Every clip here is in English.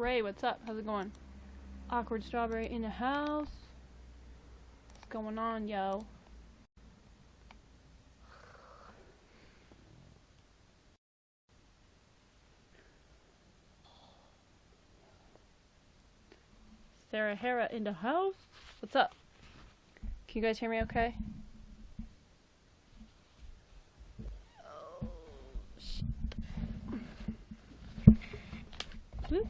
Ray, what's up? How's it going? Awkward Strawberry in the house. What's going on, yo? Sarah Hera in the house. What's up? Can you guys hear me okay? Oh, shit. Oops.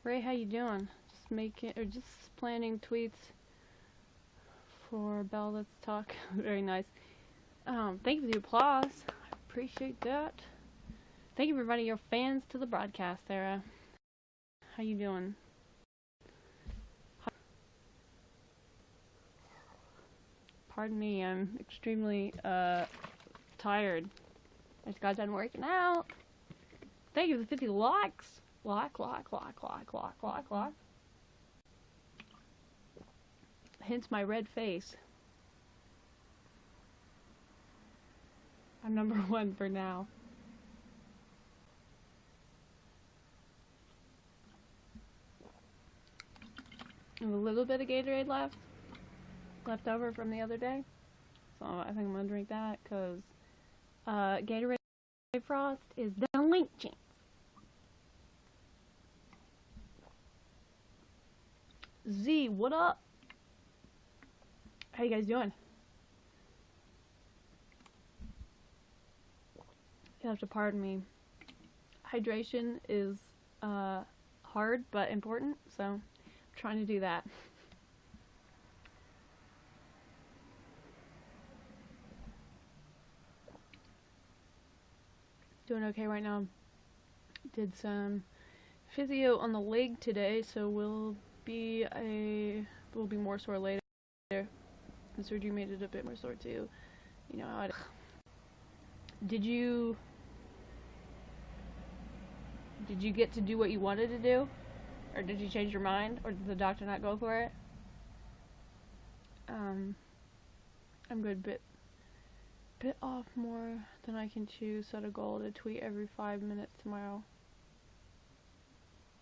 Ray, how you doing? Just planning tweets for Bell Let's Talk. Very nice. Thank you for the applause. I appreciate that. Thank you for inviting your fans to the broadcast, Sarah. How you doing? Pardon me, I'm extremely tired. I just got done working out. Thank you for the 50 likes. Like. Hence my red face. I'm number 1 for now. I have a little bit of Gatorade left over from the other day. So I think I'm gonna drink that because Gatorade Frost is delicious. Z, what up? How you guys doing? You have to pardon me. Hydration is hard but important, so I'm trying to do that. Doing okay right now. Did some physio on the leg today, so we'll be more sore later. The surgery made it a bit more sore too. You know how Did you get to do what you wanted to do? Or did you change your mind? Or did the doctor not go for it? I'm good, bit off more than I can chew. Set a goal to tweet every 5 minutes tomorrow.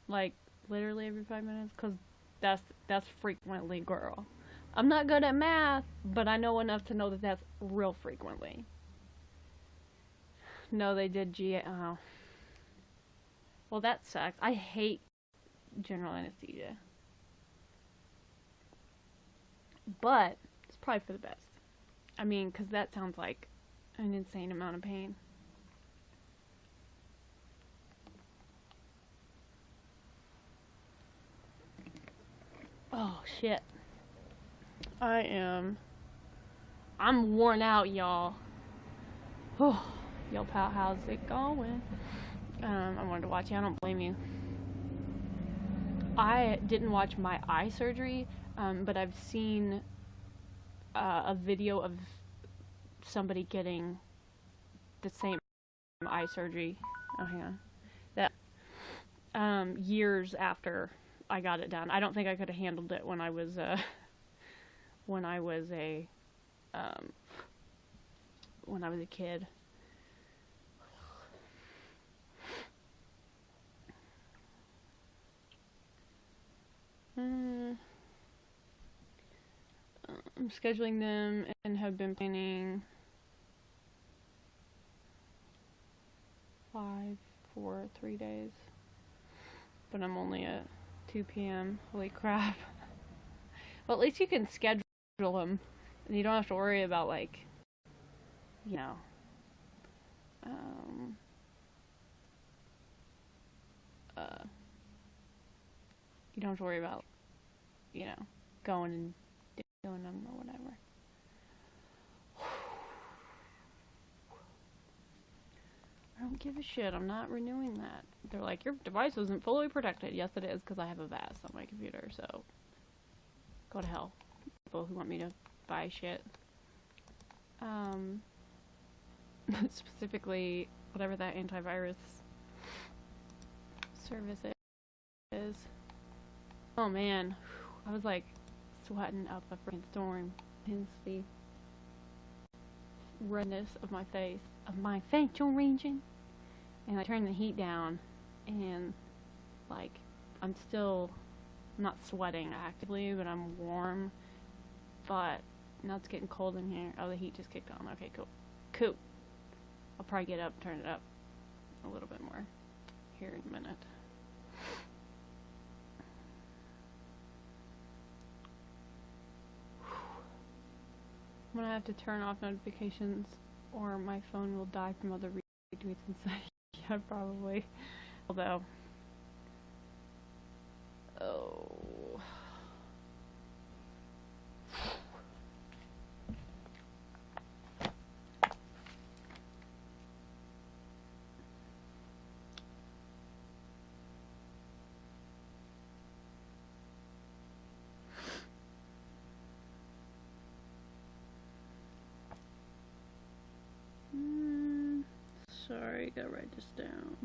Like, literally every 5 minutes? Because that's frequently, girl. I'm not good at math, but I know enough to know that that's real frequently. No, they did oh. Well, that sucks. I hate general anesthesia. But it's probably for the best. I mean, because that sounds like an insane amount of pain. Oh, shit. I'm worn out, y'all. Oh, yo, pal, how's it going? I wanted to watch you. I don't blame you. I didn't watch my eye surgery, but I've seen a video of somebody getting the same eye surgery. Oh, hang on. That years after I got it done. I don't think I could have handled it when I was a kid. I'm scheduling them and have been planning 5 for 3 days. But I'm only at 2 p.m. Holy crap. Well, at least you can schedule them and you don't have to worry about, like, you know, you don't have to worry about, you know, going and doing them or whatever. I don't give a shit. I'm not renewing that. They're like, your device isn't fully protected. Yes, it is, because I have a VAS on my computer, so go to hell. People who want me to buy shit. Specifically, whatever that antivirus service is. Oh man, I was like sweating up a freaking storm. Hence the redness of my face. of my facial region, and I turned the heat down, and like I'm not sweating actively, but I'm warm. But now it's getting cold in here. Oh, the heat just kicked on. Okay, cool. Cool. I'll probably get up, turn it up a little bit more here in a minute. I'm gonna have to turn off notifications or my phone will die from other retweets and such. Yeah, probably. Although, oh. Sorry, gotta write this down.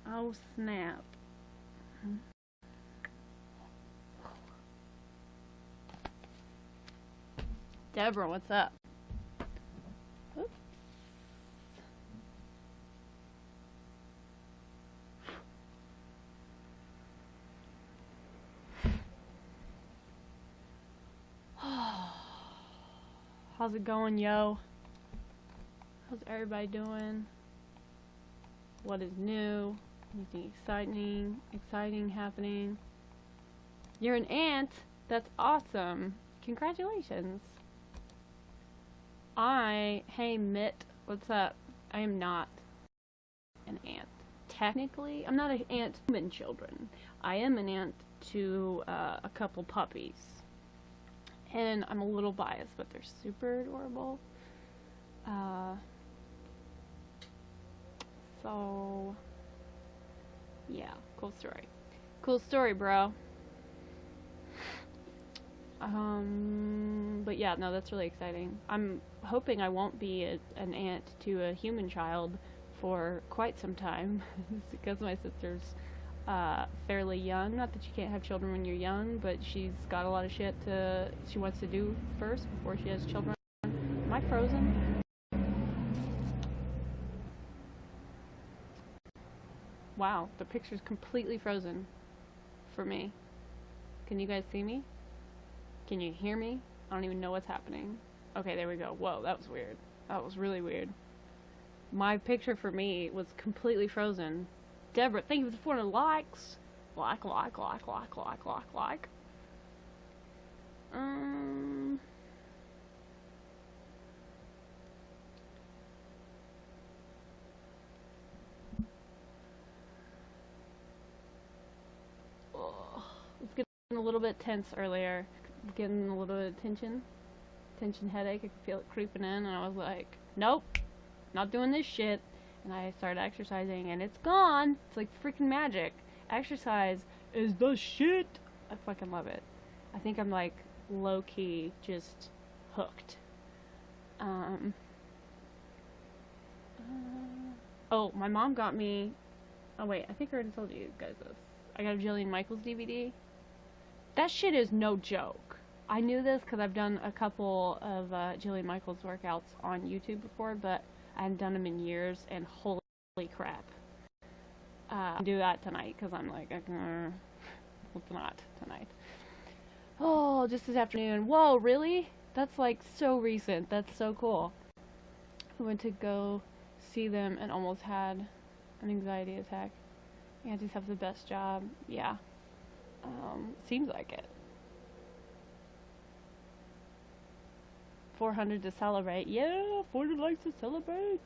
Oh, snap. Deborah, what's up? Oops. How's it going, yo? How's everybody doing? What is new? Anything exciting happening? You're an aunt? That's awesome. Congratulations. Hey Mitt, what's up? I am not an aunt. Technically, I'm not an aunt to human children. I am an aunt to a couple puppies. And I'm a little biased, but they're super adorable. So, yeah, cool story. Cool story, bro. But yeah, no, that's really exciting. I'm hoping I won't be an aunt to a human child for quite some time because my sister's fairly young. Not that you can't have children when you're young, but she's got a lot of shit she wants to do first before she has children. Am I frozen? Wow, the picture's completely frozen for me. Can you guys see me? Can you hear me? I don't even know what's happening. Okay, there we go. Whoa, that was weird. That was really weird. My picture for me was completely frozen. Deborah, thank you for the 400 likes. Like. It's getting a little bit tense earlier. Getting a little bit of tension headache. I could feel it creeping in, and I was like, nope, not doing this shit. And I started exercising, and it's gone. It's like freaking magic. Exercise is the shit. I fucking love it. I think I'm like low-key just hooked. Oh, my mom got me. Oh wait, I think I already told you guys this. I got a Jillian Michaels DVD. That shit is no joke. I knew this because I've done a couple of Jillian Michaels workouts on YouTube before, but I hadn't done them in years, and holy crap. I'll do that tonight because I'm like, well, it's not tonight. Oh, just this afternoon. Whoa, really? That's like so recent. That's so cool. I went to go see them and almost had an anxiety attack. Aunties have the best job. Yeah. Seems like it. 400 to celebrate. Yeah, 400 likes to celebrate.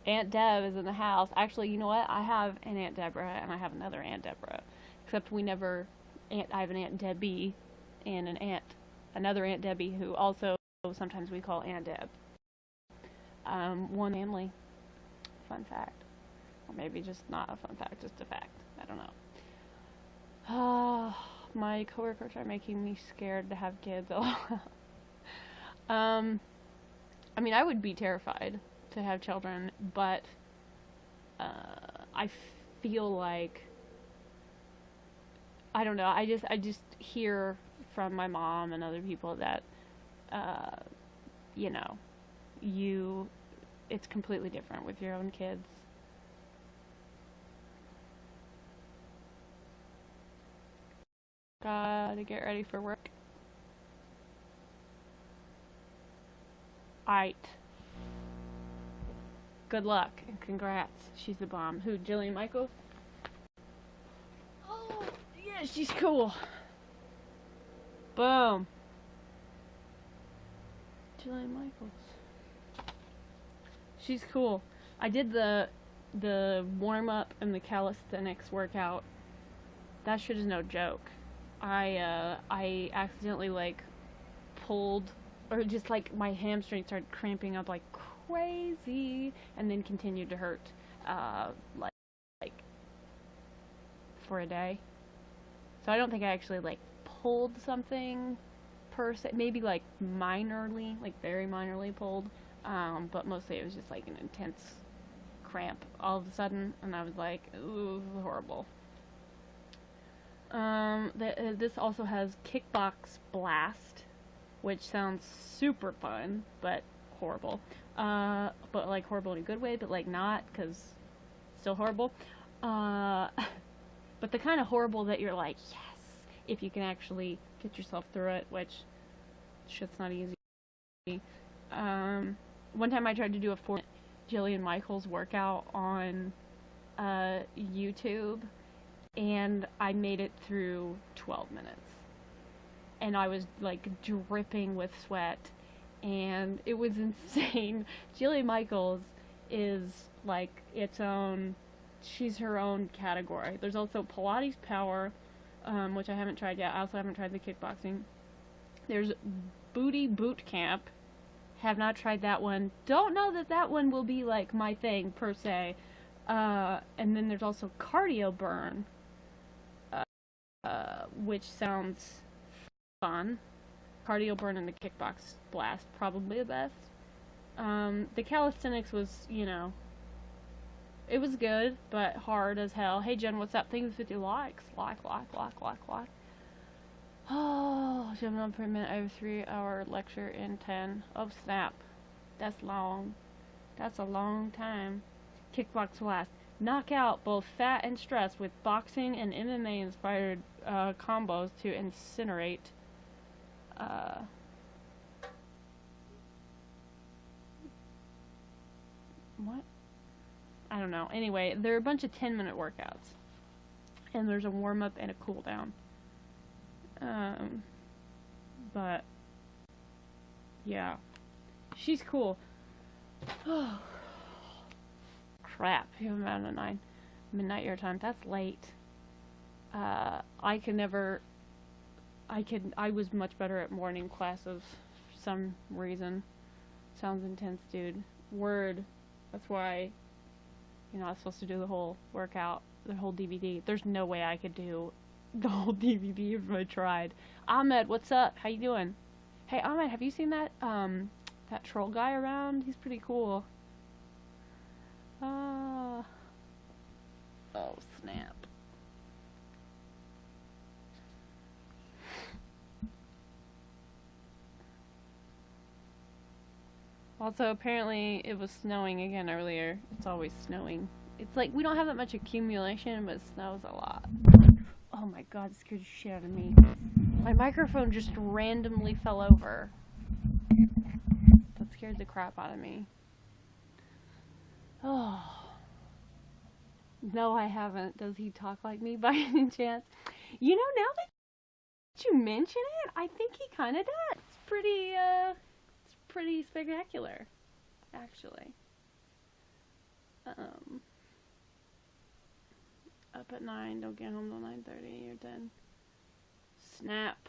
Aunt Deb is in the house. Actually, you know what? I have an Aunt Deborah and I have another Aunt Deborah. Except I have an Aunt Debbie and another Aunt Debbie who also sometimes we call Aunt Deb. One family. Fun fact. Or maybe just not a fun fact, just a fact. I don't know. My coworkers are making me scared to have kids. I mean, I would be terrified to have children, but I feel like, I don't know, I just hear from my mom and other people that uh, you know, it's completely different with your own kids. Gotta get ready for work. Aight. Good luck and congrats. She's the bomb. Who, Jillian Michaels? Oh, yeah, she's cool. Boom. Jillian Michaels. She's cool. I did the warm up and the calisthenics workout. That shit is no joke. I accidentally like pulled, or just like my hamstring started cramping up like crazy, and then continued to hurt like for a day. So I don't think I actually like pulled something per se. Maybe like minorly, like very minorly pulled. But mostly it was just like an intense cramp all of a sudden, and I was like, ooh, horrible. This also has Kickbox Blast, which sounds super fun, but horrible. But like horrible in a good way, but like not, because still horrible. But the kind of horrible that you're like, yes, if you can actually get yourself through it, which shit's not easy. One time I tried to do a 4-minute Jillian Michaels workout on YouTube, and I made it through 12 minutes. And I was like dripping with sweat, and it was insane. Jillian Michaels is like its own, she's her own category. There's also Pilates Power, which I haven't tried yet. I also haven't tried the kickboxing. There's Booty Boot Camp. Have not tried that one. Don't know that that one will be like my thing per se. And then there's also Cardio Burn, which sounds fun. Cardio Burn and the Kickbox Blast, probably the best. The calisthenics was, you know, it was good, but hard as hell. Hey Jen, what's up? Thank you for 50 likes. Like. Oh, jumping on for a minute. I have a 3-hour lecture in 10. Oh, snap. That's long. That's a long time. Kickbox Blast. Knock out both fat and stress with boxing and MMA inspired combos to incinerate. What? I don't know. Anyway, there are a bunch of 10-minute workouts. And there's a warm up and a cool down. But yeah, she's cool. Oh, crap! You have about a 9 midnight your time. That's late. I was much better at morning classes for some reason. Sounds intense, dude. Word. That's why you're not supposed to do the whole workout, the whole DVD. There's no way I could do the whole DVD if I tried. Ahmed, what's up? How you doing? Hey Ahmed, have you seen that that troll guy around? He's pretty cool. Oh snap. Also, apparently it was snowing again earlier. It's always snowing. It's like we don't have that much accumulation, but it snows a lot. Oh my god, it scared the shit out of me. My microphone just randomly fell over. That scared the crap out of me. Oh. No, I haven't. Does he talk like me by any chance? You know, now that you mention it, I think he kind of does. It's pretty spectacular, actually. Up at 9, don't get home till 9:30, you're done. Snap.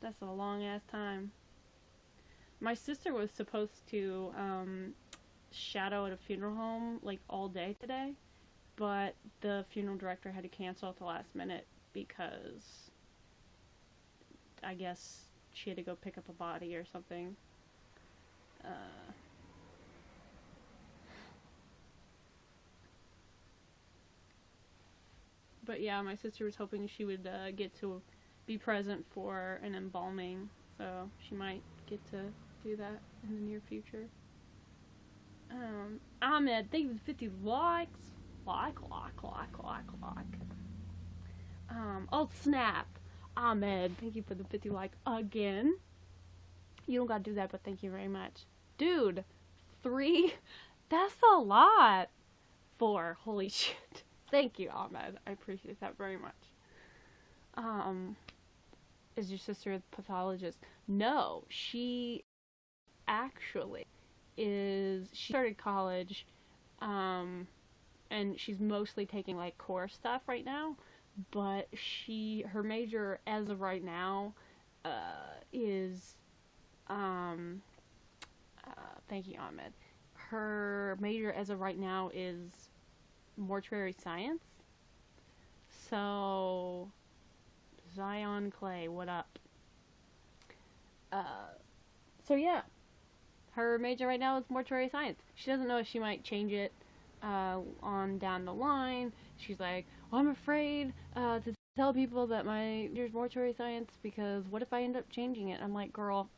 That's a long ass time. My sister was supposed to shadow at a funeral home like all day today, but the funeral director had to cancel at the last minute because I guess she had to go pick up a body or something. But yeah, my sister was hoping she would get to be present for an embalming so she might get to do that in the near future. Ahmed, thank you for the 50 likes. Like. Oh snap. Ahmed, thank you for the 50 likes again. You don't gotta do that, but thank you very much. Dude, 3? That's a lot. 4, holy shit. Thank you, Ahmed. I appreciate that very much. Is your sister a pathologist? No, she actually is. She started college, and she's mostly taking like core stuff right now. But her major as of right now, is, thank you, Ahmed. Her major as of right now is mortuary science. So, Zion Clay, what up? So yeah, her major right now is mortuary science. She doesn't know if she might change it on down the line. She's like, well, I'm afraid to tell people that my major's mortuary science because what if I end up changing it? I'm like, girl,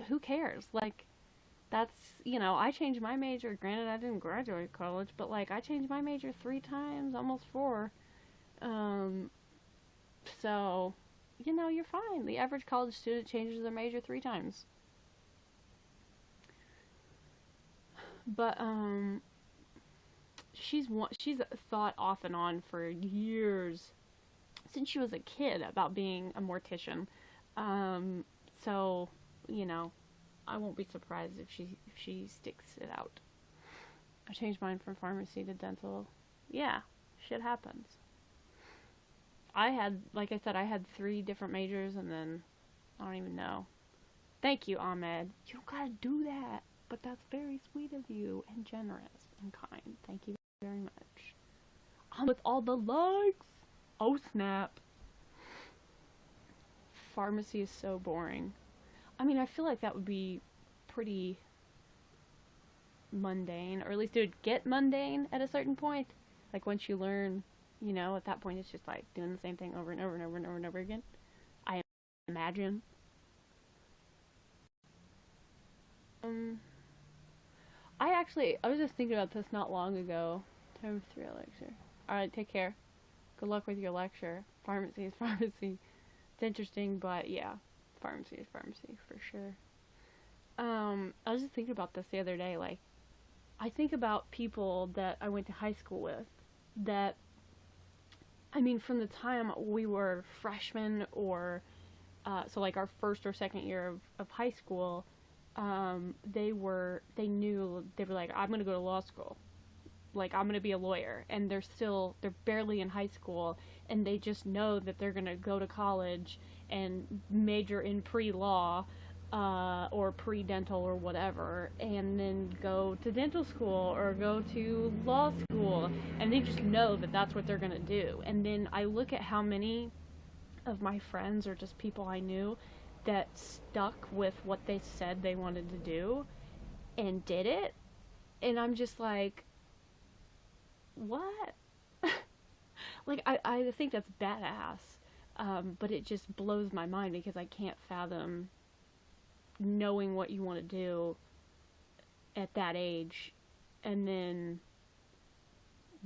who cares? Like, that's, I changed my major. Granted, I didn't graduate college, but like, I changed my major 3 times, almost 4. So, you're fine. The average college student changes their major 3 times. But, she's thought off and on for years, since she was a kid, about being a mortician. So, I won't be surprised if she sticks it out. I changed mine from pharmacy to dental. Yeah, shit happens. Like I said, I had 3 different majors, and then I don't even know. Thank you, Ahmed. You don't gotta do that, but that's very sweet of you, and generous, and kind. Thank you very much. With all the likes. Oh, snap. Pharmacy is so boring. I mean, I feel like that would be pretty mundane, or at least it would get mundane at a certain point. Like, once you learn, at that point it's just like doing the same thing over and over and over and over and over again. I imagine. I was just thinking about this not long ago. Time for 3 lecture. Alright, take care. Good luck with your lecture. Pharmacy is pharmacy. It's interesting, but yeah, pharmacy is pharmacy for sure. I was just thinking about this the other day. Like, I think about people that I went to high school with that, I mean, from the time we were freshmen or, so like our first or second year of high school, they were like, I'm gonna go to law school. Like, I'm gonna be a lawyer. And they're barely in high school, and they just know that they're gonna go to college and major in pre-law, or pre-dental or whatever, and then go to dental school or go to law school, and they just know that that's what they're gonna do. And then I look at how many of my friends or just people I knew that stuck with what they said they wanted to do and did it, and I'm just like, what? Like, I think that's badass, but it just blows my mind because I can't fathom knowing what you want to do at that age and then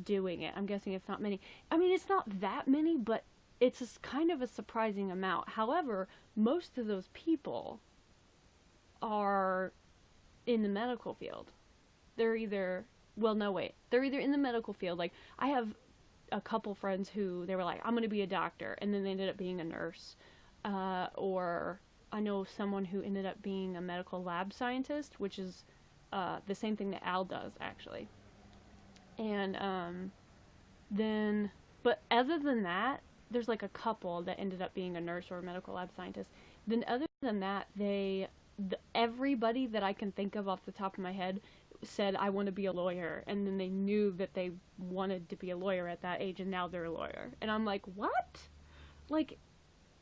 doing it. I'm guessing it's not many. I mean, it's not that many, but it's kind of a surprising amount. However, most of those people are in the medical field. They're either in the medical field. Like, I have a couple friends who, they were like, I'm going to be a doctor, and then they ended up being a nurse. Or I know someone who ended up being a medical lab scientist, which is the same thing that Al does, actually. And but other than that, there's like a couple that ended up being a nurse or a medical lab scientist. Then other than that, everybody that I can think of off the top of my head said, I want to be a lawyer, and then they knew that they wanted to be a lawyer at that age, and now they're a lawyer. And I'm like, what? Like,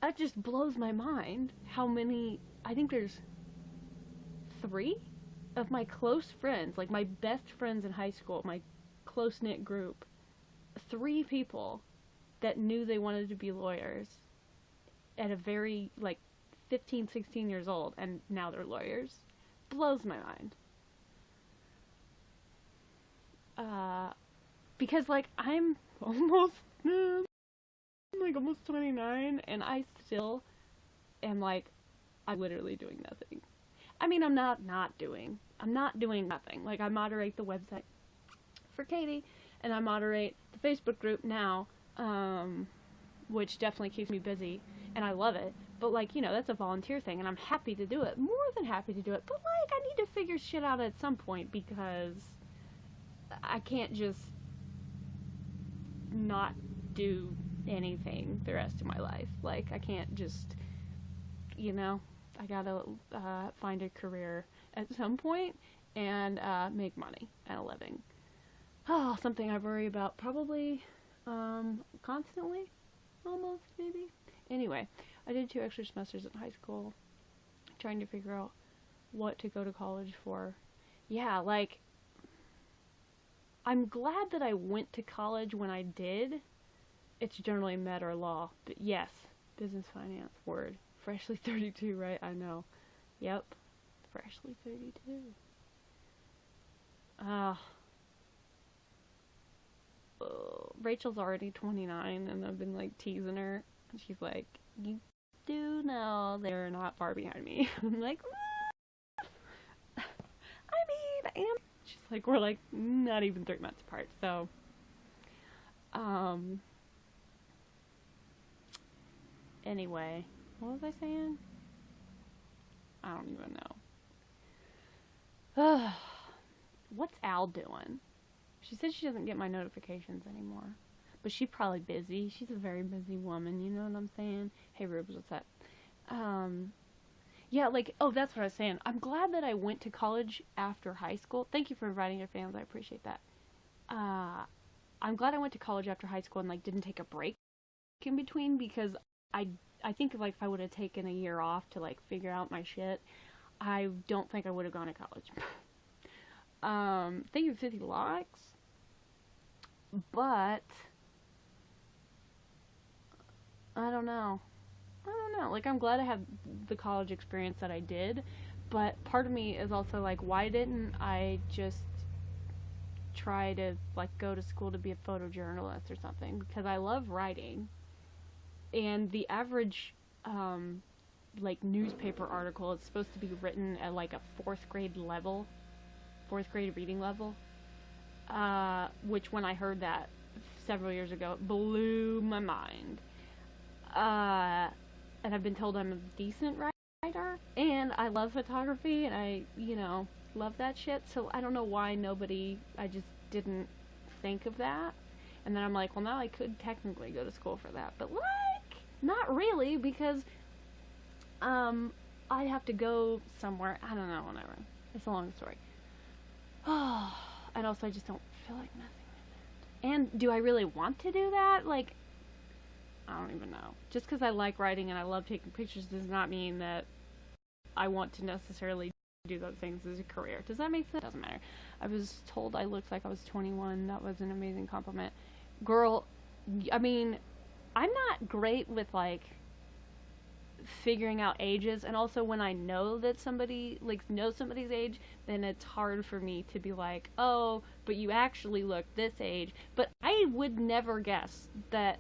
that just blows my mind how many. I think there's 3 of my close friends, like my best friends in high school, my close-knit group, 3 people that knew they wanted to be lawyers at a very, like, 15, 16 years old and now they're lawyers. Blows my mind. Because like I'm almost 29 and I still am like I'm literally doing nothing. I mean, I'm not doing nothing. Like I moderate the website for Katie and I moderate the Facebook group now, which definitely keeps me busy and I love it. But like, you know, that's a volunteer thing and I'm happy to do it. More than happy to do it. But like I need to figure shit out at some point because I can't just not do anything the rest of my life. Like, I can't just, you know, I gotta find a career at some point and make money and a living. Oh, something I worry about probably constantly, almost, maybe. Anyway, I did 2 extra semesters in high school trying to figure out what to go to college for. Yeah, like, I'm glad that I went to college when I did. It's generally med or law, but yes, business finance, word. Freshly 32, right? I know. Yep, freshly 32. Rachel's already 29, and I've been like teasing her. And she's like, "You do know they're not far behind me." I'm like, I mean, I am. She's like, we're like not even 3 months apart. So, anyway, what was I saying? I don't even know. What's Al doing? She said she doesn't get my notifications anymore. But she's probably busy. She's a very busy woman, you know what I'm saying? Hey Rubes, what's up? Yeah, like, oh, that's what I was saying. I'm glad that I went to college after high school. Thank you for inviting your fans. I appreciate that. I'm glad I went to college after high school and, like, didn't take a break in between because I think, like, if I would have taken a year off to, like, figure out my shit, I don't think I would have gone to college. Thank you for 50 likes. But I don't know. Like, I'm glad I had the college experience that I did, but part of me is also like, why didn't I just try to, like, go to school to be a photojournalist or something? Because I love writing, and the average, like, newspaper article is supposed to be written at, like, a 4th grade reading level, which when I heard that several years ago, it blew my mind. And I've been told I'm a decent writer, and I love photography, and I, you know, love that shit, so I don't know why I just didn't think of that. And then I'm like, well, now I could technically go to school for that, but, like, not really, because, I'd have to go somewhere, I don't know, whatever. It's a long story. Oh, and also I just don't feel like messing with it. And do I really want to do that? Like, I don't even know. Just because I like writing and I love taking pictures does not mean that I want to necessarily do those things as a career. Does that make sense? Doesn't matter. I was told I looked like I was 21. That was an amazing compliment. Girl, I mean, I'm not great with, like, figuring out ages, and also when I know that somebody, like, knows somebody's age, then it's hard for me to be like, oh, but you actually look this age. But I would never guess that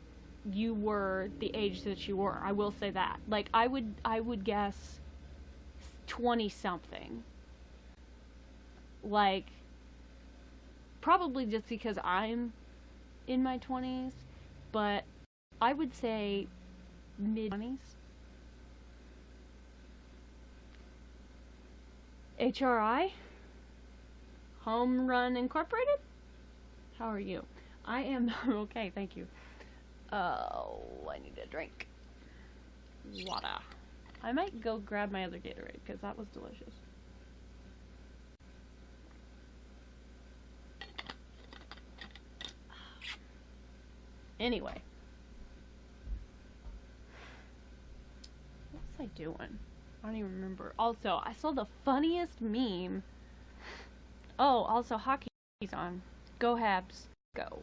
you were the age that you were. I will say that. Like, I would guess 20 something. Like, probably just because I'm in my 20s, but I would say mid-20s. HRI? Home Run Incorporated? How are you? I am okay, thank you. Oh, I need a drink. Water. I might go grab my other Gatorade, because that was delicious. Anyway. What was I doing? I don't even remember. Also, I saw the funniest meme. Oh, also, hockey's on. Go Habs. Go.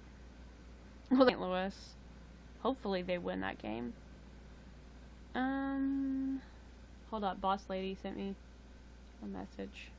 Well, St. Louis. Hopefully they win that game. Hold up, boss lady sent me a message.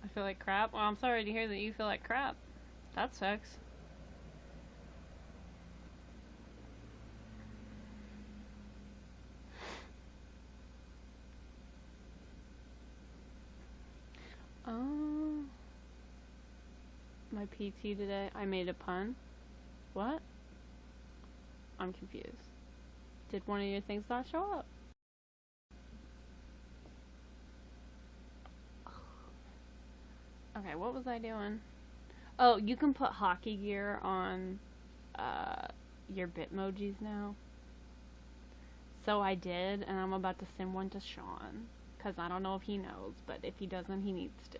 I feel like crap. Well, I'm sorry to hear that you feel like crap. That sucks. My PT today, I made a pun. What? I'm confused. Did one of your things not show up? Okay, what was I doing? Oh, you can put hockey gear on your Bitmojis now. So I did, and I'm about to send one to Sean. Because I don't know if he knows, but if he doesn't, he needs to.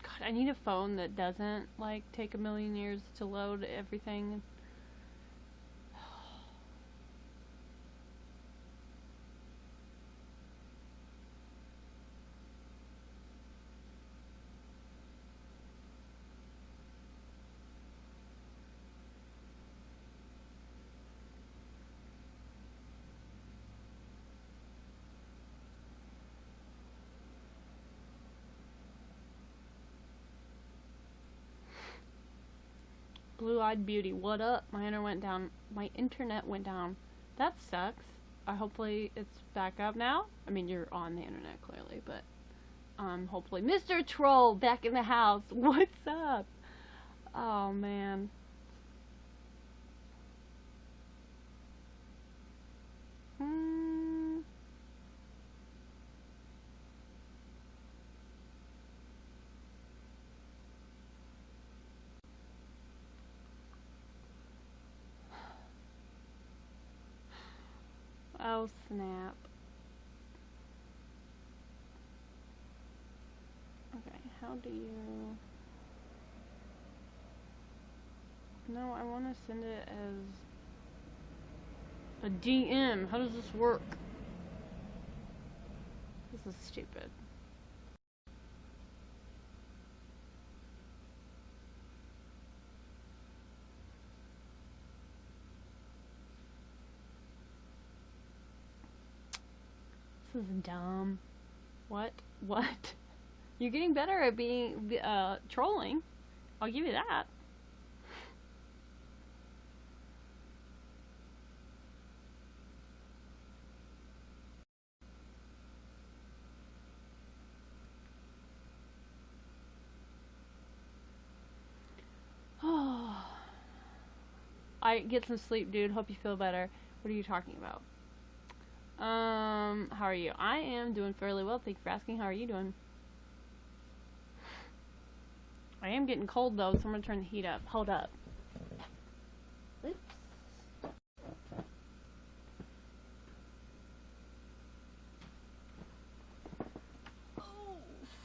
God, I need a phone that doesn't, like, take a million years to load everything. Blue-eyed beauty, what up? My internet went down. That sucks. Hopefully it's back up now. I mean, you're on the internet clearly, but hopefully Mr. Troll back in the house. What's up? Oh man. Oh snap. Okay, how do you... No, I want to send it as a DM. How does this work? This is stupid. This is dumb. What? What? You're getting better at being, trolling. I'll give you that. Oh. I get some sleep, dude. Hope you feel better. What are you talking about? How are you? I am doing fairly well. Thank you for asking. How are you doing? I am getting cold though, so I'm gonna turn the heat up. Hold up. Oops. Oh,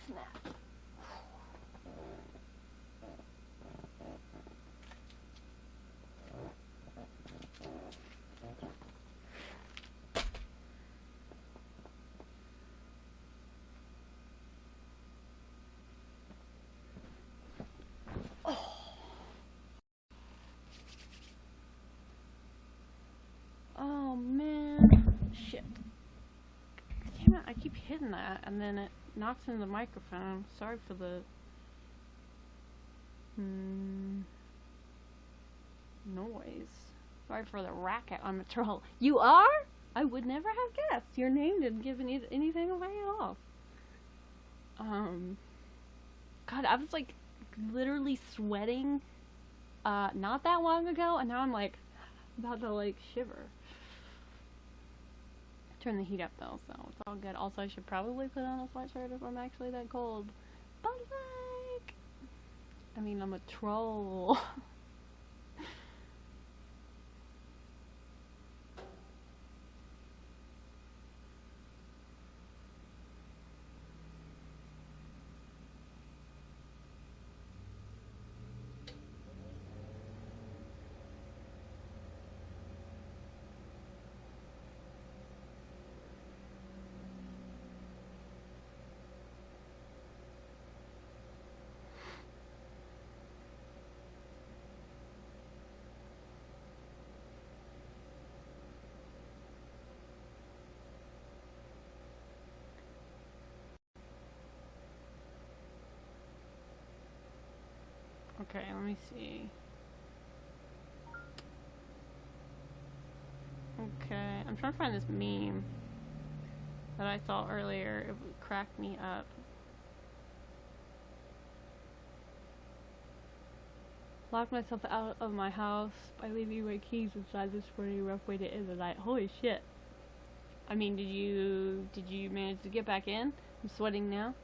snap. Oh man, shit. Damn it, I keep hitting that and then it knocks into the microphone. Sorry for the noise. Sorry for the racket. I'm a troll. You are? I would never have guessed. Your name didn't give anything away at all. God, I was like literally sweating not that long ago, and now I'm like about to like shiver. Turn the heat up though, so it's all good. Also, I should probably put on a sweatshirt if I'm actually that cold. But like, I mean, I'm a troll. Okay, let me see. Okay, I'm trying to find this meme that I saw earlier. It cracked me up. Locked myself out of my house by leaving my keys inside. This pretty rough way to end the night. Holy shit. I mean, did you manage to get back in? I'm sweating now.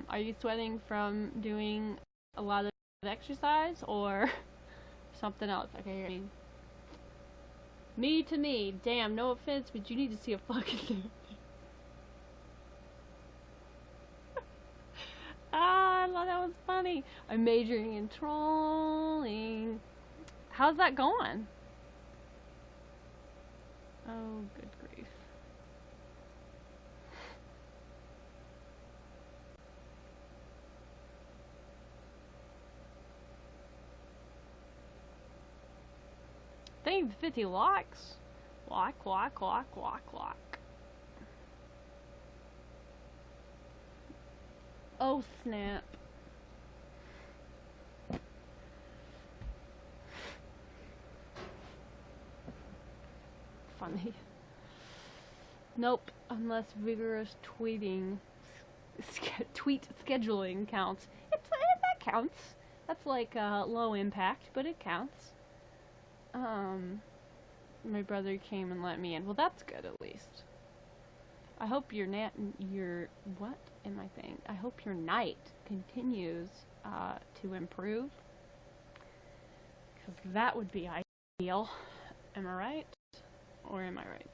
Are you sweating from doing a lot of exercise or something else? Okay, I mean, me to me. Damn, no offense, but you need to see a fucking thing. I thought that was funny. I'm majoring in trolling. How's that going? Oh, good grief. Thank you for 50 likes. Like. Oh, snap. Funny. Nope, unless vigorous tweeting, tweet scheduling counts. That counts. That's like low impact, but it counts. My brother came and let me in. Well, that's good at least. I hope your what am I saying? I hope your night continues to improve, because that would be ideal. Am I right? Or am I right?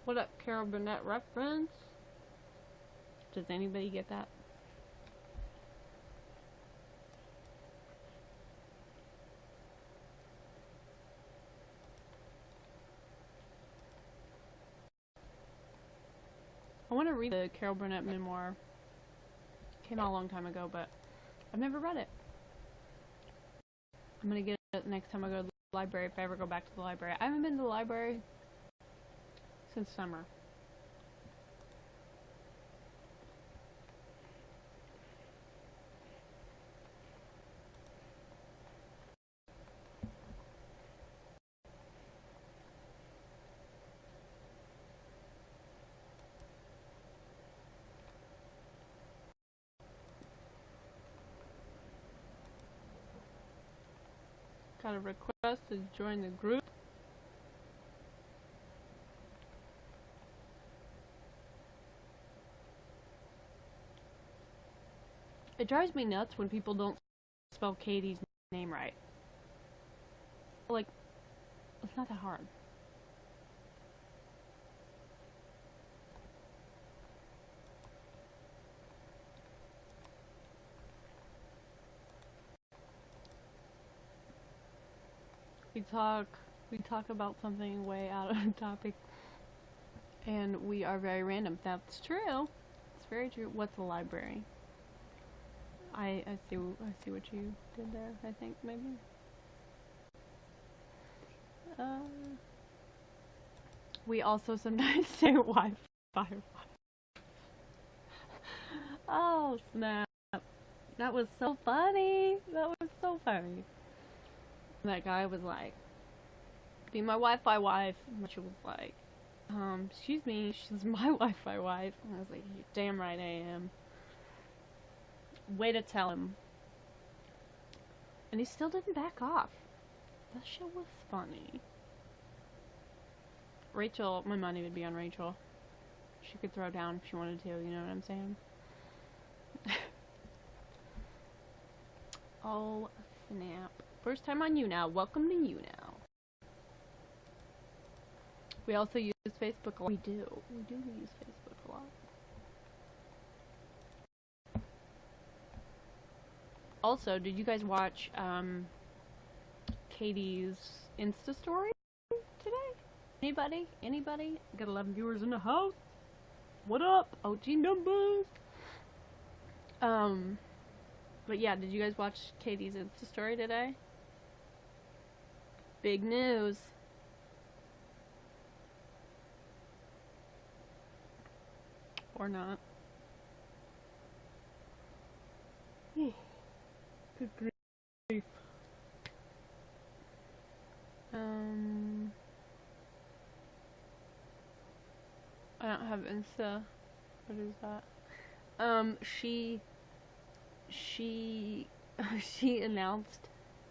What up, Carol Burnett reference? Does anybody get that? I want to read the Carol Burnett memoir. Came out a long time ago, but I've never read it. I'm gonna get it next time I go to the library, if I ever go back to the library. I haven't been to the library since summer. Got a request to join the group. It drives me nuts when people don't spell Katie's name right. Like, it's not that hard. we talk about something way out of topic, and we are very random. That's true. It's very true. What's a library? I see what you did there. I think maybe. We also sometimes say Wi-Fi. Oh snap! That was so funny. That was so funny. That guy was like, "Be my Wi-Fi wife." And she was like, excuse me, she's my Wi-Fi wife. And I was like, "You're damn right I am." Way to tell him. And he still didn't back off. That shit was funny. Rachel, my money would be on Rachel. She could throw down if she wanted to, you know what I'm saying? Oh, snap. First time on YouNow. Welcome to YouNow. We also use Facebook a lot. We do use Facebook a lot. Also, did you guys watch Katie's Insta story today? Anybody? Got 11 viewers in the house. What up? OG numbers. But yeah, did you guys watch Katie's Insta story today? Big news. Or not. Good grief. I don't have Insta. What is that? She announced,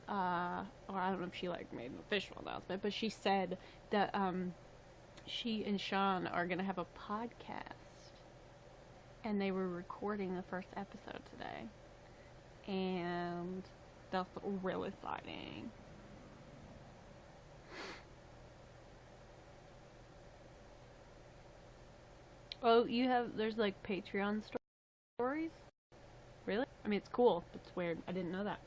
or I don't know if she like made an official announcement, but she said that she and Sean are gonna have a podcast, and they were recording the first episode today, and that's real exciting. Oh, there's like Patreon stories? Really? I mean, it's cool. It's weird. I didn't know that.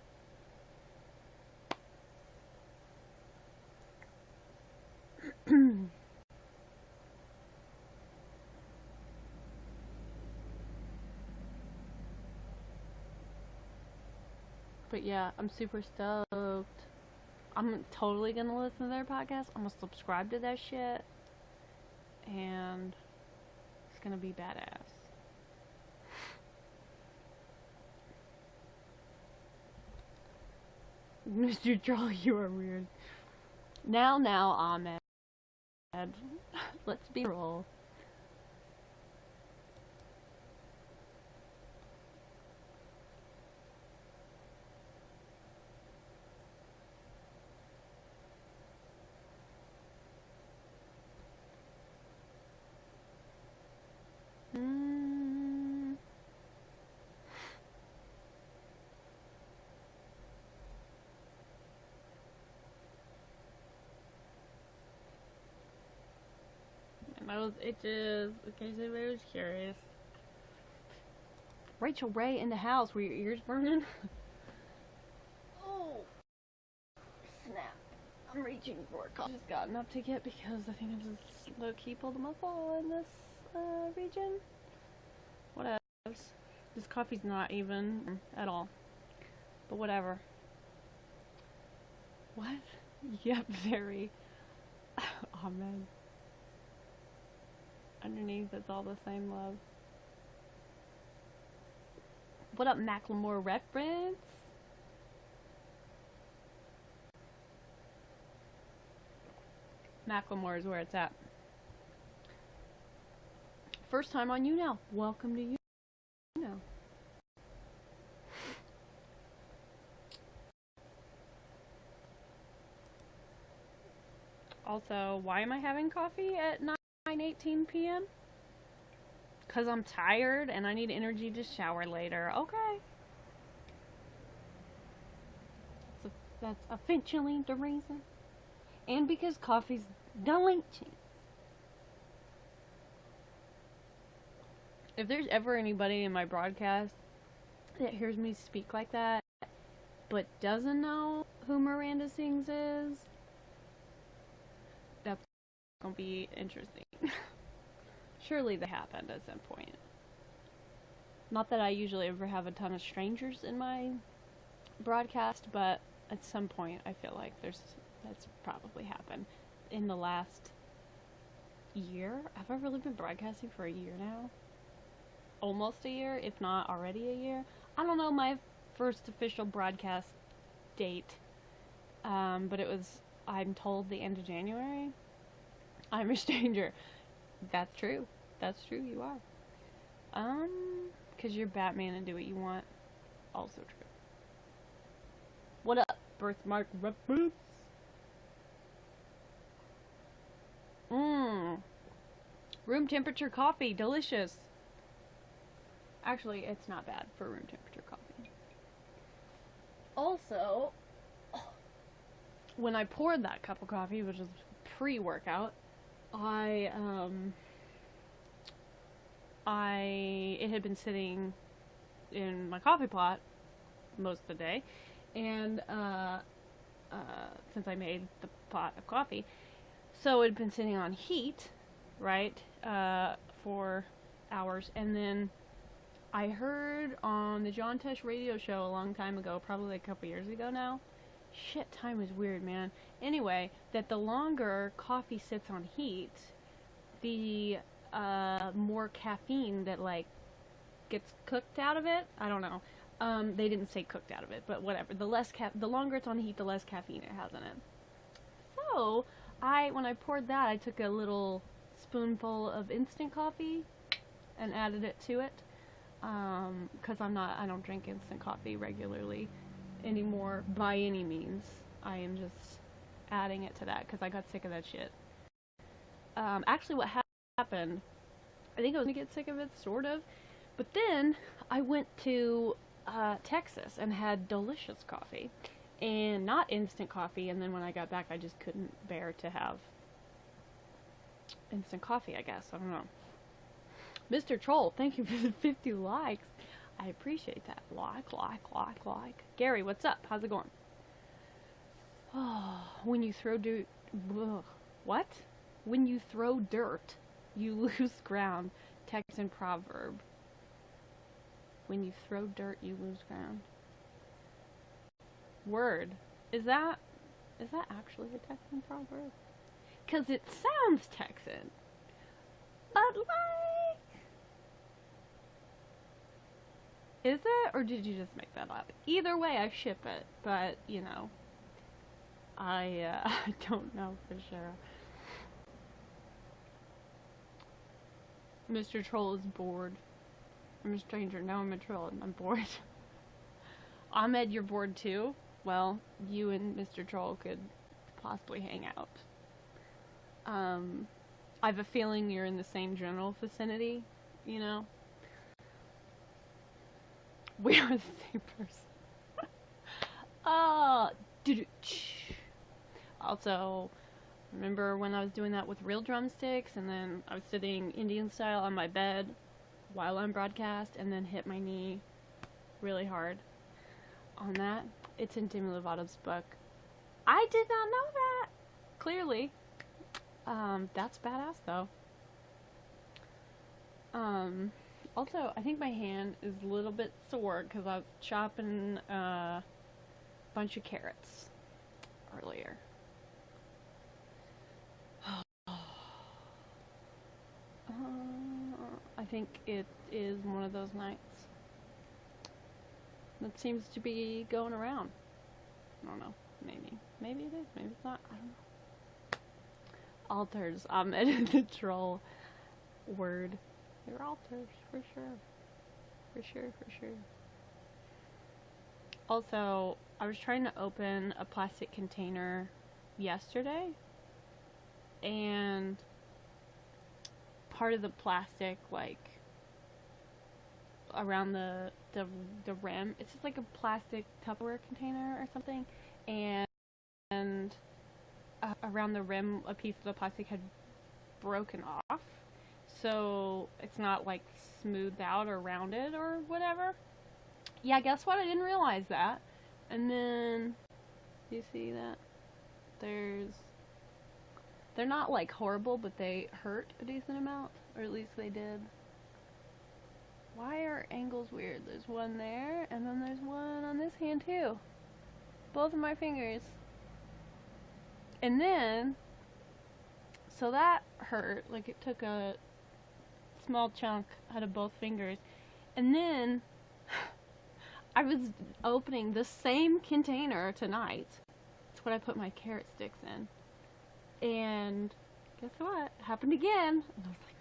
But yeah, I'm super stoked. I'm totally gonna listen to their podcast. I'm gonna subscribe to their shit. And it's gonna be badass. Mr. Troll, you are weird. Now, Ahmed. Let's be real. My nose itches. In case anybody was curious. Rachel Ray in the house. Were your ears burning? Oh, snap. I'm reaching for a coffee. I just got an uptick yet because I think I just low-key pulled a muscle in this region. What else? This coffee's not even at all. But whatever. What? Yep, very. Oh man. Underneath, it's all the same love. What up, Macklemore reference? Macklemore is where it's at. First time on YouNow. Welcome to YouNow. Also, why am I having coffee at 9:18 p.m.? Because I'm tired and I need energy to shower later. Okay. So that's officially the reason. And because coffee's delicious. If there's ever anybody in my broadcast that hears me speak like that, but doesn't know who Miranda Sings is, gonna be interesting. Surely that happened at some point. Not that I usually ever have a ton of strangers in my broadcast, but at some point I feel like that's probably happened in the last year. Have I really been broadcasting for a year now? Almost a year, if not already a year. I don't know my first official broadcast date, but it was, I'm told, the end of January. I'm a stranger. That's true. That's true, you are. Because you're Batman and do what you want. Also true. What up, birthmark reference? Room temperature coffee, delicious. Actually, it's not bad for room temperature coffee. Also, when I poured that cup of coffee, which was pre-workout, it had been sitting in my coffee pot most of the day, and since I made the pot of coffee, so it had been sitting on heat, right, for hours, and then I heard on the John Tesh radio show a long time ago, probably like a couple years ago now. Shit, time is weird, man. Anyway, that the longer coffee sits on heat, the more caffeine that like gets cooked out of it. I don't know. They didn't say cooked out of it, but whatever. The longer it's on heat, the less caffeine it has in it. So when I poured that, I took a little spoonful of instant coffee and added it to it. Because I don't drink instant coffee regularly anymore by any means. I am just adding it to that because I got sick of that shit. Actually what happened, I think I was gonna get sick of it, sort of, but then I went to Texas and had delicious coffee, and not instant coffee, and then when I got back I just couldn't bear to have instant coffee, I guess. I don't know. Mr. Troll, thank you for the 50 likes. I appreciate that. Like. Gary, what's up? How's it going? Oh, when you throw dirt... What? When you throw dirt, you lose ground. Texan proverb. When you throw dirt, you lose ground. Word. Is that actually a Texan proverb? Because it sounds Texan. But like... Is it? Or did you just make that up? Either way, I ship it. But, you know, I don't know for sure. Mr. Troll is bored. I'm a stranger. Now I'm a troll and I'm bored. Ahmed, you're bored too? Well, you and Mr. Troll could possibly hang out. I have a feeling you're in the same general vicinity, you know? We are the same person. Also, remember when I was doing that with real drumsticks, and then I was sitting Indian style on my bed while on broadcast, and then hit my knee really hard on that? It's in Demi Lovato's book. I did not know that! Clearly. That's badass, though. Also, I think my hand is a little bit sore because I was chopping a bunch of carrots earlier. I think it is one of those nights that seems to be going around. I don't know. Maybe. Maybe it is. Maybe it's not. I don't know. Altars. Ahmed the troll. Word. They're altars, for sure. For sure. Also, I was trying to open a plastic container yesterday, and part of the plastic, like, around the rim, it's just like a plastic Tupperware container or something, and around the rim, a piece of the plastic had broken off. So it's not like smoothed out or rounded or whatever. Yeah, guess what? I didn't realize that. And then, you see that? There's They're not like horrible, but they hurt a decent amount, or at least they did. Why are angles weird? There's one there, and then there's one on this hand too. Both of my fingers. And then, so that hurt. Like it took a small chunk out of both fingers. And then, I was opening the same container tonight. That's what I put my carrot sticks in. And guess what? It happened again. And I was like,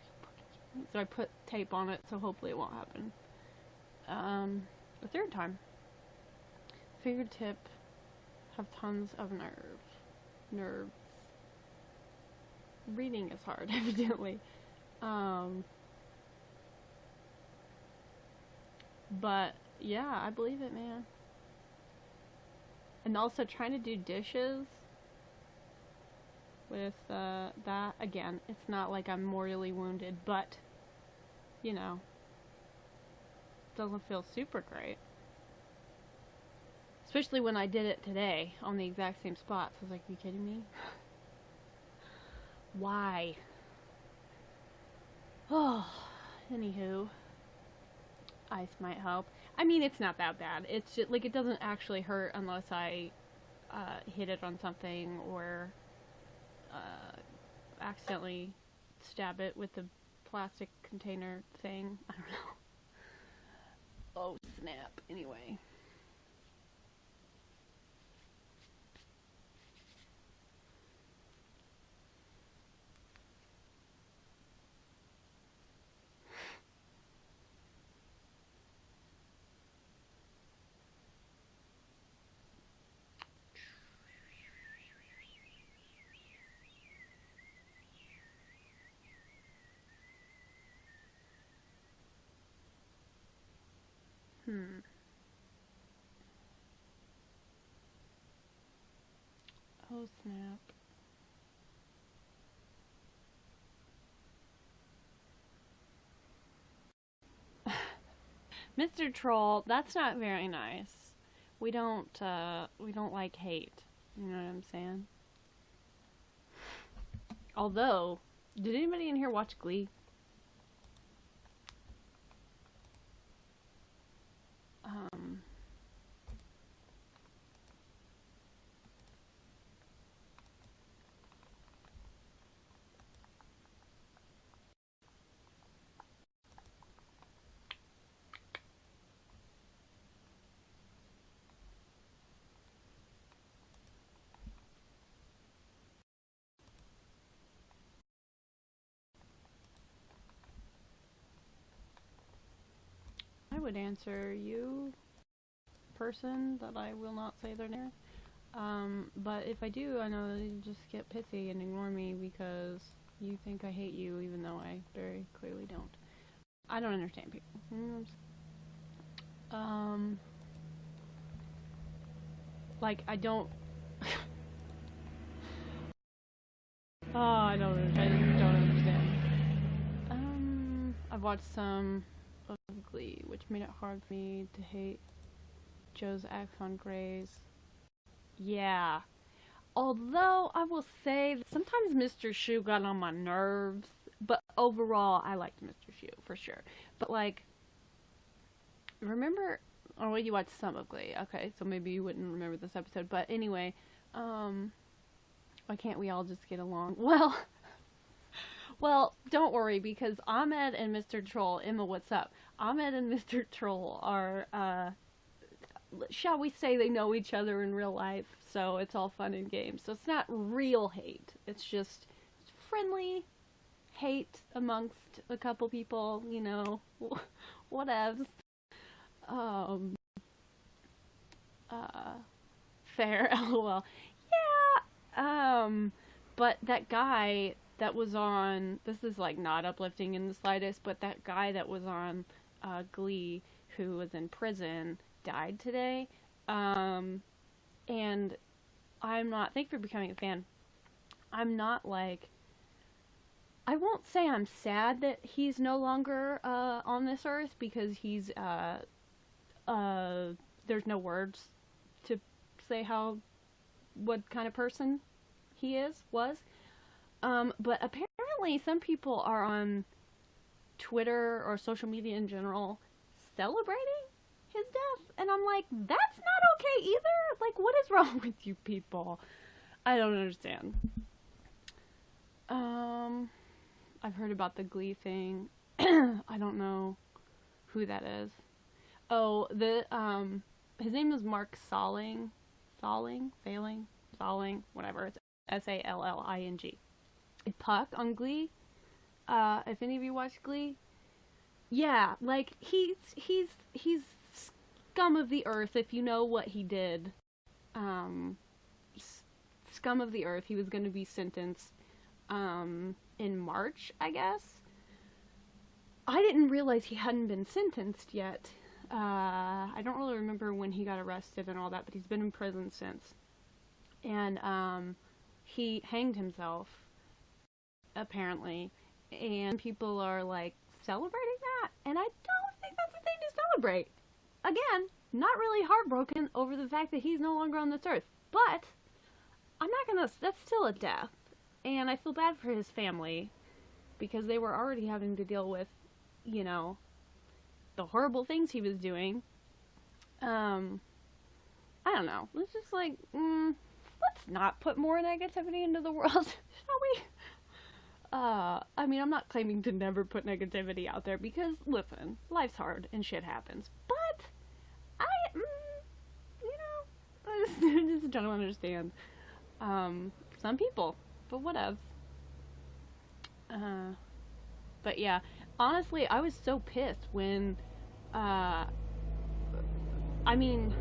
so I put tape on it, so hopefully it won't happen. The third time. Fingertip have tons of nerves. Reading is hard, evidently. But yeah, I believe it, man. And also trying to do dishes with that, again, it's not like I'm mortally wounded, but you know, doesn't feel super great. Especially when I did it today on the exact same spots. I was like, are you kidding me? Why? Oh, anywho, ice might help. I mean, it's not that bad. It's just, like, it doesn't actually hurt unless I hit it on something or accidentally stab it with the plastic container thing. I don't know. Oh, snap. Anyway. Oh, snap. Mr. Troll, that's not very nice. We don't like hate. You know what I'm saying? Although, did anybody in here watch Glee? I would answer you, person that I will not say their name. But if I do, I know that you just get pissy and ignore me because you think I hate you, even though I very clearly don't. I don't understand people. Like, I don't... Oh, I don't understand. I've watched some of Glee, which made it hard for me to hate Joe's acts on Grey's. Yeah. Although, I will say, that sometimes Mr. Shu got on my nerves, but overall, I liked Mr. Shu, for sure. But, like, remember... Oh, well, you watched some of Glee. Okay, so maybe you wouldn't remember this episode. But anyway, why can't we all just get along? Well, don't worry, because Ahmed and Mr. Troll, Emma, what's up? Ahmed and Mr. Troll are, shall we say, they know each other in real life, so it's all fun and games. So it's not real hate. It's just friendly hate amongst a couple people, you know, whatevs. Fair, lol. Yeah, but that guy that was on, this is like not uplifting in the slightest, but that guy that was on Glee, who was in prison, died today. And I'm not, thank you for becoming a fan. I'm not like, I won't say I'm sad that he's no longer on this earth, because he's there's no words to say what kind of person he was. But apparently some people are on Twitter or social media in general celebrating his death, and I'm like, that's not okay either. Like, what is wrong with you people? I don't understand. I've heard about the Glee thing. I don't know who that is. Oh, his name is Mark Salling, whatever. It's Salling. Puck on Glee. If any of you watch Glee, yeah, like he's scum of the earth. If you know what he did, scum of the earth. He was going to be sentenced in March, I guess. I didn't realize he hadn't been sentenced yet. I don't really remember when he got arrested and all that, but he's been in prison since. And he hanged himself, apparently. And people are, like, celebrating that. And I don't think that's a thing to celebrate. Again, not really heartbroken over the fact that he's no longer on this earth. But I'm not gonna... That's still a death. And I feel bad for his family, because they were already having to deal with, you know, the horrible things he was doing. I don't know. It's just like, let's not put more negativity into the world, shall we? I mean, I'm not claiming to never put negativity out there, because, listen, life's hard and shit happens. But, I just don't understand. Some people, but whatever. But yeah, honestly, I was so pissed when, I mean,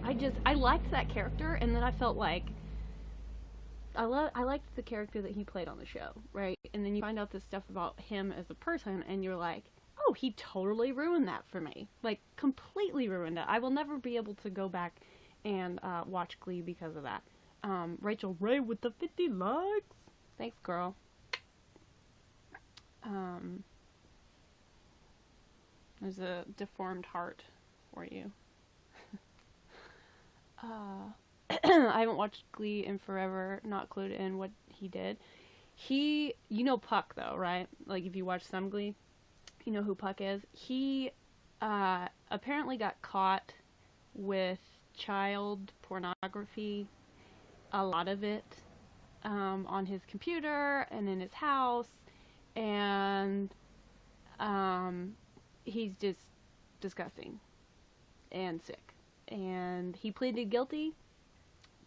I liked that character, and then I felt like, I liked the character that he played on the show, right? And then you find out this stuff about him as a person, and you're like, oh, he totally ruined that for me. Like, completely ruined it. I will never be able to go back and watch Glee because of that. Rachel Ray with the 50 likes. Thanks, girl. There's a deformed heart for you. I haven't watched Glee in forever, not clued in what he did. You know Puck, though, right? Like, if you watch some Glee, you know who Puck is. He apparently got caught with child pornography, a lot of it, on his computer and in his house, and he's just disgusting and sick. And he pleaded guilty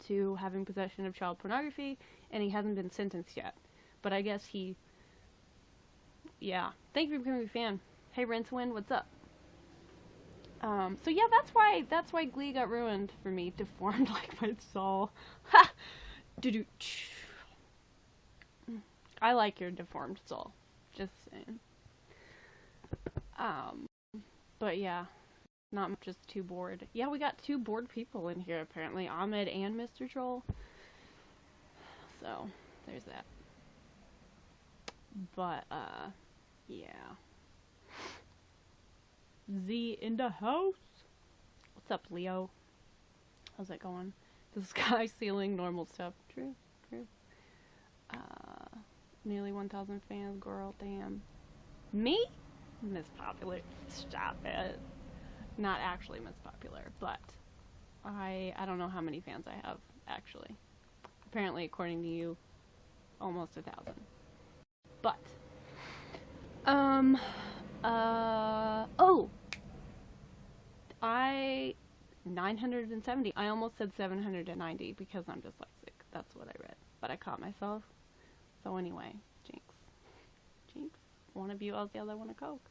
to having possession of child pornography, and he hasn't been sentenced yet. But I guess yeah. Thank you for becoming a fan. Hey, Rincewind, what's up? So yeah, that's why Glee got ruined for me. Deformed like my soul. Ha! Doo-doo. I like your deformed soul. Just saying. But yeah. Not just too bored. Yeah, we got 2 bored people in here, apparently. Ahmed and Mr. Troll. So, there's that. But, yeah. Z in the house. What's up, Leo? How's that going? The sky ceiling, normal stuff. True. Nearly 1,000 fans, girl, damn. Me? Miss Popular. Stop it. Not actually Miss Popular, but I don't know how many fans I have, actually. Apparently, according to you, almost 1,000. But, 970. I almost said 790 because I'm dyslexic. That's what I read. But I caught myself. So anyway, Jinx. One of you owes the other one a Coke.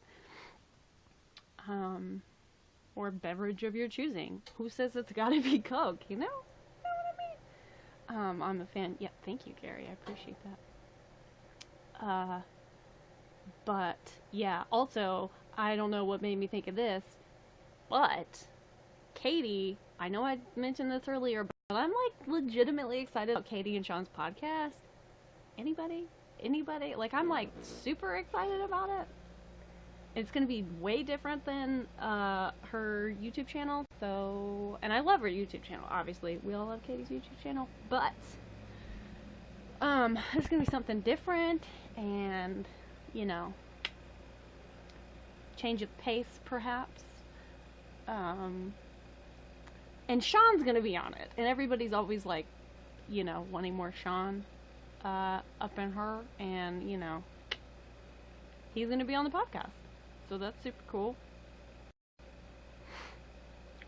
Or beverage of your choosing. Who says it's gotta be Coke, you know? You know what I mean? I'm a fan. Yeah, thank you, Gary. I appreciate that. But, yeah, also, I don't know what made me think of this, but Katie, I know I mentioned this earlier, but I'm, like, legitimately excited about Katie and Sean's podcast. Anybody? Like, I'm, like, super excited about it. It's going to be way different than her YouTube channel, so... And I love her YouTube channel, obviously. We all love Katie's YouTube channel, but It's gonna be something different and, you know, change of pace perhaps. And Sean's gonna be on it, and everybody's always like, you know, wanting more Sean up in her, and you know, he's gonna be on the podcast, so that's super cool.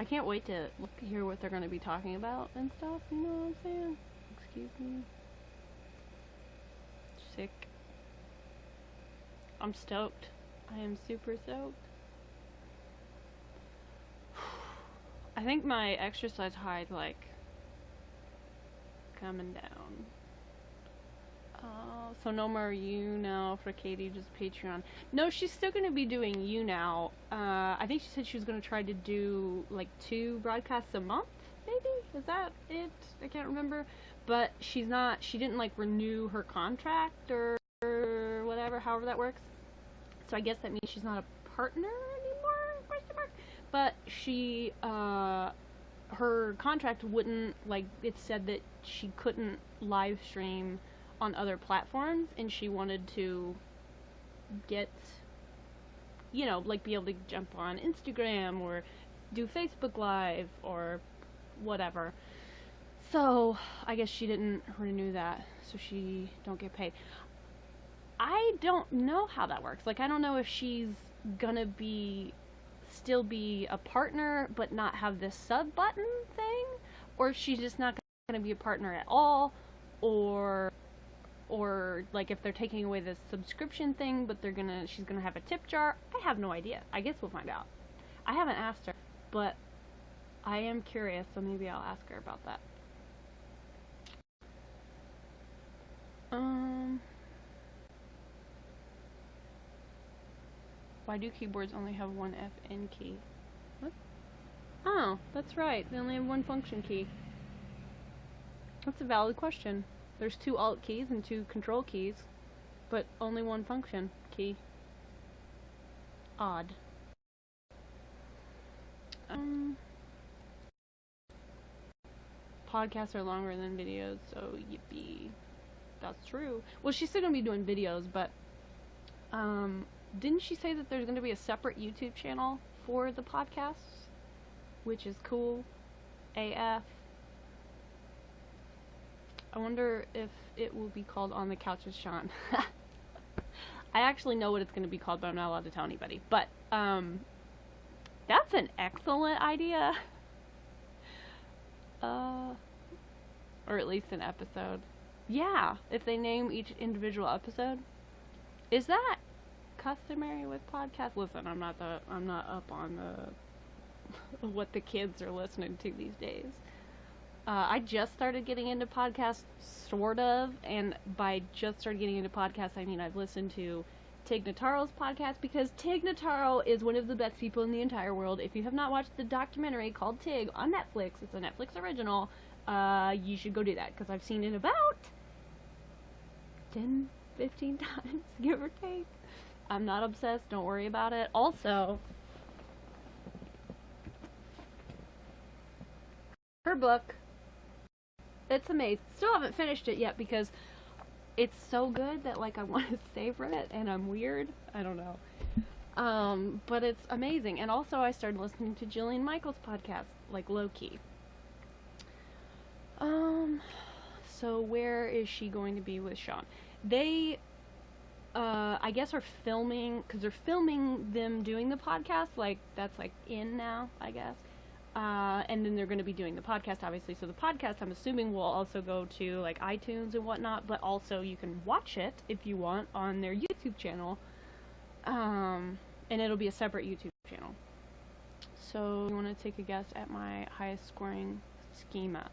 I can't wait to hear what they're gonna be talking about and stuff. You know what I'm saying? Excuse me. Sick. I'm stoked. I am super stoked. I think my exercise high's like coming down. So no more YouNow for Katie, just Patreon. No, she's still gonna be doing YouNow. I think she said she was gonna try to do like 2 broadcasts a month, maybe? Is that it? I can't remember. But she didn't like renew her contract or whatever, however that works. So I guess that means she's not a partner anymore, question mark. But she, her contract wouldn't, like, it said that she couldn't live stream on other platforms, and she wanted to get, you know, like, be able to jump on Instagram or do Facebook Live or whatever. So I guess she didn't renew that, so she don't get paid. I don't know how that works. Like, I don't know if she's gonna still be a partner but not have this sub button thing, or if she's just not gonna be a partner at all, or like if they're taking away the subscription thing but she's gonna have a tip jar. I have no idea. I guess we'll find out. I haven't asked her, but I am curious, so maybe I'll ask her about that. Why do keyboards only have one FN key? What? Oh, that's right. They only have one function key. That's a valid question. There's 2 alt keys and 2 control keys, but only one function key. Odd. Podcasts are longer than videos, so yippee. That's true. Well, she's still gonna be doing videos, but didn't she say that there's gonna be a separate YouTube channel for the podcasts, which is cool AF. I wonder if it will be called On the Couch with Sean. I actually know what it's gonna be called, but I'm not allowed to tell anybody. But that's an excellent idea. Or at least an episode. Yeah, if they name each individual episode. Is that customary with podcasts? Listen, I'm not up on the what the kids are listening to these days. I just started getting into podcasts, sort of, and by just started getting into podcasts, I mean I've listened to Tig Notaro's podcast, because Tig Notaro is one of the best people in the entire world. If you have not watched the documentary called Tig on Netflix, it's a Netflix original, you should go do that, because I've seen it about 10, 15 times, give or take. I'm not obsessed, don't worry about it. Also, her book, it's amazing. Still haven't finished it yet because it's so good that like I want to savor it, and I'm weird. I don't know. But it's amazing. And also I started listening to Jillian Michaels' podcast, like low-key. So where is she going to be with Sean? They, I guess are filming, because they're filming them doing the podcast, like, that's, like, in now, I guess. And then they're going to be doing the podcast, obviously. So the podcast, I'm assuming, will also go to, like, iTunes and whatnot, but also you can watch it, if you want, on their YouTube channel. And it'll be a separate YouTube channel. So, you want to take a guess at my highest scoring schema?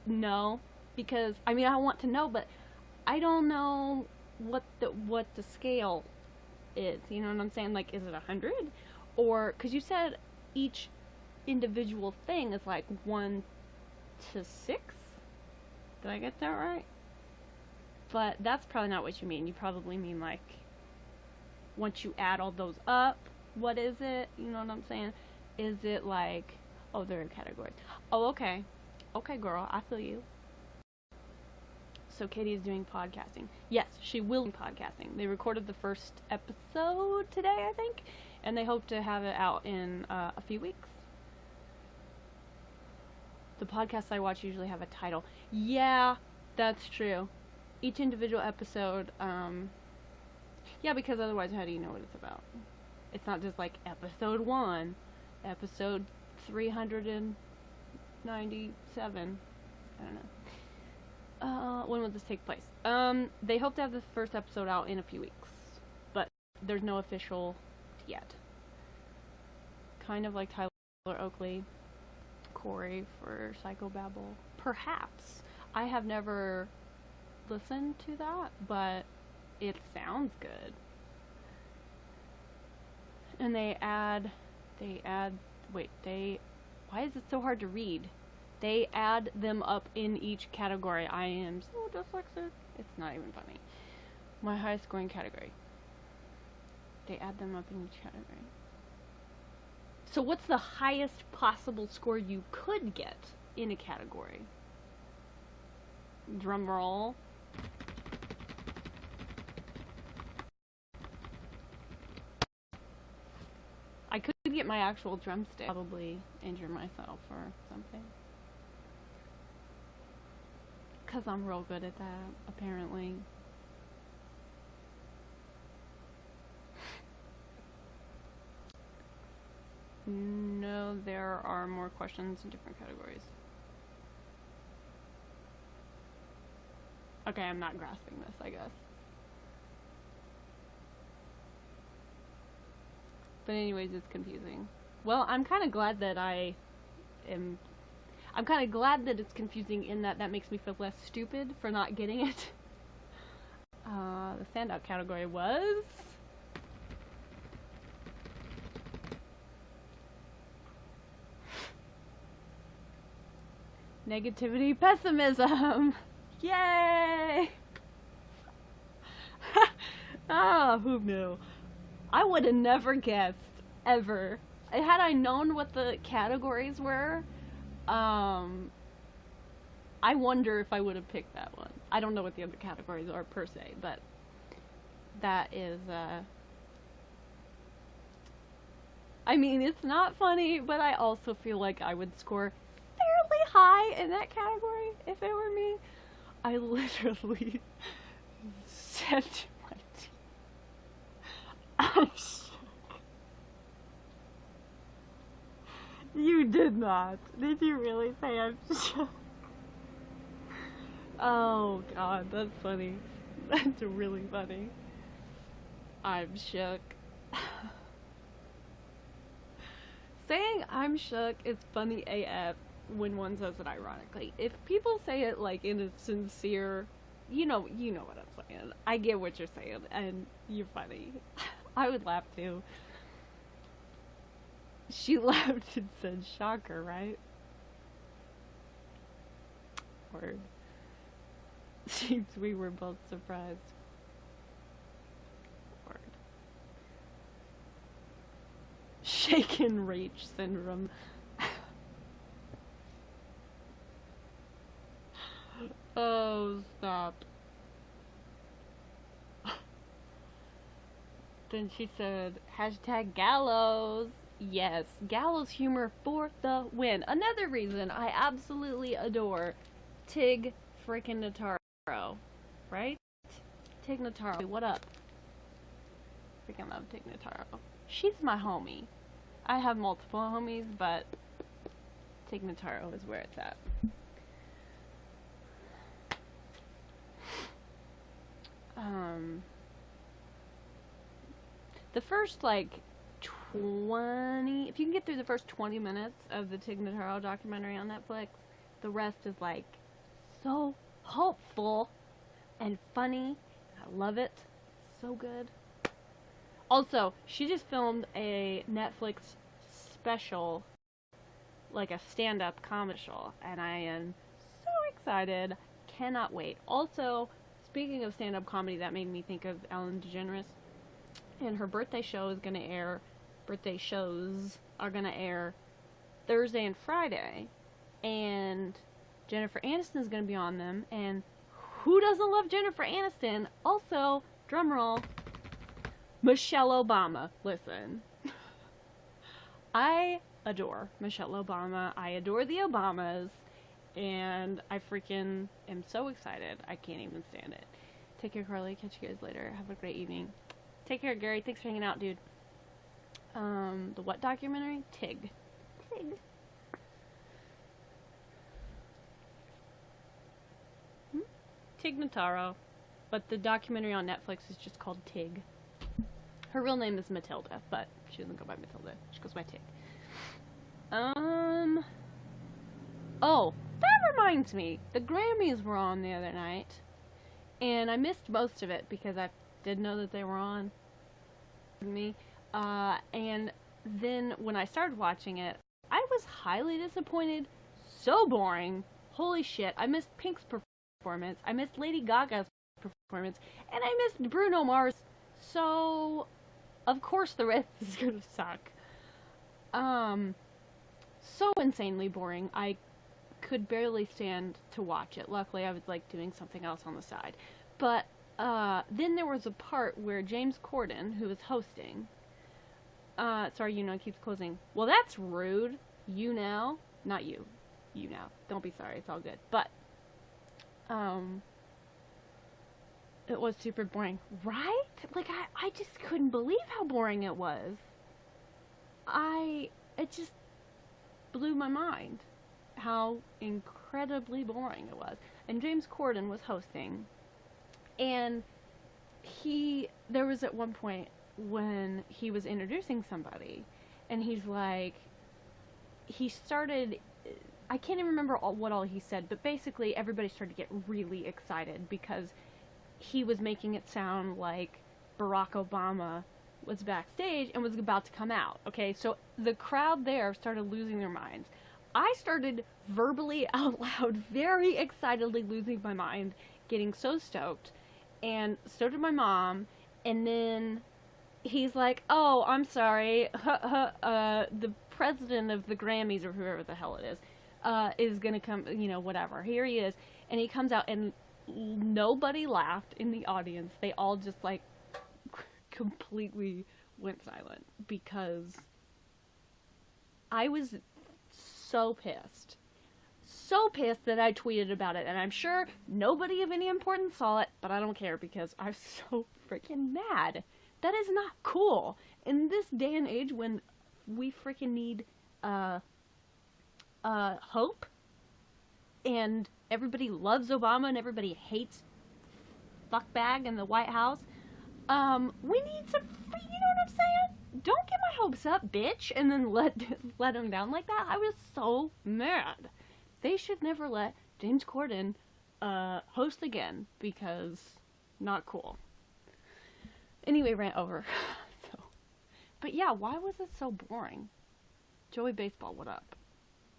No, because, I mean, I want to know, but I don't know what the scale is, you know what I'm saying? Like, is it 100? Or, because you said each individual thing is like 1 to 6? Did I get that right? But that's probably not what you mean. You probably mean, like, once you add all those up, what is it? You know what I'm saying? Is it like, oh, they're in categories. Oh, okay. Okay, girl, I feel you. So Katie is doing podcasting. Yes, she will be podcasting. They recorded the first episode today, I think, and they hope to have it out in a few weeks. The podcasts I watch usually have a title. Yeah, that's true. Each individual episode, yeah, because otherwise how do you know what it's about? It's not just like episode 1, episode 397. I don't know. When will this take place? They hope to have the first episode out in a few weeks, but there's no official yet. Kind of like Tyler Oakley, Corey for Psychobabble. Perhaps. I have never listened to that, but it sounds good. And why is it so hard to read? They add them up in each category. I am so dyslexic. It's not even funny. My highest scoring category. They add them up in each category. So what's the highest possible score you could get in a category? Drum roll. I could get my actual drumstick. Probably injure myself or something. Because I'm real good at that, apparently. No, there are more questions in different categories. Okay, I'm not grasping this, I guess. But anyways, it's confusing. Well, I'm kind of glad that I'm kind of glad that it's confusing in that makes me feel less stupid for not getting it. The standout category was... negativity, pessimism! Yay! Ah, who knew? I would have never guessed, ever. Had I known what the categories were, I wonder if I would have picked that one. I don't know what the other categories are per se, but that is, I mean, it's not funny, but I also feel like I would score fairly high in that category if it were me. I literally said to my team, I'm shook. You did not. Did you really say I'm shook? Oh god, that's funny. That's really funny. I'm shook. Saying I'm shook is funny AF when one says it ironically. If people say it like in a sincere, you know what I'm saying. I get what you're saying, and you're funny. I would laugh too. She laughed and said shocker, right? Word. Seems we were both surprised. Word. Shaken rage syndrome. Oh, stop. Then she said, hashtag gallows. Yes, gallows humor for the win. Another reason I absolutely adore Tig freaking Notaro. Right? Tig Notaro. What up? Freaking love Tig Notaro. She's my homie. I have multiple homies, but Tig Notaro is where it's at. The first, like, 20... If you can get through the first 20 minutes of the Tig Notaro documentary on Netflix, the rest is, like, so hopeful and funny. I love it. So good. Also, she just filmed a Netflix special, like a stand-up comedy show, and I am so excited. Cannot wait. Also, speaking of stand-up comedy, that made me think of Ellen DeGeneres. And her birthday show is going to air, birthday shows are going to air Thursday and Friday. And Jennifer Aniston's gonna be on them, and who doesn't love Jennifer Aniston? Also, drumroll, Michelle Obama. Listen, I adore Michelle Obama. I adore the Obamas, and I freaking am so excited. I can't even stand it. Take care, Carly. Catch you guys later. Have a great evening. Take care, Gary. Thanks for hanging out, dude. The what documentary? Tig. Tig Notaro. But the documentary on Netflix is just called Tig. Her real name is Matilda, but she doesn't go by Matilda. She goes by Tig. Oh, that reminds me. The Grammys were on the other night. And I missed most of it because I didn't know that they were on. And then when I started watching it, I was highly disappointed. So boring. Holy shit. I missed Pink's performance. I missed Lady Gaga's performance. And I missed Bruno Mars. So, of course the rest is gonna suck. So insanely boring. I could barely stand to watch it. Luckily, I was like doing something else on the side. But then there was a part where James Corden, who was hosting, sorry, YouNow keeps closing. Well, that's rude. YouNow, not you. YouNow. Don't be sorry. It's all good. But it was super boring, right? Like I just couldn't believe how boring it was. It just blew my mind how incredibly boring it was. And James Corden was hosting, and there was at one point when he was introducing somebody, and he's like, he started, I can't even remember what all he said, but basically everybody started to get really excited because he was making it sound like Barack Obama was backstage and was about to come out. Okay, so the crowd there started losing their minds. I started verbally out loud, very excitedly losing my mind, getting so stoked, and so did my mom. And then he's like, "Oh, I'm sorry, the president of the Grammys, or whoever the hell it is gonna come, whatever." Here he is, and he comes out, and nobody laughed in the audience. They all just like completely went silent because I was so pissed. So pissed that I tweeted about it, and I'm sure nobody of any importance saw it, but I don't care because I'm so freaking mad. That is not cool. In this day and age when we freaking need hope, and everybody loves Obama and everybody hates fuckbag in the White House, we need some, you know what I'm saying? Don't get my hopes up, bitch, and then let him down like that. I was so mad. They should never let James Corden host again because not cool. Anyway, rant over. But yeah, why was it so boring? Joey Baseball, what up?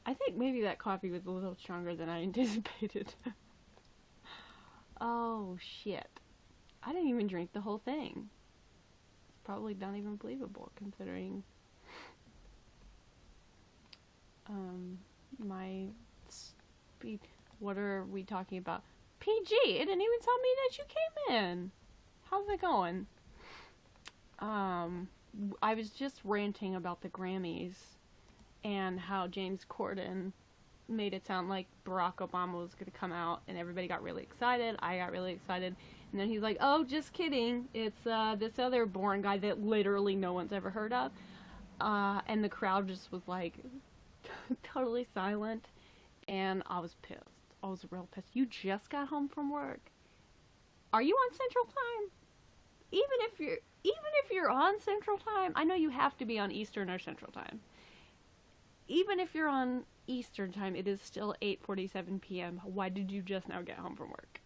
I think maybe that coffee was a little stronger than I anticipated. Oh shit. I didn't even drink the whole thing. It's probably not even believable considering my speed. What are we talking about? PG! It didn't even tell me that you came in. How's it going? I was just ranting about the Grammys and how James Corden made it sound like Barack Obama was going to come out, and everybody got really excited. I got really excited. And then he's like, "Oh, just kidding. It's this other boring guy that literally no one's ever heard of." And the crowd just was like totally silent, and I was pissed. I was real pissed. You just got home from work. Are you on Central Time? Even if you're on Central Time, I know you have to be on Eastern or Central Time. Even if you're on Eastern Time, it is still 8:47 p.m. Why did you just now get home from work?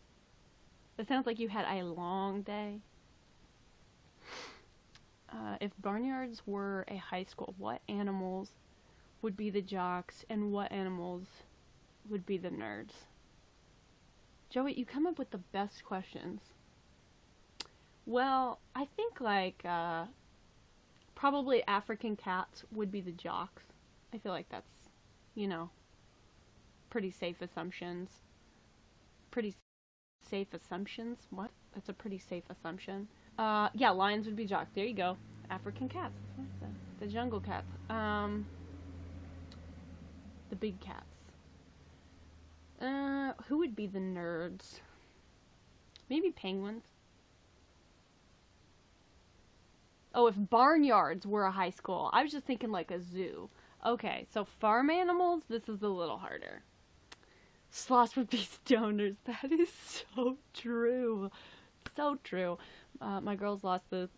It sounds like you had a long day. If barnyards were a high school, what animals would be the jocks and what animals would be the nerds? Joey, you come up with the best questions. Well, I think like probably African cats would be the jocks. I feel like that's, pretty safe assumptions. Pretty safe assumptions? What? That's a pretty safe assumption. Yeah, lions would be jocks. There you go. African cats. The jungle cats. The big cats. Who would be the nerds? Maybe penguins. Oh, if barnyards were a high school. I was just thinking like a zoo. Okay, so farm animals, this is a little harder. Sloths would be stoners. That is so true. So true. My girls lost the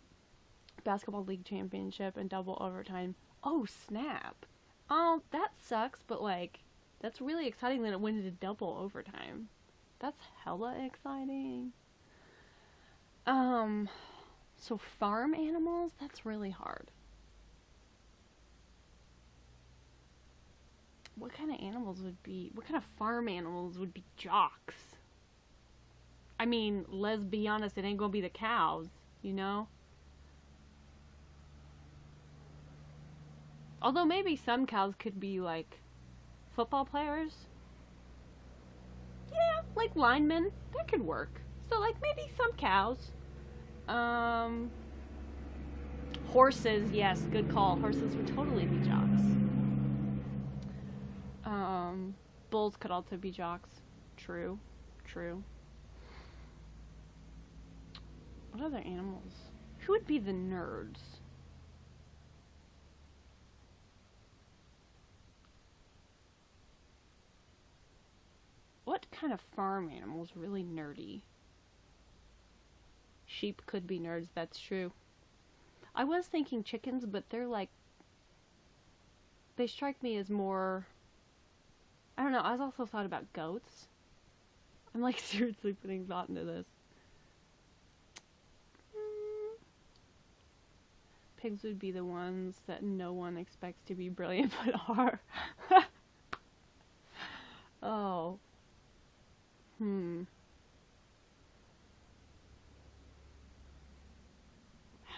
basketball league championship in double overtime. Oh, snap. Oh, that sucks, but like, that's really exciting that it went into double overtime. That's hella exciting. So farm animals, that's really hard. What kind of farm animals would be jocks? I mean, let's be honest, it ain't gonna be the cows, you know? Although maybe some cows could be like football players. Yeah, like linemen, that could work. So like maybe some cows. Horses, yes, good call. Horses would totally be jocks. Bulls could also be jocks. True. What other animals? Who would be the nerds? What kind of farm animals really nerdy? Sheep could be nerds, that's true. I was thinking chickens, but they're like, they strike me as more, I don't know, I was also thought about goats. I'm like seriously putting thought into this. Pigs would be the ones that no one expects to be brilliant but are. Oh. How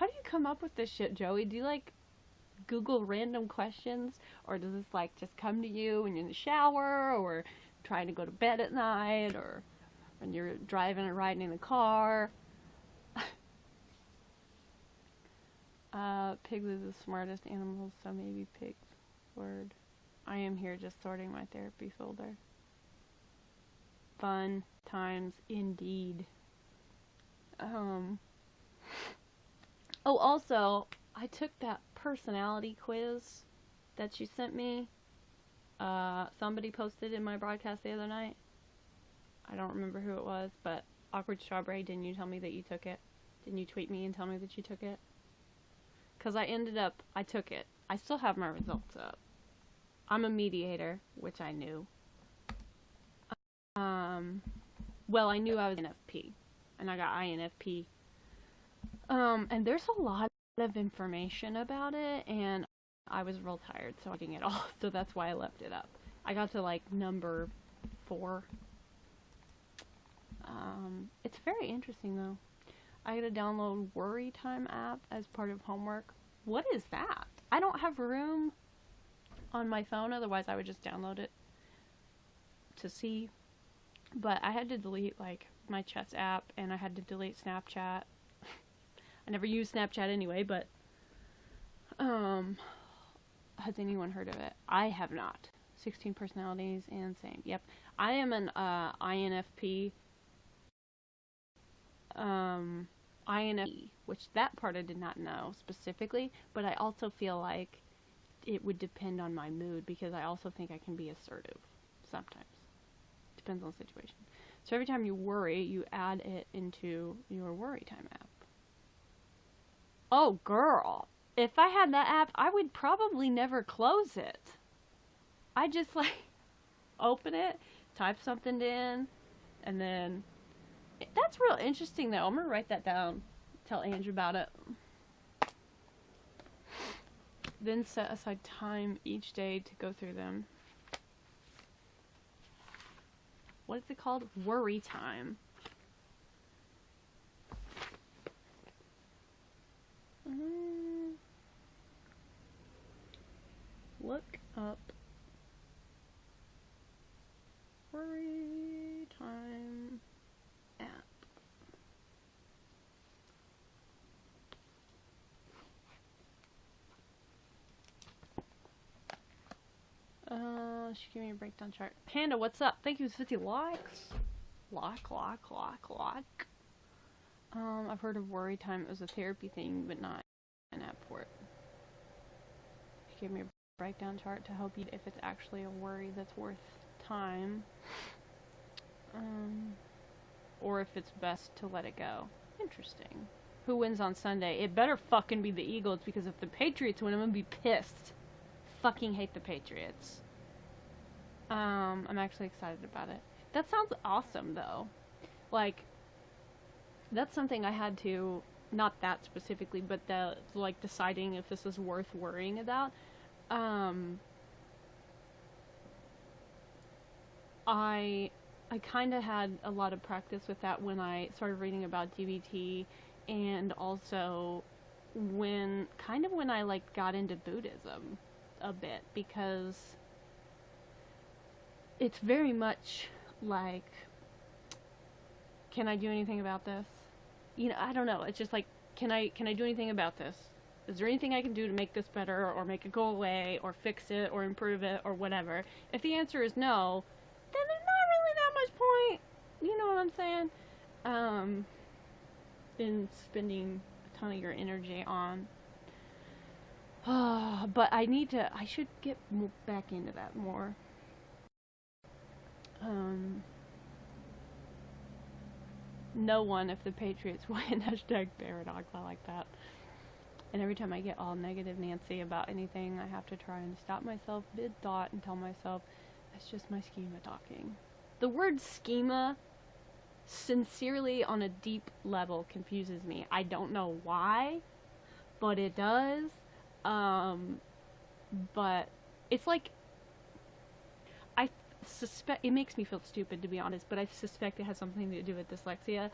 do you come up with this shit, Joey? Do you like Google random questions, or does this like just come to you when you're in the shower, or trying to go to bed at night, or when you're driving or riding in the car? Pigs are the smartest animals, so maybe pigs. Word. I am here just sorting my therapy folder. Fun times indeed. Oh, also, I took that personality quiz that you sent me. Somebody posted in my broadcast the other night. I don't remember who it was, but Awkward Strawberry, didn't you tell me that you took it? Didn't you tweet me and tell me that you took it? Because I took it. I still have my results up. I'm a mediator, which I knew. Well, I knew I was NFP, and I got INFP. And there's a lot of information about it, and I was real tired, so I didn't get it all, so that's why I left it up. I got to, like, number 4. It's very interesting, though. I gotta download Worry Time app as part of homework. What is that? I don't have room on my phone, otherwise I would just download it to see. But I had to delete, like, my chess app, and I had to delete Snapchat. I never use Snapchat anyway, but, has anyone heard of it? I have not. 16 personalities and same. Yep. I am an, INFP, INFP, which that part I did not know specifically, but I also feel like it would depend on my mood, because I also think I can be assertive sometimes. Depends on the situation. So every time you worry, you add it into your Worry Time app. Oh, girl. If I had that app, I would probably never close it. I just, like, open it, type something in, and then... That's real interesting, though. I'm going to write that down. Tell Andrew about it. Then set aside time each day to go through them. What is it called? Worry Time. Look up Worry time app. She gave me a breakdown chart. Panda, what's up? Thank you for 50 likes. Like. I've heard of worry time as a therapy thing, but not an app for it. She gave me a breakdown chart to help you if it's actually a worry that's worth time. Or if it's best to let it go. Interesting. Who wins on Sunday? It better fucking be the Eagles, because if the Patriots win, I'm gonna be pissed. Fucking hate the Patriots. I'm actually excited about it. That sounds awesome, though. Like, that's something I had to, not that specifically, but the, like, deciding if this is worth worrying about. I kind of had a lot of practice with that when I started reading about DBT, and also when I, like, got into Buddhism a bit, because it's very much like, can I do anything about this? You know, I don't know. It's just like, can I do anything about this? Is there anything I can do to make this better, or make it go away, or fix it, or improve it, or whatever? If the answer is no, then there's not really that much point. You know what I'm saying? In spending a ton of your energy on. But I should get back into that more. No one if the Patriots win. Hashtag paradox. I like that. And every time I get all negative Nancy about anything, I have to try and stop myself mid-thought and tell myself, that's just my schema talking. The word schema, sincerely on a deep level, confuses me. I don't know why, but it does. But it's like, I suspect, it makes me feel stupid, to be honest, but I suspect it has something to do with dyslexia.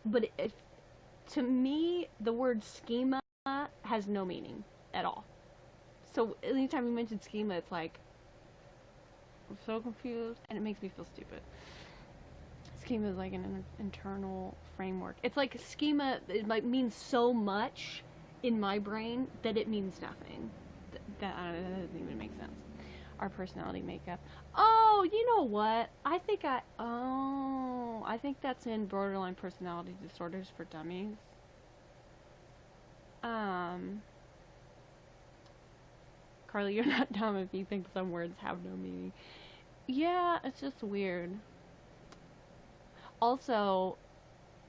But to me, the word schema has no meaning at all. So anytime you mention schema, it's like, I'm so confused, and it makes me feel stupid. Schema is like an internal framework. It's like schema, it might mean so much in my brain that it means nothing. That doesn't even make sense. Our personality makeup. Oh, you know what? I think that's in Borderline Personality Disorders for Dummies. Carly, you're not dumb if you think some words have no meaning. Yeah, it's just weird. Also,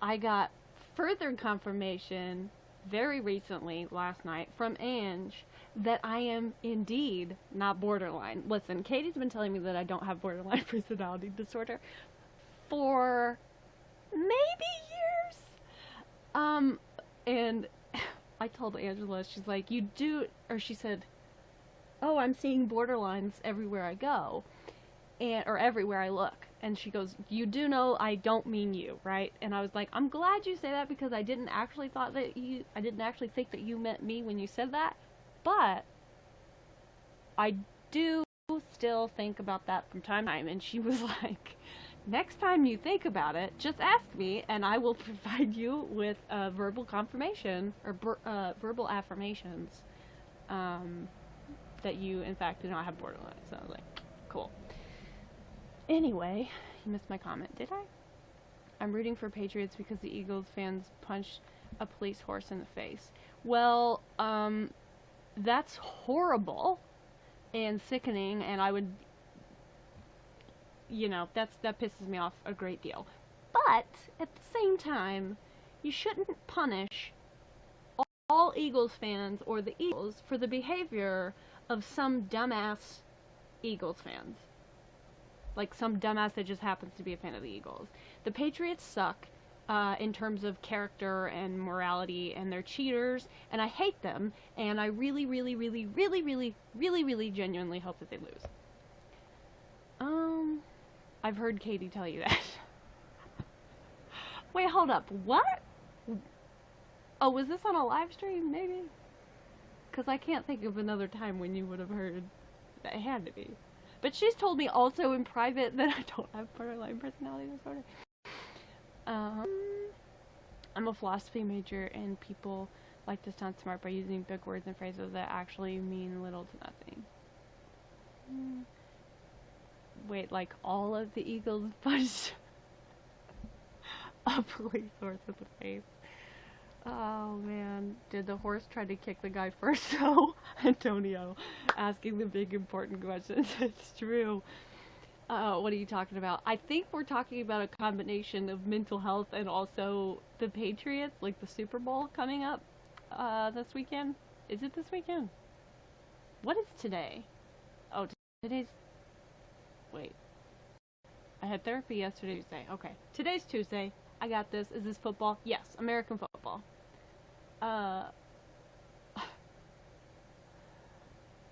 I got further confirmation very recently, last night, from Ange, that I am indeed not borderline. Listen, Katie's been telling me that I don't have borderline personality disorder for maybe years. And I told Angela, she's like, you do, or she said, oh, I'm seeing borderlines everywhere I go, or everywhere I look. And she goes, you do know I don't mean you, right? And I was like, I'm glad you say that, because I didn't actually think that you meant me when you said that. But I do still think about that from time to time. And she was like, next time you think about it, just ask me, and I will provide you with verbal confirmation, or verbal affirmations, that you, in fact, do not have borderline. So I was like, cool. Anyway, you missed my comment, did I? I'm rooting for Patriots because the Eagles fans punched a police horse in the face. Well, that's horrible and sickening, and I would, you know, that pisses me off a great deal. But, at the same time, you shouldn't punish all Eagles fans or the Eagles for the behavior of some dumbass Eagles fans. Like some dumbass that just happens to be a fan of the Eagles. The Patriots suck in terms of character and morality, and they're cheaters, and I hate them, and I really, really, really, really, really, really, really genuinely hope that they lose. I've heard Katie tell you that. Wait, hold up. What? Oh, was this on a live stream, maybe? Because I can't think of another time when you would have heard. It had to be. But she's told me also in private that I don't have borderline personality disorder. Um, I'm a philosophy major, and people like to sound smart by using big words and phrases that actually mean little to nothing. Wait, like all of the Eagles punched a police horse in the face. Oh man, did the horse try to kick the guy first though? Antonio, asking the big important questions. It's true. What are you talking about? I think we're talking about a combination of mental health and also the Patriots, like the Super Bowl coming up this weekend. Is it this weekend? What is today? Oh, today's... Wait. I had therapy yesterday, Tuesday. Okay. Today's Tuesday. I got this. Is this football? Yes. American football.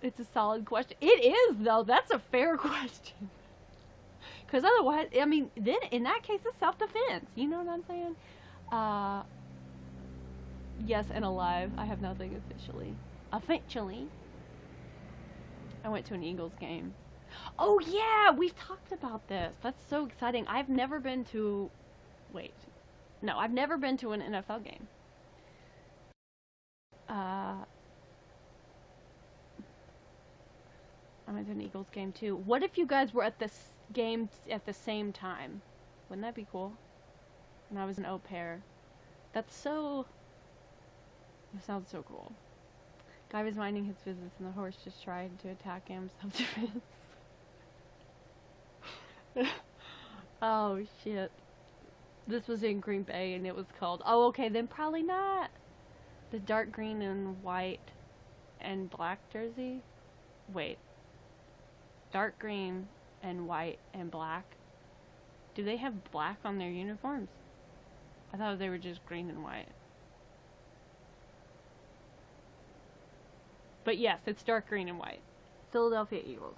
It's a solid question. It is, though. That's a fair question. Because otherwise, I mean, then in that case, it's self-defense. You know what I'm saying? Yes, and alive. I have nothing officially. Eventually. I went to an Eagles game. Oh, yeah! We've talked about this. That's so exciting. I've never been to... Wait. No, I've never been to an NFL game. I went to an Eagles game, too. What if you guys were at this game at the same time? Wouldn't that be cool? When I was an au pair. That's so... That sounds so cool. Guy was minding his business and the horse just tried to attack him. Self-defense. Oh, shit. This was in Green Bay and it was called... Oh, okay, then probably not. The dark green and white and black jersey? Wait. Dark green and white and black? Do they have black on their uniforms? I thought they were just green and white. But yes, it's dark green and white. Philadelphia Eagles.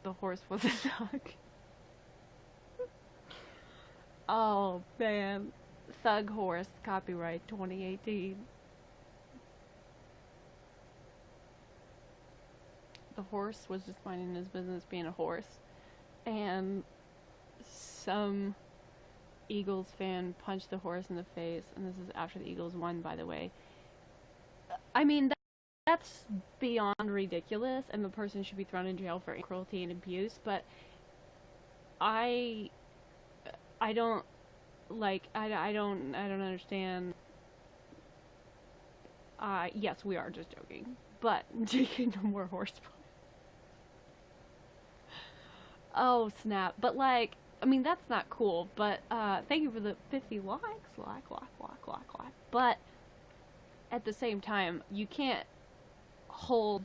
The horse was a thug. Oh, man. Thug horse, copyright 2018. The horse was just minding his business being a horse. And some Eagles fan punched the horse in the face. And this is after the Eagles won, by the way. I mean, that's beyond ridiculous, and the person should be thrown in jail for cruelty and abuse, but I don't understand. Yes, we are just joking, but taking no more horseplay. Oh, snap. But like, I mean, that's not cool, but thank you for the 50 likes. Like. But at the same time, you can't hold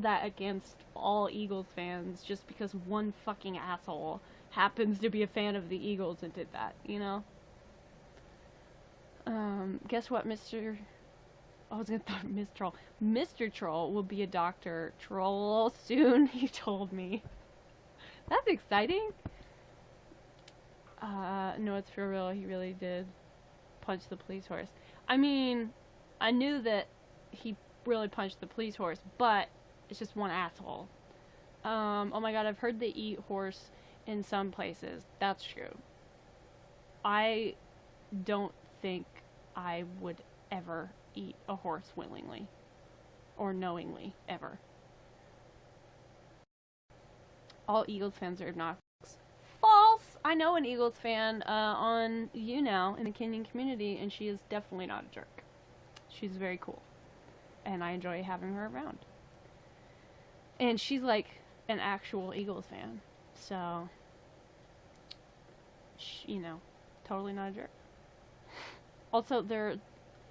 that against all Eagles fans just because one fucking asshole happens to be a fan of the Eagles and did that, you know? Guess what, Mr. I was gonna thought Miss Troll. Mr. Troll will be a Dr. Troll soon, he told me. That's exciting. No, it's for real, he really did punch the police horse. I mean, I knew that he really punched the police horse, but it's just one asshole. Oh my god, I've heard they eat horse in some places. That's true. I don't think I would ever eat a horse willingly. Or knowingly, ever. All Eagles fans are obnoxious. False! I know an Eagles fan on YouNow in the Kenyan community, and she is definitely not a jerk. She's very cool. And I enjoy having her around. And she's like an actual Eagles fan. So, you know, totally not a jerk. Also,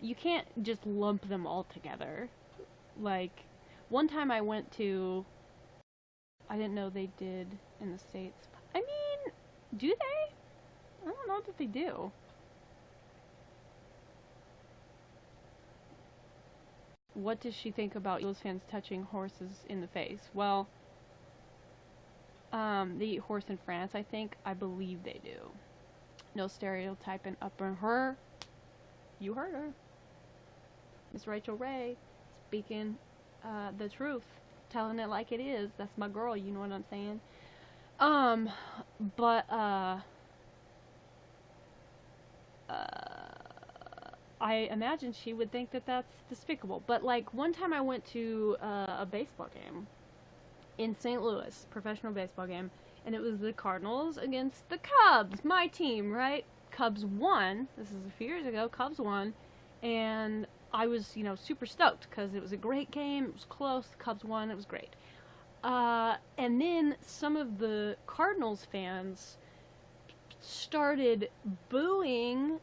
you can't just lump them all together. Like, one time I went to, I didn't know they did in the States. I mean, do they? I don't know that they do. What does she think about Eagles fans touching horses in the face? Well, they eat horse in France, I think. I believe they do. No stereotyping up on her. You heard her. Miss Rachel Ray speaking the truth, telling it like it is. That's my girl, you know what I'm saying? But I imagine she would think that that's despicable. But like one time I went to a baseball game in St. Louis, professional baseball game, and it was the Cardinals against the Cubs, my team, right? Cubs won. This is a few years ago. Cubs won, and I was, super stoked because it was a great game. It was close. The Cubs won. It was great. And then some of the Cardinals fans started booing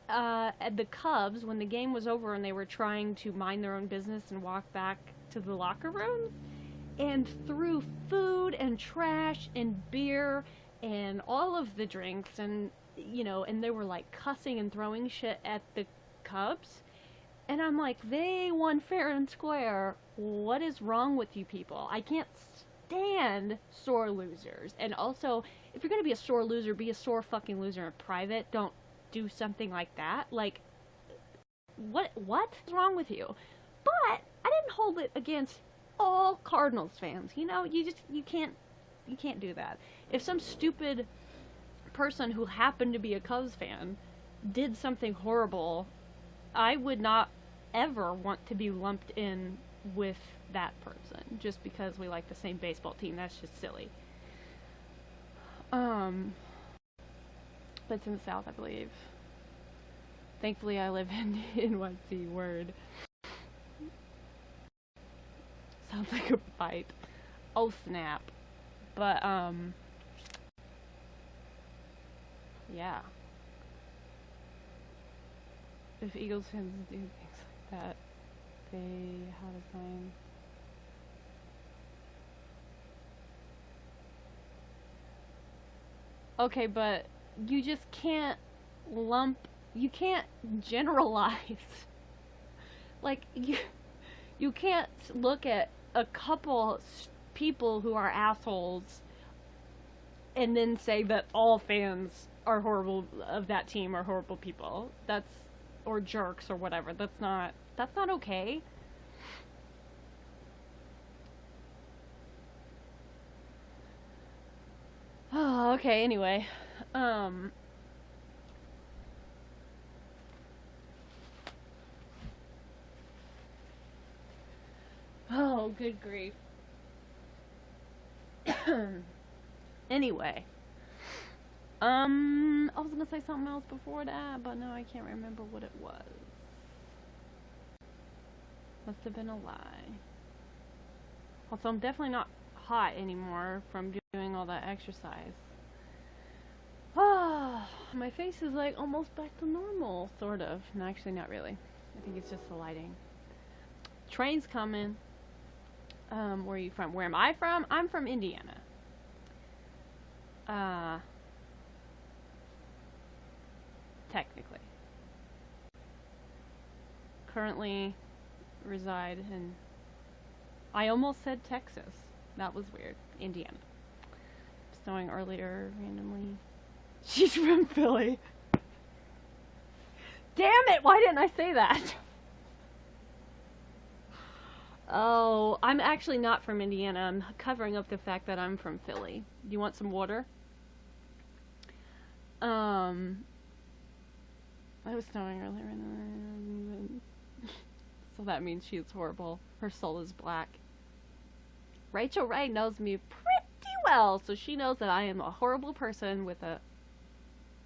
at the Cubs when the game was over and they were trying to mind their own business and walk back to the locker rooms, and threw food and trash and beer and all of the drinks, and and they were like cussing and throwing shit at the Cubs. And I'm like, they won fair and square. What is wrong with you people? I can't stand sore losers. And also, if you're gonna be a sore loser, be a sore fucking loser in private. Don't do something like that. Like, what's wrong with you? But I didn't hold it against all Cardinals fans. You can't do that. If some stupid person who happened to be a Cubs fan did something horrible, I would not ever want to be lumped in with that person just because we like the same baseball team. That's just silly. But it's in the South, I believe. Thankfully, I live in NYC. Word. Sounds like a fight. Oh snap. But yeah. If Eagles fans do things like that, they have a sign. Okay, but you just can't you can't generalize. Like, you can't look at a couple people who are assholes and then say that all fans are horrible of that team are horrible people. Or jerks or whatever. That's not okay. Oh, okay, anyway. Oh, good grief. Anyway. I was gonna say something else before that, but no, I can't remember what it was. Must have been a lie. Also, I'm definitely not hot anymore from doing all that exercise. Ah, my face is like almost back to normal, sort of. No, actually not really. I think it's just the lighting. Train's coming. Where are you from? Where am I from? I'm from Indiana. Technically. Currently reside in... I almost said Texas. That was weird. Indiana. Snowing earlier, randomly. She's from Philly. Damn it! Why didn't I say that? Oh, I'm actually not from Indiana. I'm covering up the fact that I'm from Philly. Do you want some water? I was snowing earlier. So that means she is horrible. Her soul is black. Rachel Ray knows me pretty well, so she knows that I am a horrible person with a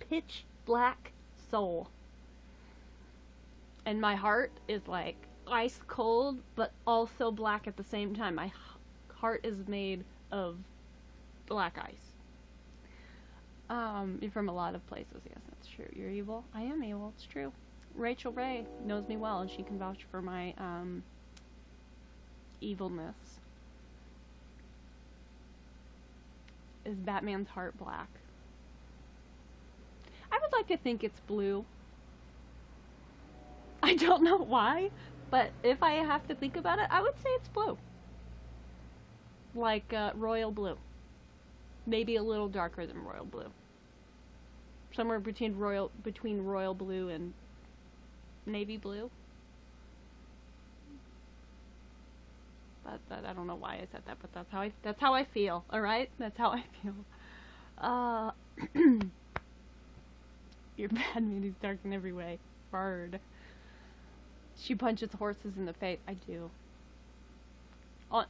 pitch black soul. And my heart is like ice cold, but also black at the same time. My heart is made of black ice. You're from a lot of places. Yes, that's true. You're evil. I am evil. It's true. Rachel Ray knows me well, and she can vouch for my evilness. Is Batman's heart black? I would like to think it's blue. I don't know why, but if I have to think about it, I would say it's blue. Like royal blue. Maybe a little darker than royal blue. Somewhere between royal blue and navy blue. I don't know why I said that, but that's how I feel. All right, that's how I feel. You're bad, man. He's dark in every way. Bird. She punches horses in the face. I do.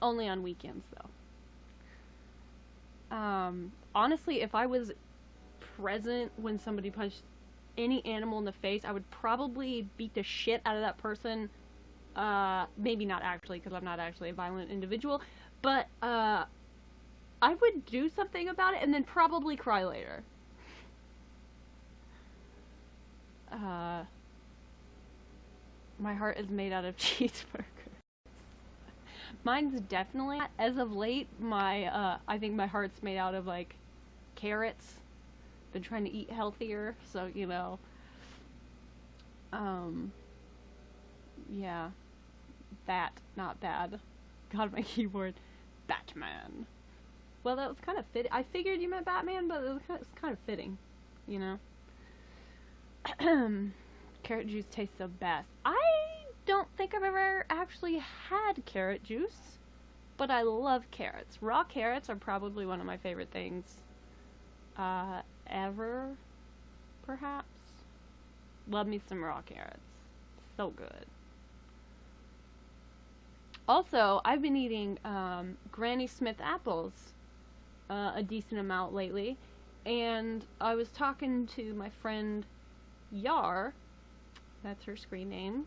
Only on weekends, though. Honestly, if I was present when somebody punched any animal in the face, I would probably beat the shit out of that person. Maybe not actually, because I'm not actually a violent individual, but I would do something about it and then probably cry later. My heart is made out of cheeseburgers. Mine's definitely, as of late, I think my heart's made out of, like, carrots. Been trying to eat healthier, so, you know. Yeah. Bat, not bad. Got my keyboard. Batman. Well, that was kind of fitting. I figured you meant Batman, but it was kind of fitting, you know. Carrot juice tastes the best. I don't think I've ever actually had carrot juice, but I love carrots. Raw carrots are probably one of my favorite things ever, perhaps. Love me some raw carrots. So good. Also, I've been eating Granny Smith apples a decent amount lately, and I was talking to my friend Yar, that's her screen name,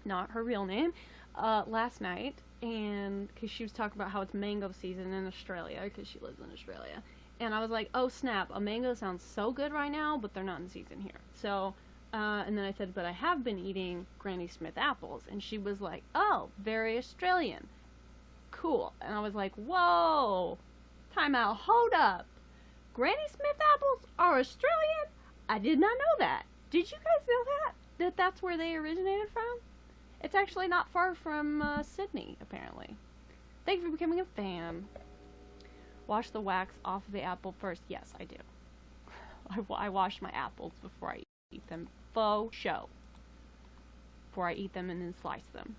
not her real name, last night, and because she was talking about how it's mango season in Australia, because she lives in Australia, and I was like, oh snap, a mango sounds so good right now, but they're not in season here. So, and then I said, but I have been eating Granny Smith apples, and she was like, oh, very Australian, cool. And I was like, whoa, time out, hold up, Granny Smith apples are Australian? I did not know that. Did you guys know that that's where they originated from? It's actually not far from Sydney, apparently. Thank you for becoming a fan. Wash the wax off of the apple first. Yes, I do. I wash my apples before I eat them. Faux show. Before I eat them and then slice them.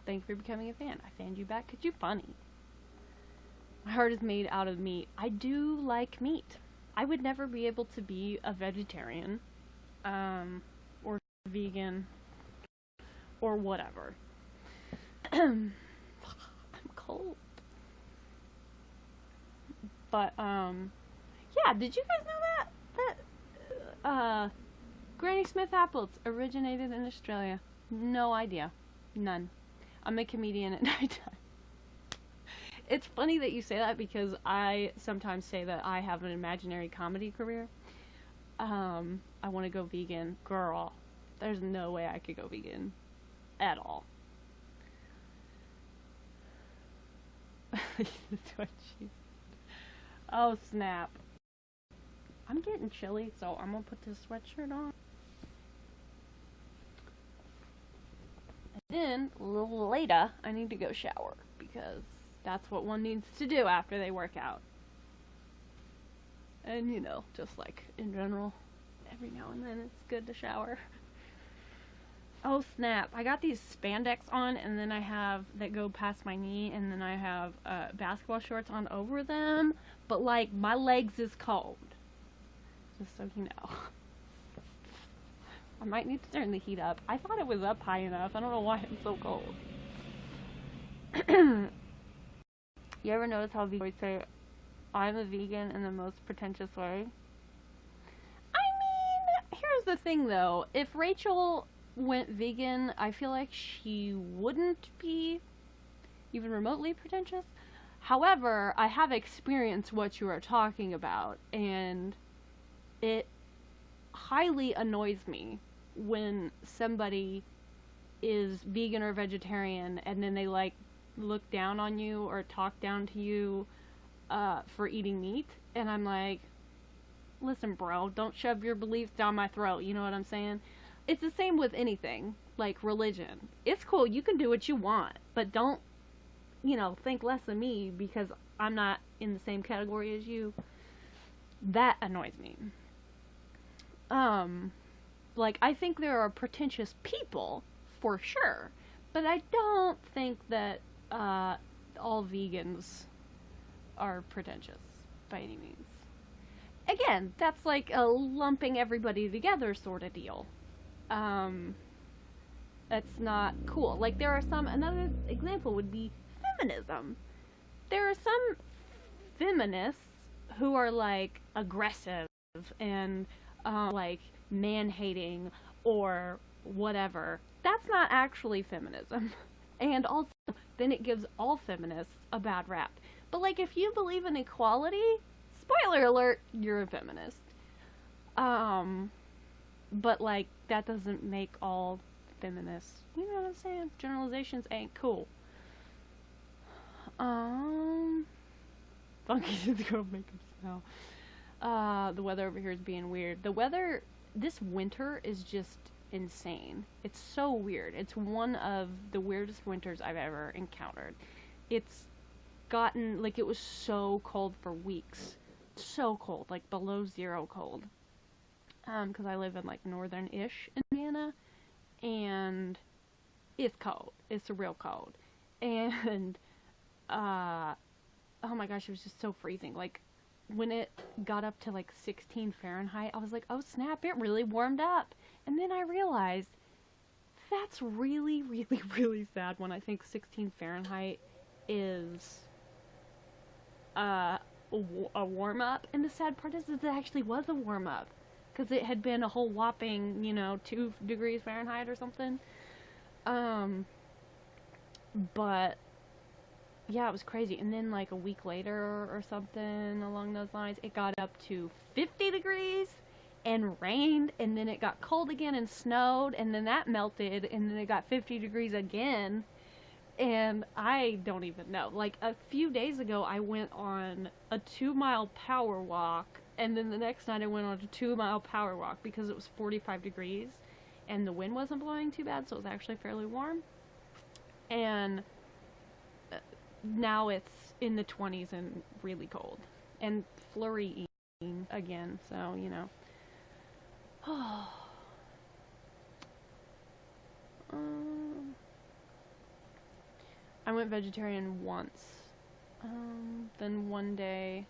Thank you for becoming a fan. I fanned you back because you're funny. My heart is made out of meat. I do like meat. I would never be able to be a vegetarian, or vegan, or whatever. I'm cold. But, yeah, did you guys know that Granny Smith apples originated in Australia? No idea. None. I'm a comedian at nighttime. It's funny that you say that because I sometimes say that I have an imaginary comedy career. I want to go vegan. Girl, there's no way I could go vegan. At all. Oh, snap. I'm getting chilly, so I'm gonna put this sweatshirt on. And then, a little later, I need to go shower because that's what one needs to do after they work out. And, you know, just like in general, every now and then it's good to shower. Oh snap, I got these spandex on, and then I have that go past my knee, and then I have basketball shorts on over them, but like my legs is cold. Just so you know. I might need to turn the heat up. I thought it was up high enough. I don't know why it's so cold. You ever notice how vegans say, I'm a vegan in the most pretentious way? I mean, here's the thing though. If Rachel went vegan, I feel like she wouldn't be even remotely pretentious. However, I have experienced what you are talking about, and it highly annoys me when somebody is vegan or vegetarian and then they like look down on you or talk down to you for eating meat, and I'm like, listen bro, don't shove your beliefs down my throat, you know what I'm saying? It's the same with anything, like religion. It's cool, you can do what you want, but don't, you know, think less of me because I'm not in the same category as you. That annoys me. Like, I think there are pretentious people, for sure. But I don't think that all vegans are pretentious by any means. Again, that's like a lumping everybody together sort of deal. That's not cool. Like, there are some, another example would be feminism. There are some feminists who are like aggressive and like man-hating or whatever. That's not actually feminism. And also, then it gives all feminists a bad rap. But like, if you believe in equality, spoiler alert, you're a feminist. But like, that doesn't make all feminists. You know what I'm saying? Generalizations ain't cool. Funky just go make him smell. The weather over here is being weird. The weather this winter is just insane. It's so weird. It's one of the weirdest winters I've ever encountered. It's gotten, like, it was so cold for weeks. So cold, like below zero cold. Because I live in like northern-ish Indiana, and it's cold. It's real cold. And oh my gosh, it was just so freezing. Like, when it got up to like 16 Fahrenheit, I was like, oh snap, it really warmed up. And then I realized that's really, really, really sad when I think 16 Fahrenheit is a warm up. And the sad part is it actually was a warm up, because it had been a whole whopping, 2 degrees Fahrenheit or something. But yeah, it was crazy. And then like a week later or something along those lines, it got up to 50 degrees and rained, and then it got cold again and snowed, and then that melted, and then it got 50 degrees again. And I don't even know. Like, a few days ago, I went on a 2-mile power walk, and then the next night I went on a 2-mile power walk because it was 45 degrees, and the wind wasn't blowing too bad, so it was actually fairly warm. And now it's in the 20s and really cold. And flurry again, so, I went vegetarian once. Then one day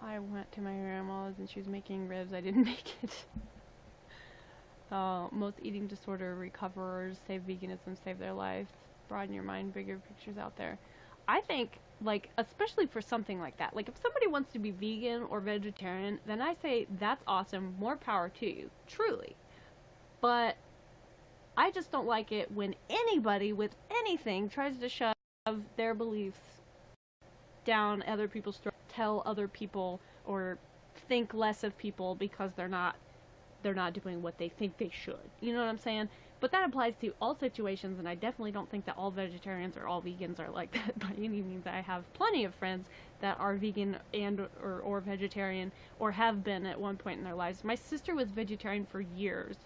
I went to my grandma's and she was making ribs. I didn't make it. Most eating disorder recoverers say veganism saved their life. Broaden your mind, bigger pictures out there. I think, like, especially for something like that, like, if somebody wants to be vegan or vegetarian, then I say that's awesome, more power to you, truly. But I just don't like it when anybody with anything tries to shove their beliefs down other people's throats, tell other people, or think less of people because they're not doing what they think they should. You know what I'm saying? But that applies to all situations, and I definitely don't think that all vegetarians or all vegans are like that by any means. I have plenty of friends that are vegan and or vegetarian, or have been at one point in their lives. My sister was vegetarian for years.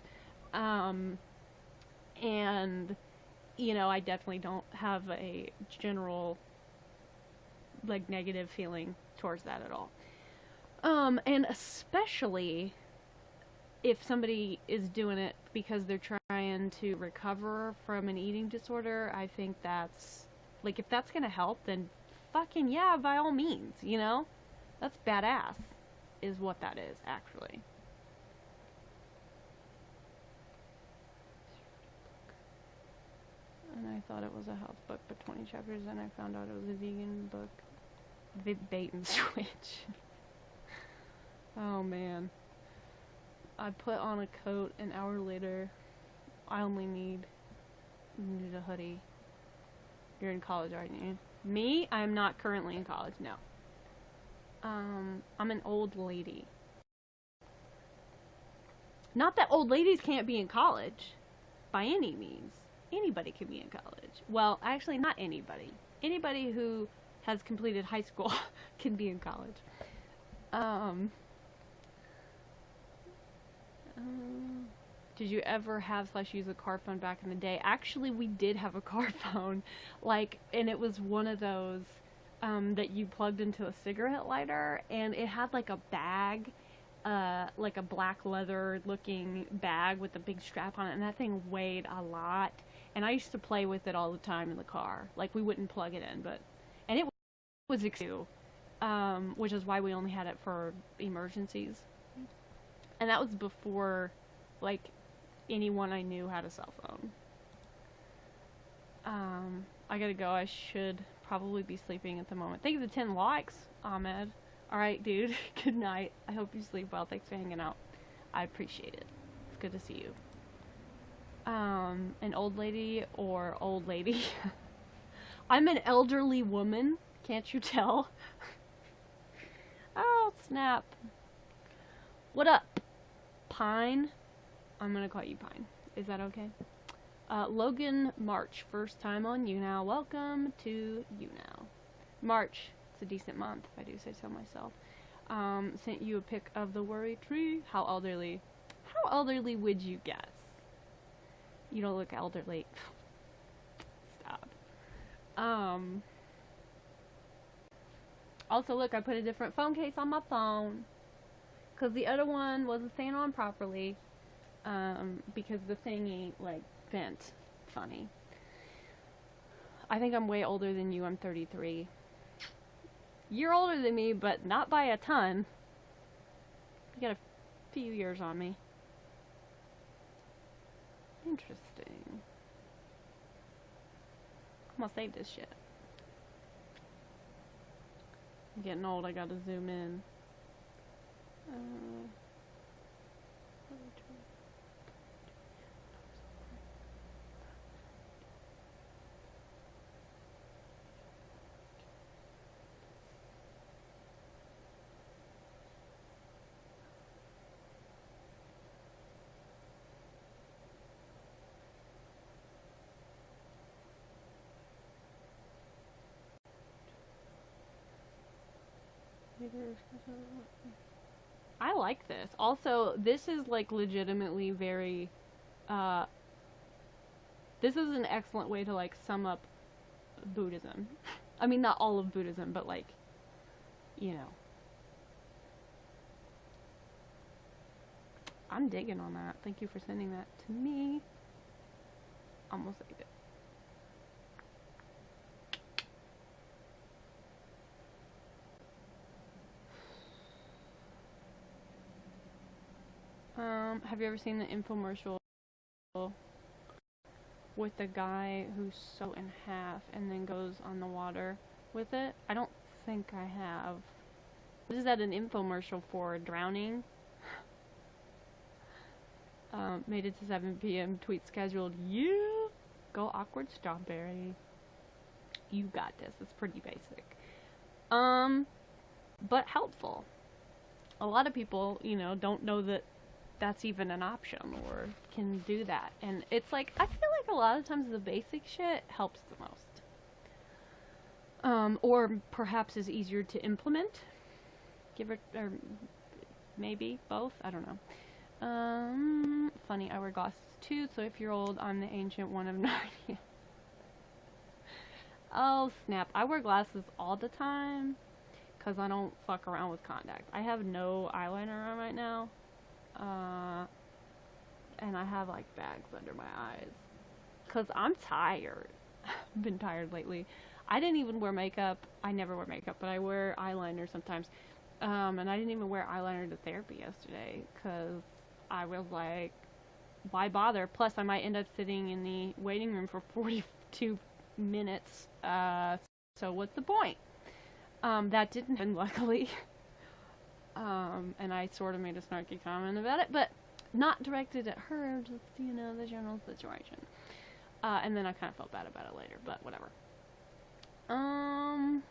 And, I definitely don't have a general, like, negative feeling towards that at all. And especially if somebody is doing it because they're trying to recover from an eating disorder, I think that's, like, if that's gonna help, then fucking yeah, by all means, That's badass, is what that is, actually. And I thought it was a health book, but 20 chapters, and I found out it was a vegan book. Bait and switch. Oh, man. I put on a coat, an hour later, I only needed a hoodie. You're in college, aren't you? Me? I'm not currently in college, no. I'm an old lady. Not that old ladies can't be in college, by any means. Anybody can be in college. Well, actually, not anybody. Anybody who has completed high school can be in college. Did you ever have / use a car phone back in the day? Actually, we did have a car phone, and it was one of those that you plugged into a cigarette lighter, and it had like a bag, like a black leather looking bag with a big strap on it, and that thing weighed a lot. And I used to play with it all the time in the car. Like, we wouldn't plug it in, and it was expensive, which is why we only had it for emergencies. And that was before, like, anyone I knew had a cell phone. I gotta go. I should probably be sleeping at the moment. Thank you for the 10 likes, Ahmed. Alright, dude. Good night. I hope you sleep well. Thanks for hanging out. I appreciate it. It's good to see you. An old lady or old lady? I'm an elderly woman. Can't you tell? Oh, snap. What up, Pine? I'm gonna call you Pine. Is that okay? Logan March, first time on YouNow. Welcome to YouNow. March, it's a decent month, if I do say so myself. Sent you a pic of the worry tree. How elderly? How elderly would you guess? You don't look elderly. Stop. Also, look, I put a different phone case on my phone, because the other one wasn't staying on properly, because the thingy, like, bent funny. I think I'm way older than you. I'm 33. You're older than me, but not by a ton. You got a few years on me. Interesting. I'm gonna save this shit. I'm getting old. I gotta zoom in. I like this. Also, this is like legitimately very, this is an excellent way to like sum up Buddhism. I mean, not all of Buddhism, but like, you know. I'm digging on that. Thank you for sending that to me. Almost saved it. Have you ever seen the infomercial with the guy who's sewn in half and then goes on the water with it? I don't think I have. What is that an infomercial for? Drowning? Made it to 7 p.m. Tweet scheduled. Yeah! Go awkward strawberry. You got this. It's pretty basic. But helpful. A lot of people, you know, don't know that that's even an option or can do that. And it's like, I feel like a lot of times the basic shit helps the most. Or perhaps is easier to implement. Or maybe both. I don't know. Funny, I wear glasses too, so if you're old, I'm the ancient one of Narnia. Oh, snap. I wear glasses all the time because I don't fuck around with contacts. I have no eyeliner on right now. And I have like bags under my eyes because I'm tired. I've been tired lately. I didn't even wear makeup. I never wear makeup, but I wear eyeliner sometimes. And I didn't even wear eyeliner to therapy yesterday because I was like, why bother? Plus, I might end up sitting in the waiting room for 42 minutes. So what's the point? That didn't happen, luckily. And I sort of made a snarky comment about it, but not directed at her, just, you know, the general situation. And then I kind of felt bad about it later, but whatever. Oh,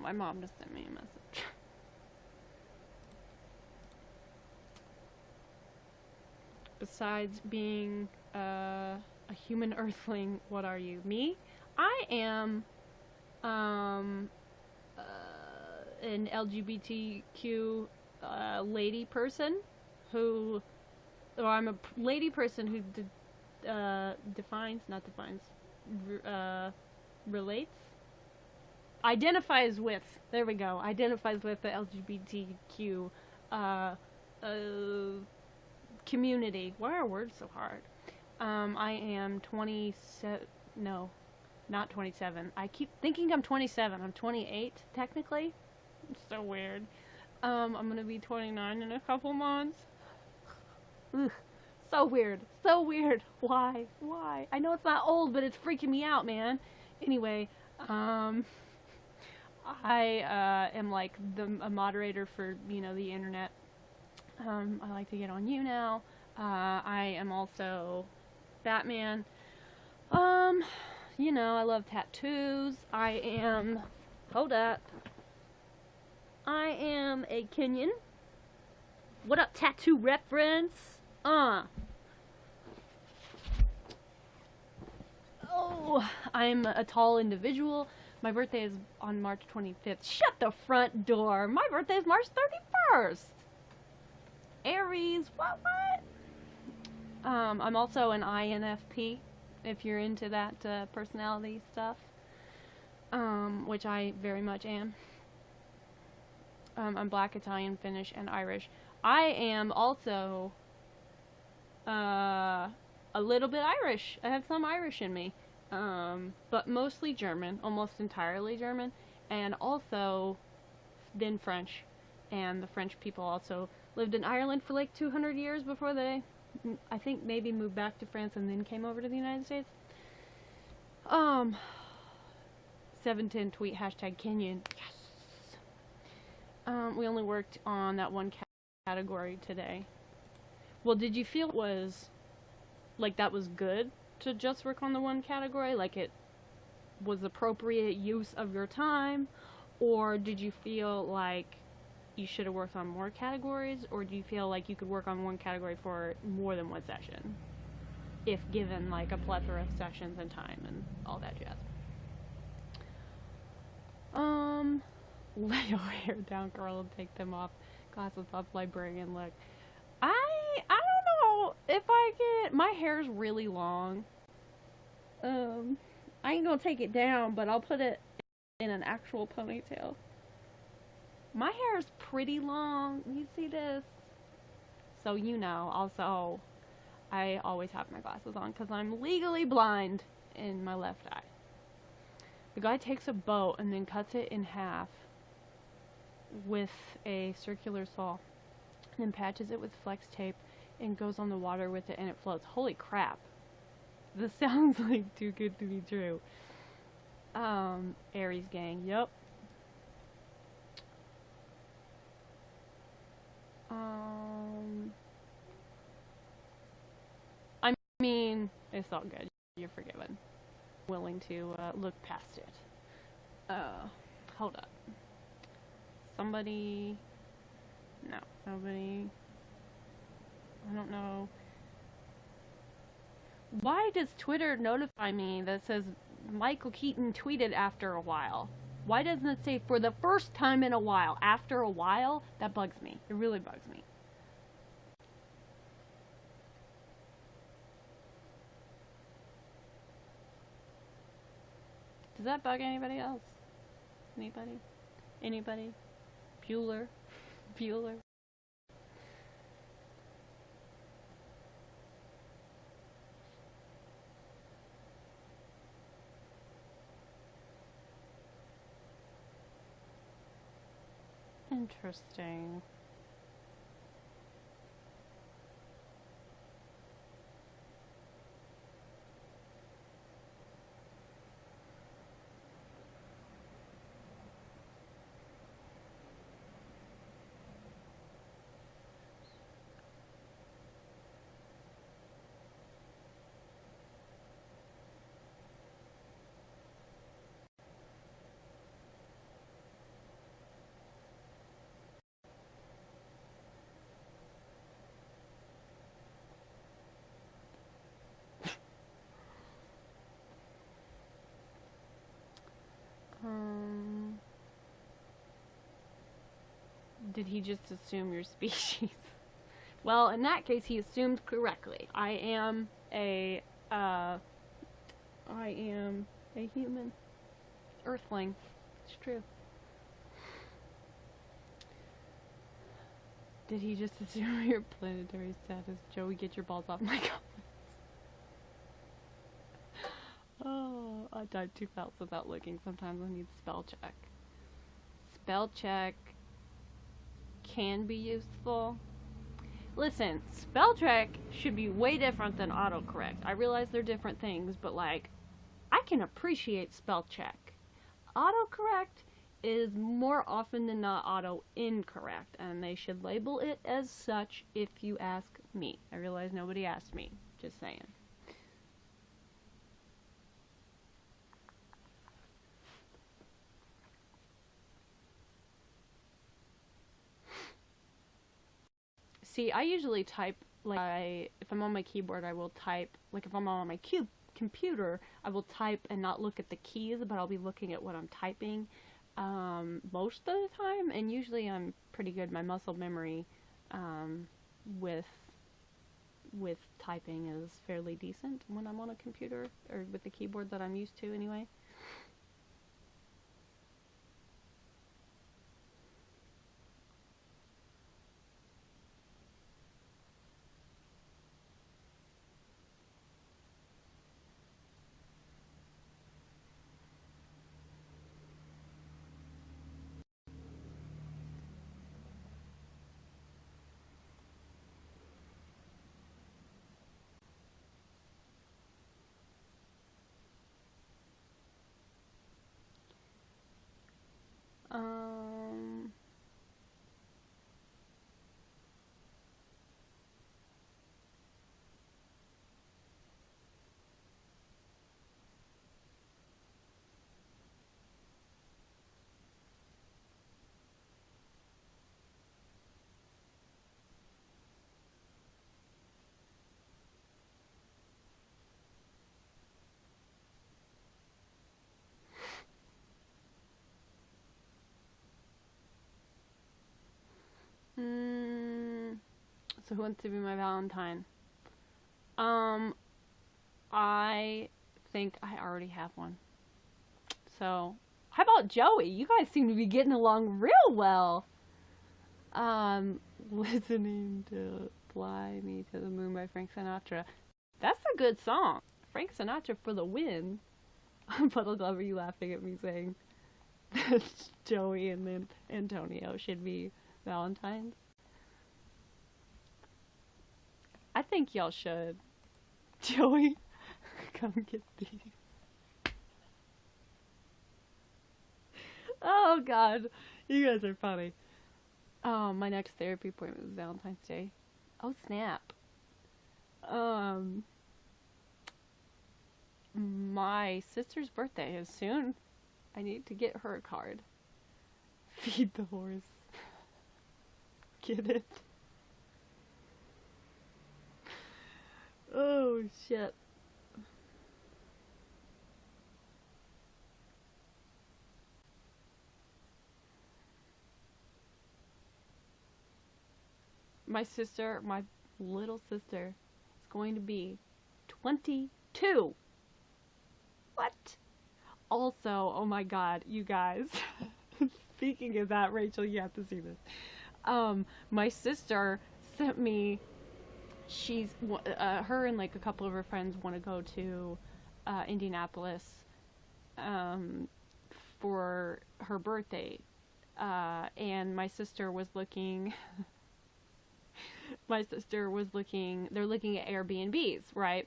my mom just sent me a message. Besides being a human earthling, what are you? Me? I am an LGBTQ lady person who, or I'm a lady person who relates. identifies with, there we go, identifies with the LGBTQ community. Why are words so hard? I am 27, no, not 27. I keep thinking I'm 27. I'm 28, technically. It's so weird. I'm gonna be 29 in a couple months. Ugh. So weird. So weird. Why? Why? I know it's not old, but it's freaking me out, man. Anyway, I am like a moderator for, you know, the internet. I like to get on YouNow. I am also Batman. You know, I love tattoos. I am, hold up. I am a Kenyan. What up, tattoo reference? Oh, I'm a tall individual. My birthday is on March 25th. Shut the front door. My birthday is March 31st. Aries, what? I'm also an INFP, if you're into that personality stuff, which I very much am. I'm Black, Italian, Finnish, and Irish. I am also a little bit Irish. I have some Irish in me, but mostly German, almost entirely German, and also then French. And the French people also lived in Ireland for like 200 years before they, I think, maybe moved back to France and then came over to the United States. 710 tweet hashtag Kenyan. Yes. We only worked on that one category today. Well, did you feel it was like that was good to just work on the one category? Like it was appropriate use of your time? Or did you feel like you should have worked on more categories? Or do you feel like you could work on one category for more than one session, if given like a plethora of sessions and time and all that jazz? Lay your hair down, girl, and take them off. Glasses up, librarian look. I don't know if I get, my hair's really long. I ain't gonna take it down, but I'll put it in an actual ponytail. My hair is pretty long. You see this? So you know, also, I always have my glasses on because I'm legally blind in my left eye. The guy takes a boat and then cuts it in half with a circular saw, and then patches it with flex tape and goes on the water with it, and it floats. Holy crap. This sounds like too good to be true. Aries gang, yep. I mean, it's all good. You're forgiven. Willing to look past it. Hold up. Somebody... No, nobody... I don't know. Why does Twitter notify me that says Michael Keaton tweeted after a while? Why doesn't it say for the first time in a while? After a while? That bugs me. It really bugs me. Does that bug anybody else? Anybody? Anybody? Bueller? Bueller? Interesting. Did he just assume your species? Well, in that case, he assumed correctly. I am a human. Earthling. It's true. Did he just assume your planetary status? Joey, get your balls off my comments. Oh, I typed too fast without looking. Sometimes I need spell check. Spell check can be useful. Listen, spell check should be way different than autocorrect. I realize they're different things, but like, I can appreciate spell check. Autocorrect is more often than not auto-incorrect, and they should label it as such if you ask me. I realize nobody asked me, just saying. See, I usually type, like, if I'm on my keyboard, I will type, like if I'm on my computer, I will type and not look at the keys, but I'll be looking at what I'm typing most of the time, and usually I'm pretty good. My muscle memory with typing is fairly decent when I'm on a computer, or with the keyboard that I'm used to anyway. Um, so who wants to be my Valentine? I think I already have one. So, how about Joey? You guys seem to be getting along real well. Listening to Fly Me to the Moon by Frank Sinatra. That's a good song. Frank Sinatra for the win. Puddle Glove, are you laughing at me saying that Joey and then Antonio should be Valentines? I think y'all should. Joey, come get these. Oh god, you guys are funny. Oh, my next therapy appointment is Valentine's Day. Oh snap. My sister's birthday is soon. I need to get her a card. Feed the horse. Get it? Oh shit. My sister, my little sister, is going to be 22. What? Also, oh my god, you guys. Speaking of that, Rachel, you have to see this. My sister sent me, her and like a couple of her friends want to go to Indianapolis for her birthday. And my sister was looking they're looking at Airbnbs, right?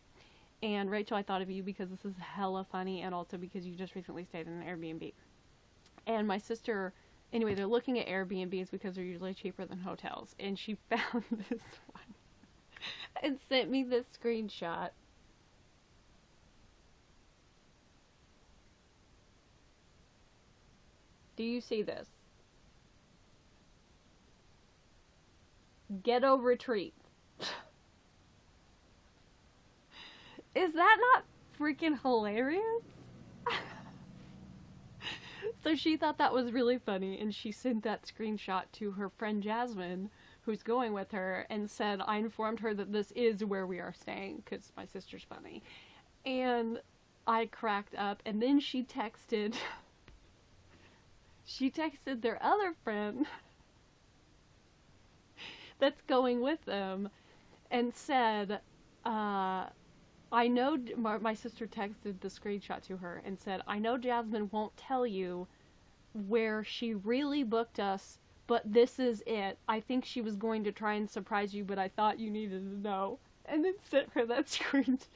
And Rachel, I thought of you because this is hella funny, and also because you just recently stayed in an Airbnb. And my sister, anyway, they're looking at Airbnbs because they're usually cheaper than hotels. And she found this one and sent me this screenshot. Do you see this? Ghetto retreat. Is that not freaking hilarious? So she thought that was really funny, and she sent that screenshot to her friend Jasmine, who's going with her, and said, I informed her that this is where we are staying, because my sister's funny. And I cracked up, and then she texted she texted their other friend that's going with them and said, I know, my sister texted the screenshot to her and said, I know Jasmine won't tell you where she really booked us, but this is it. I think she was going to try and surprise you, but I thought you needed to know. And then sent her that screenshot.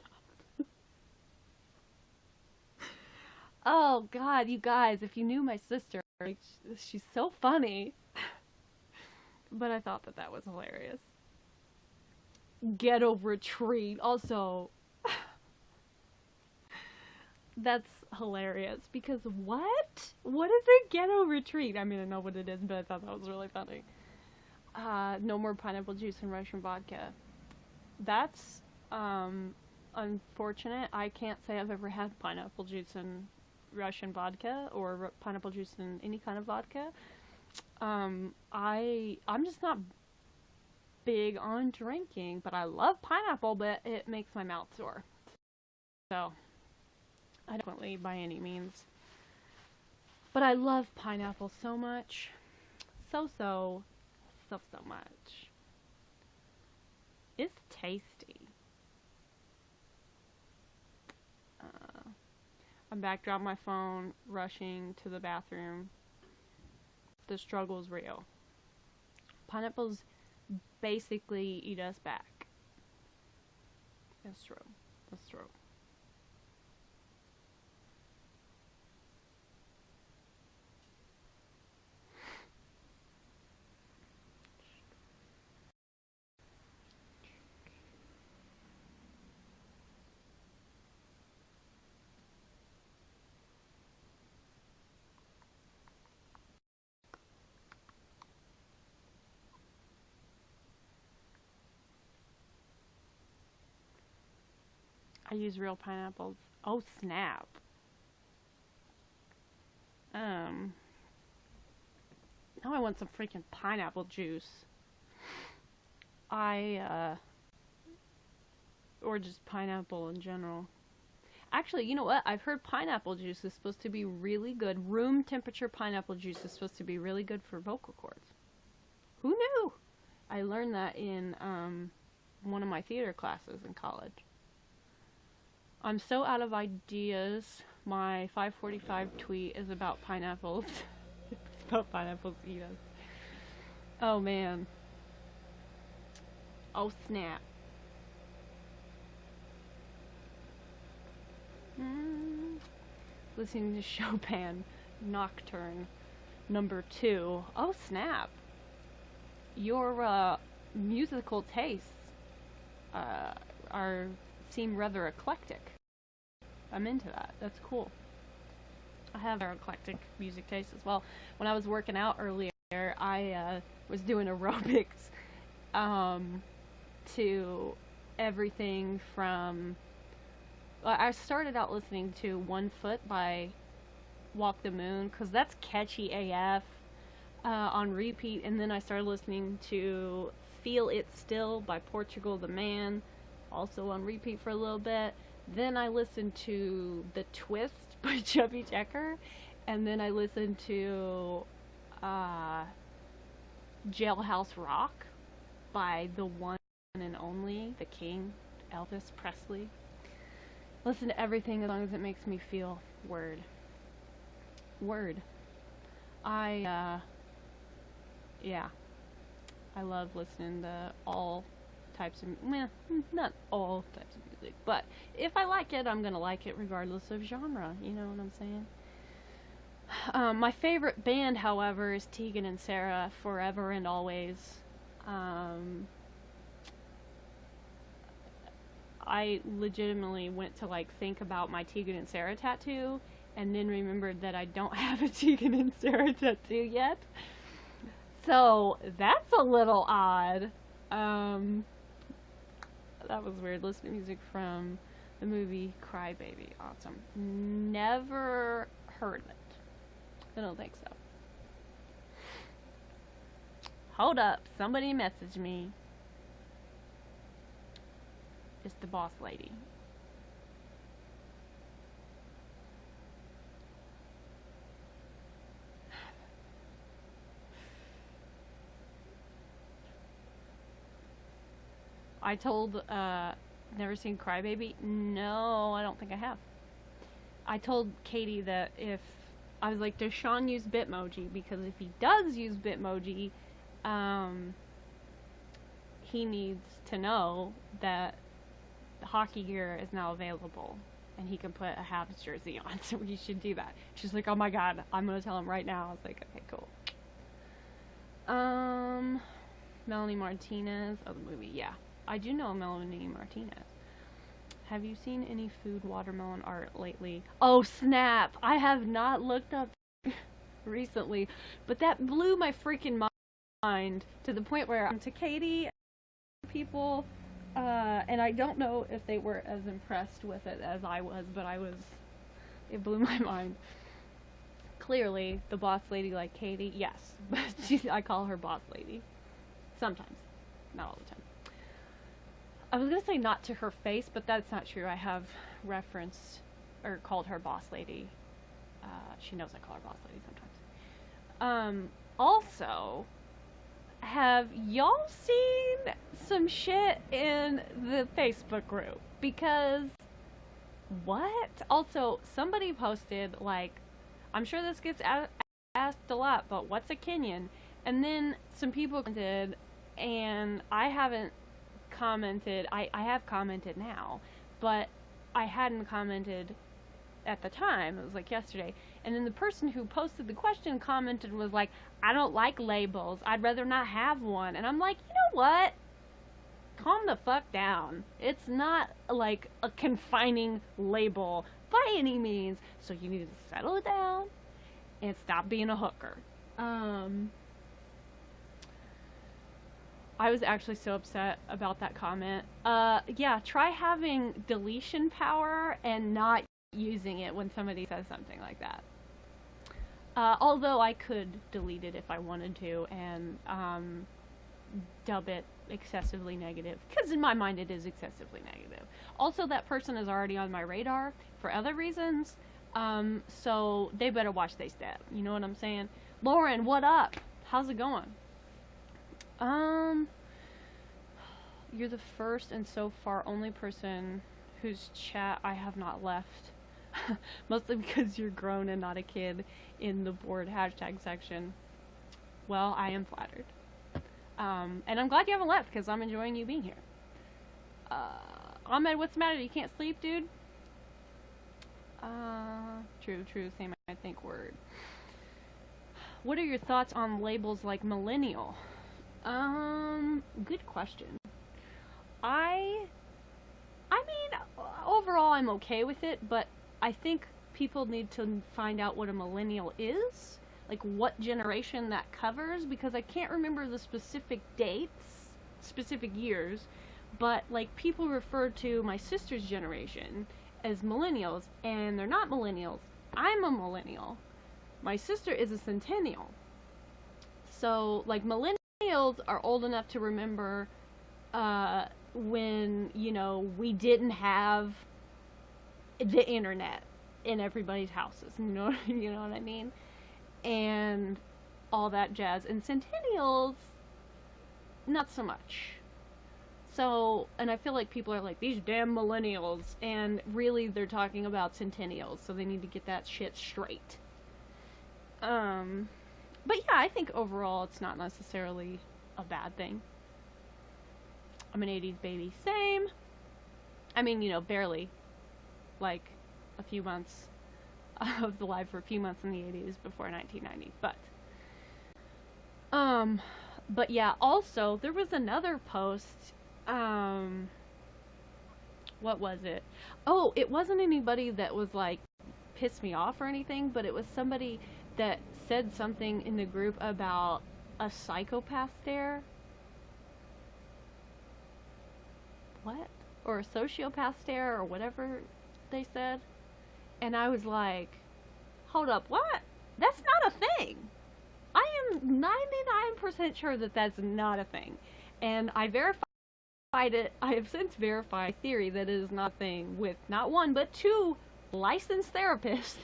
Oh god, you guys, if you knew my sister, she's so funny. But I thought that was hilarious. Ghetto retreat, also. That's hilarious, because what? What is a ghetto retreat? I mean, I know what it is, but I thought that was really funny. No more pineapple juice and Russian vodka. That's, unfortunate. I can't say I've ever had pineapple juice and Russian vodka, or pineapple juice and any kind of vodka. I'm just not big on drinking, but I love pineapple, but it makes my mouth sore. So, I definitely by any means. But I love pineapple so much. So much. It's tasty. I'm back, dropped my phone, rushing to the bathroom. The struggle's real. Pineapples basically eat us back. That's true. That's true. I use real pineapples. Oh snap. Now I want some freaking pineapple juice. Or just pineapple in general. Actually, you know what? I've heard pineapple juice is supposed to be really good. Room temperature pineapple juice is supposed to be really good for vocal cords. Who knew? I learned that in one of my theater classes in college. I'm so out of ideas. My 5:45 tweet is about pineapples. It's about pineapples eat us. Oh man. Oh snap. Listening to Chopin Nocturne number 2. Oh snap. Your musical tastes seem rather eclectic. I'm into that. That's cool. I have an eclectic music taste as well. When I was working out earlier, I was doing aerobics to everything from... I started out listening to 1 Foot by Walk the Moon, because that's catchy AF, on repeat, and then I started listening to Feel It Still by Portugal the Man, also on repeat for a little bit. Then I listened to The Twist by Chubby Checker, and then I listened to Jailhouse Rock by the one and only, the King, Elvis Presley. Listen to everything as long as it makes me feel. Word. Yeah. I love listening to all types of, not all types of music, but if I like it, I'm gonna like it regardless of genre, you know what I'm saying? My favorite band, however, is Tegan and Sara, Forever and Always. I legitimately went to think about my Tegan and Sara tattoo, and then remembered that I don't have a Tegan and Sara tattoo yet. So that's a little odd. That was weird. Listening to music from the movie Cry Baby. Awesome. Never heard of it. I don't think so. Hold up. Somebody messaged me. It's the boss lady. I told, never seen Crybaby? No, I don't think I have. I told Katie that if, I was like, does Sean use Bitmoji? Because if he does use Bitmoji, he needs to know that the hockey gear is now available and he can put a Habs jersey on, so we should do that. She's like, oh my god, I'm gonna tell him right now. I was like, okay, cool. Melanie Martinez. Oh, the movie, yeah. I do know Melanie Martinez. Have you seen any food watermelon art lately? Oh, snap! I have not looked up recently, but that blew my freaking mind to the point where to Katie, people, and I don't know if they were as impressed with it as I was, but it blew my mind. Clearly, the boss lady like Katie, yes, but I call her boss lady. Sometimes, not all the time. I was gonna say not to her face, but that's not true. I have referenced or called her boss lady. She knows I call her boss lady sometimes. Also, have y'all seen some shit in the Facebook group? Because, what? Also, somebody posted, like, I'm sure this gets asked a lot, but what's a Kenyan? And then some people commented, and I haven't commented. I have commented now, but I hadn't commented at the time. It was like yesterday. And then the person who posted the question commented and was like, I don't like labels. I'd rather not have one. And I'm like, you know what? Calm the fuck down. It's not like a confining label by any means. So you need to settle it down and stop being a hooker. I was actually so upset about that comment. Yeah, try having deletion power and not using it when somebody says something like that. Although I could delete it if I wanted to and dub it excessively negative, because in my mind it is excessively negative. Also, that person is already on my radar for other reasons, so they better watch they step. You know what I'm saying? Lauren, what up? How's it going? You're the first and so far only person whose chat I have not left. Mostly because you're grown and not a kid in the board hashtag section. Well, I am flattered. And I'm glad you haven't left, because I'm enjoying you being here. Ahmed, what's the matter? You can't sleep, dude? True, same I think word. What are your thoughts on labels like millennial? Good question. I mean, overall I'm okay with it, but I think people need to find out what a millennial is, like what generation that covers, because I can't remember the specific dates, specific years, but like people refer to my sister's generation as millennials, and they're not millennials. I'm a millennial. My sister is a centennial. So, like, millennials are old enough to remember when, you know, we didn't have the internet in everybody's houses. You know what I mean? And all that jazz. And centennials, not so much. So, and I feel like people are like, these damn millennials, and really they're talking about centennials, so they need to get that shit straight. But yeah, I think overall it's not necessarily a bad thing. I'm an 80s baby. Same. I mean, you know, barely. Like, a few months. I was alive for a few months in the 80s before 1990. But yeah, also, there was another post. What was it? Oh, it wasn't anybody that was, like, pissed me off or anything, but it was somebody that said something in the group about a psychopath stare. What? Or a sociopath stare, or whatever they said. And I was like, hold up, what? That's not a thing. I am 99% sure that that's not a thing. And I verified it. I have since verified theory that it is not a thing with not one, but two licensed therapists.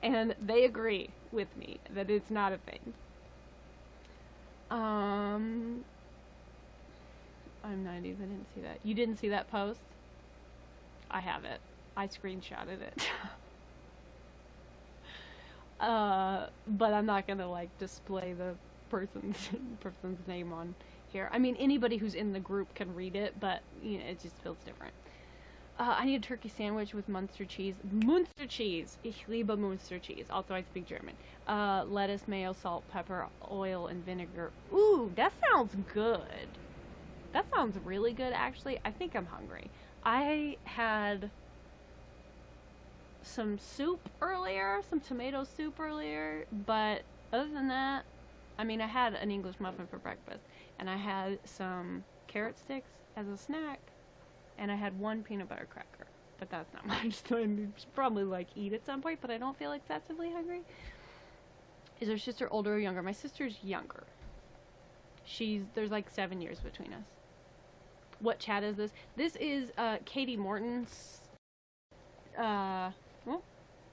And they agree with me that it's not a thing. I'm 90s. I didn't see that. You didn't see that post? I have it. I screenshotted it. But I'm not gonna like display the person's name on here. I mean, anybody who's in the group can read it, but you know, it just feels different. I need a turkey sandwich with Munster cheese. Munster cheese! Ich liebe Munster cheese. Also, I speak German. Lettuce, mayo, salt, pepper, oil, and vinegar. Ooh, that sounds good. That sounds really good, actually. I think I'm hungry. I had some soup earlier, some tomato soup earlier, but other than that, I mean, I had an English muffin for breakfast, and I had some carrot sticks as a snack, and I had one peanut butter cracker, but that's not much, so I should probably, like, eat at some point, but I don't feel excessively hungry. Is your sister older or younger? My sister's younger. There's like 7 years between us. What chat is this? This is, Katie Morton's, oh,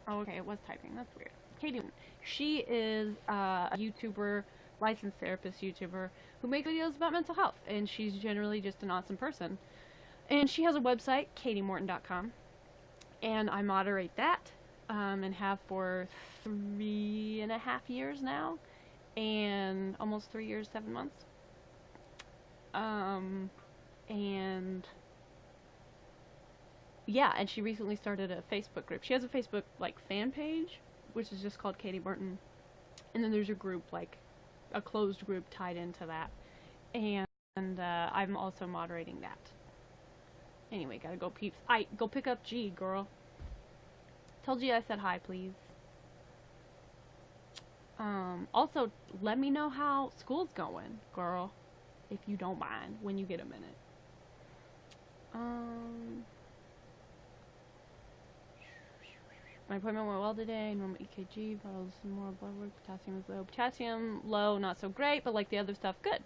okay, it was typing, that's weird. Katie Morton. She is, a YouTuber, licensed therapist YouTuber, who makes videos about mental health, and she's generally just an awesome person. And she has a website, katiemorton.com, and I moderate that, and have for 3.5 years now, and almost 3 years, 7 months. And yeah, and she recently started a Facebook group. She has a Facebook, like, fan page, which is just called Katie Morton, and then there's a group, like, a closed group tied into that, and I'm also moderating that. Anyway, gotta go, peeps. Go pick up G, girl. Tell G I said hi, please. Also, let me know how school's going, girl, if you don't mind, when you get a minute. My appointment went well today. Normal EKG, vitals, more blood work. Potassium is low. Potassium low, not so great, but like the other stuff, good.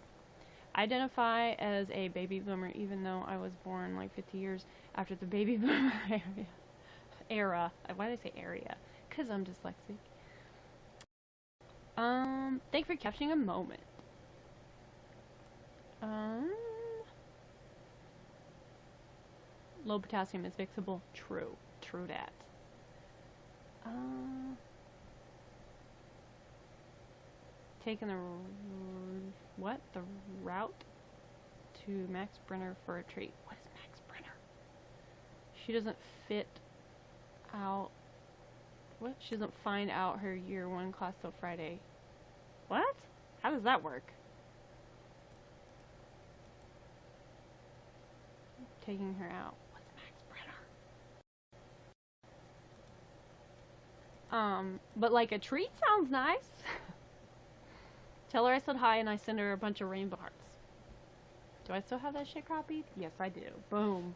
I identify as a baby boomer, even though I was born like 50 years after the baby boomer era. Why did I say area? Because I'm dyslexic. Thank you for capturing a moment. Low potassium is fixable. True. True that. Taking the route to Max Brenner for a treat. What is Max Brenner? She doesn't fit out. What? She doesn't find out her year 1 class till Friday. What? How does that work? Taking her out. What's Max Brenner? But like a treat sounds nice. Tell her I said hi and I send her a bunch of rainbow hearts. Do I still have that shit copied? Yes, I do. Boom.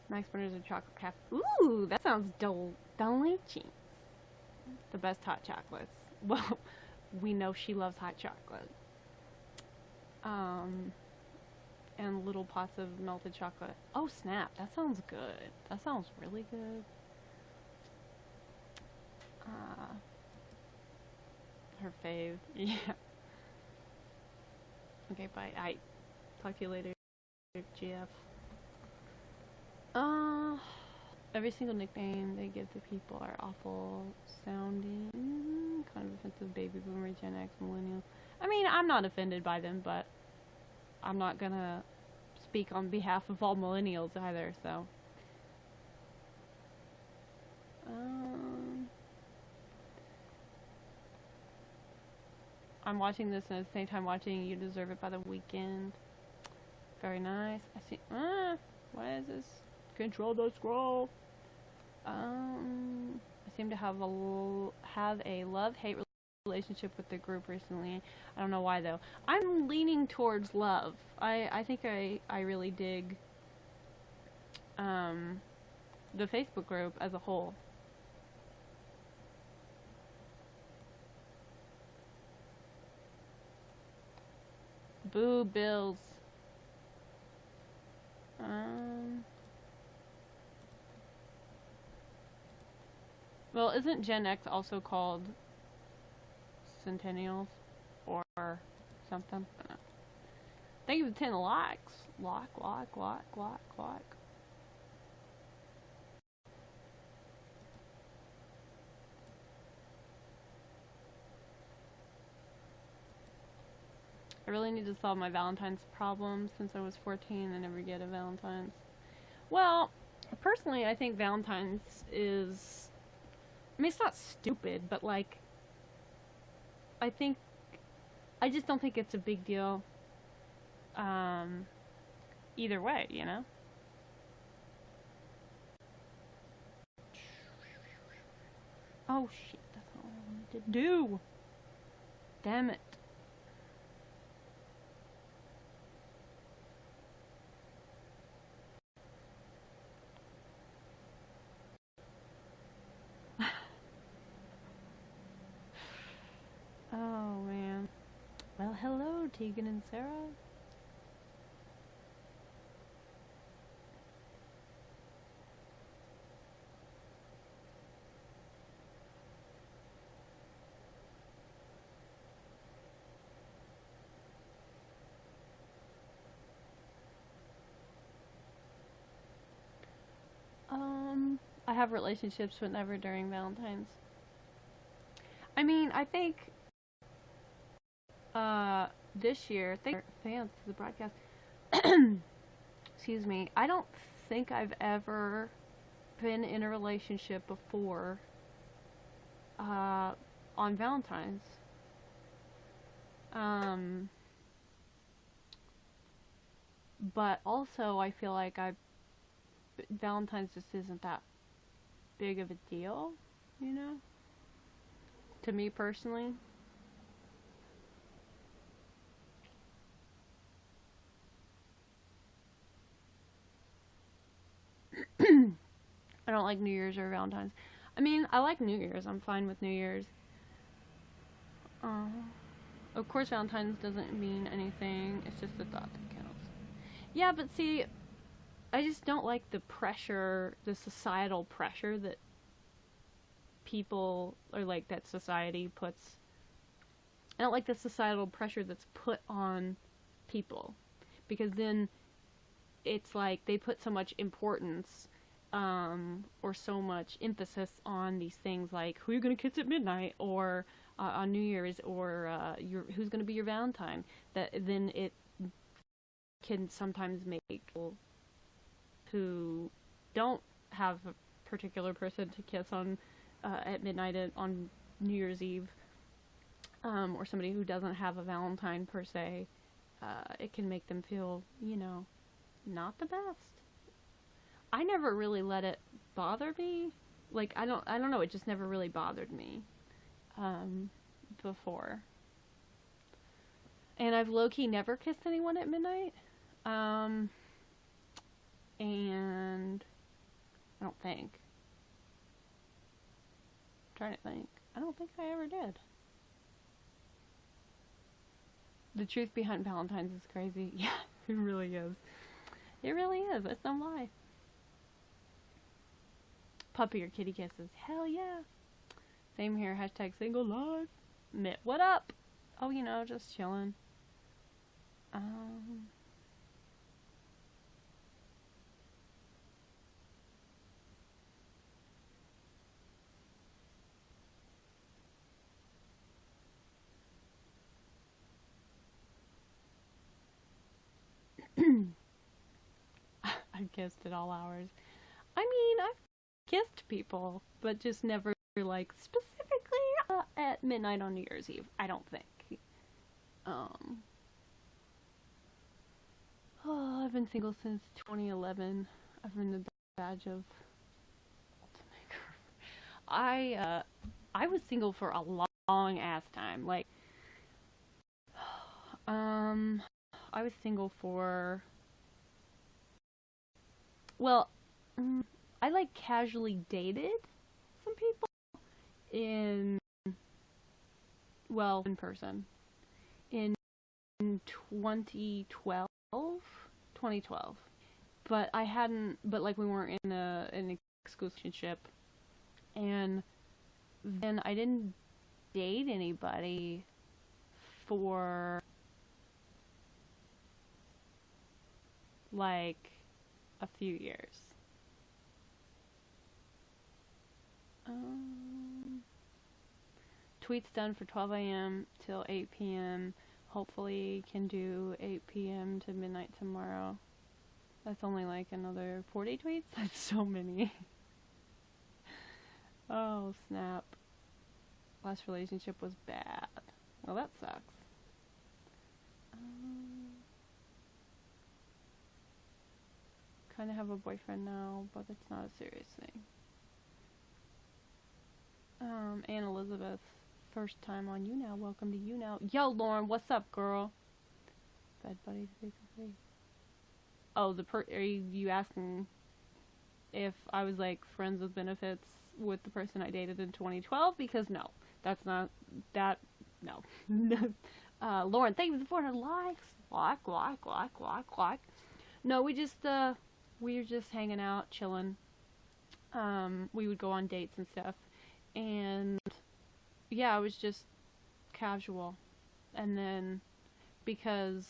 Max Brenner's a chocolate cafe. Ooh, that sounds delicious. The best hot chocolates. Well, we know she loves hot chocolate. And little pots of melted chocolate. Oh, snap. That sounds good. That sounds really good. Her fave. Yeah. Okay, bye. I talk to you later, GF. Every single nickname they give to people are awful sounding. Kind of offensive. Baby boomer, Gen X, millennial. I mean, I'm not offended by them, but I'm not gonna speak on behalf of all millennials either, so. I'm watching this and at the same time watching You Deserve It by The Weeknd. Very nice. I see. What is this? Control the scroll. I seem to have a love-hate relationship with the group recently. I don't know why though. I'm leaning towards love. I think I really dig the Facebook group as a whole. Boo Bills. Well, isn't Gen X also called Centennials or something? I don't know. Thank you for 10 likes. Like. I really need to solve my Valentine's problem. Since I was 14, I never get a Valentine's. Well, personally, I think Valentine's is. I mean, it's not stupid, but like, I think. I just don't think it's a big deal. Either way, you know? Oh shit, that's not what I wanted to do. Damn it. Oh man. Well, hello, Tegan and Sarah. I have relationships, but never during Valentine's. I mean, I think, this year, thank fans to the broadcast. Excuse me. I don't think I've ever been in a relationship before, on Valentine's. Um, but also I feel like Valentine's just isn't that big of a deal, you know? To me personally. I don't like New Year's or Valentine's. I mean, I like New Year's. I'm fine with New Year's. Uh, of course, Valentine's doesn't mean anything. It's just the thought that counts. Yeah, but see, I just don't like the pressure, the societal pressure that people, or like that society puts. I don't like the societal pressure that's put on people. Because then it's like they put so much importance, or so much emphasis on these things like who you're gonna kiss at midnight, or on New Year's, or who's gonna be your Valentine. That then it can sometimes make people who don't have a particular person to kiss on at midnight on New Year's Eve, or somebody who doesn't have a Valentine per se. It can make them feel, not the best. I never really let it bother me. Like, I don't know, it just never really bothered me, before. And I've low-key never kissed anyone at midnight. And I don't think. I'm trying to think. I don't think I ever did. The truth behind Valentine's is crazy. Yeah, it really is. It really is. It's no lie. Puppy or kitty kisses. Hell yeah. Same here. Hashtag single life. Mitt, what up? Oh, just chilling. I've kissed at all hours. I mean, I've kissed people, but just never, like, specifically at midnight on New Year's Eve. I don't think. I've been single since 2011. I've earned the badge of ultimate girl. I was single for a long ass time. Like, I was single for, well, I like casually dated some people in, well, in person in 2012. But I hadn't, but like we weren't in an exclusive relationship, and then I didn't date anybody for like a few years. Tweets done for 12 a.m. till 8 p.m. Hopefully can do 8 p.m. to midnight tomorrow. That's only like another 40 tweets? That's so many. Oh, snap. Last relationship was bad. Well, that sucks. Kind of have a boyfriend now, but it's not a serious thing. Anne Elizabeth, first time on YouNow. Welcome to YouNow. Yo, Lauren, what's up, girl? Bed buddy to be complete. Oh, are you asking if I was like friends with benefits with the person I dated in 2012? Because no, that's not that. No. Lauren, thank you for the 400 likes. Like. No, we were just hanging out, chilling. We would go on dates and stuff, and yeah, it was just casual. And then because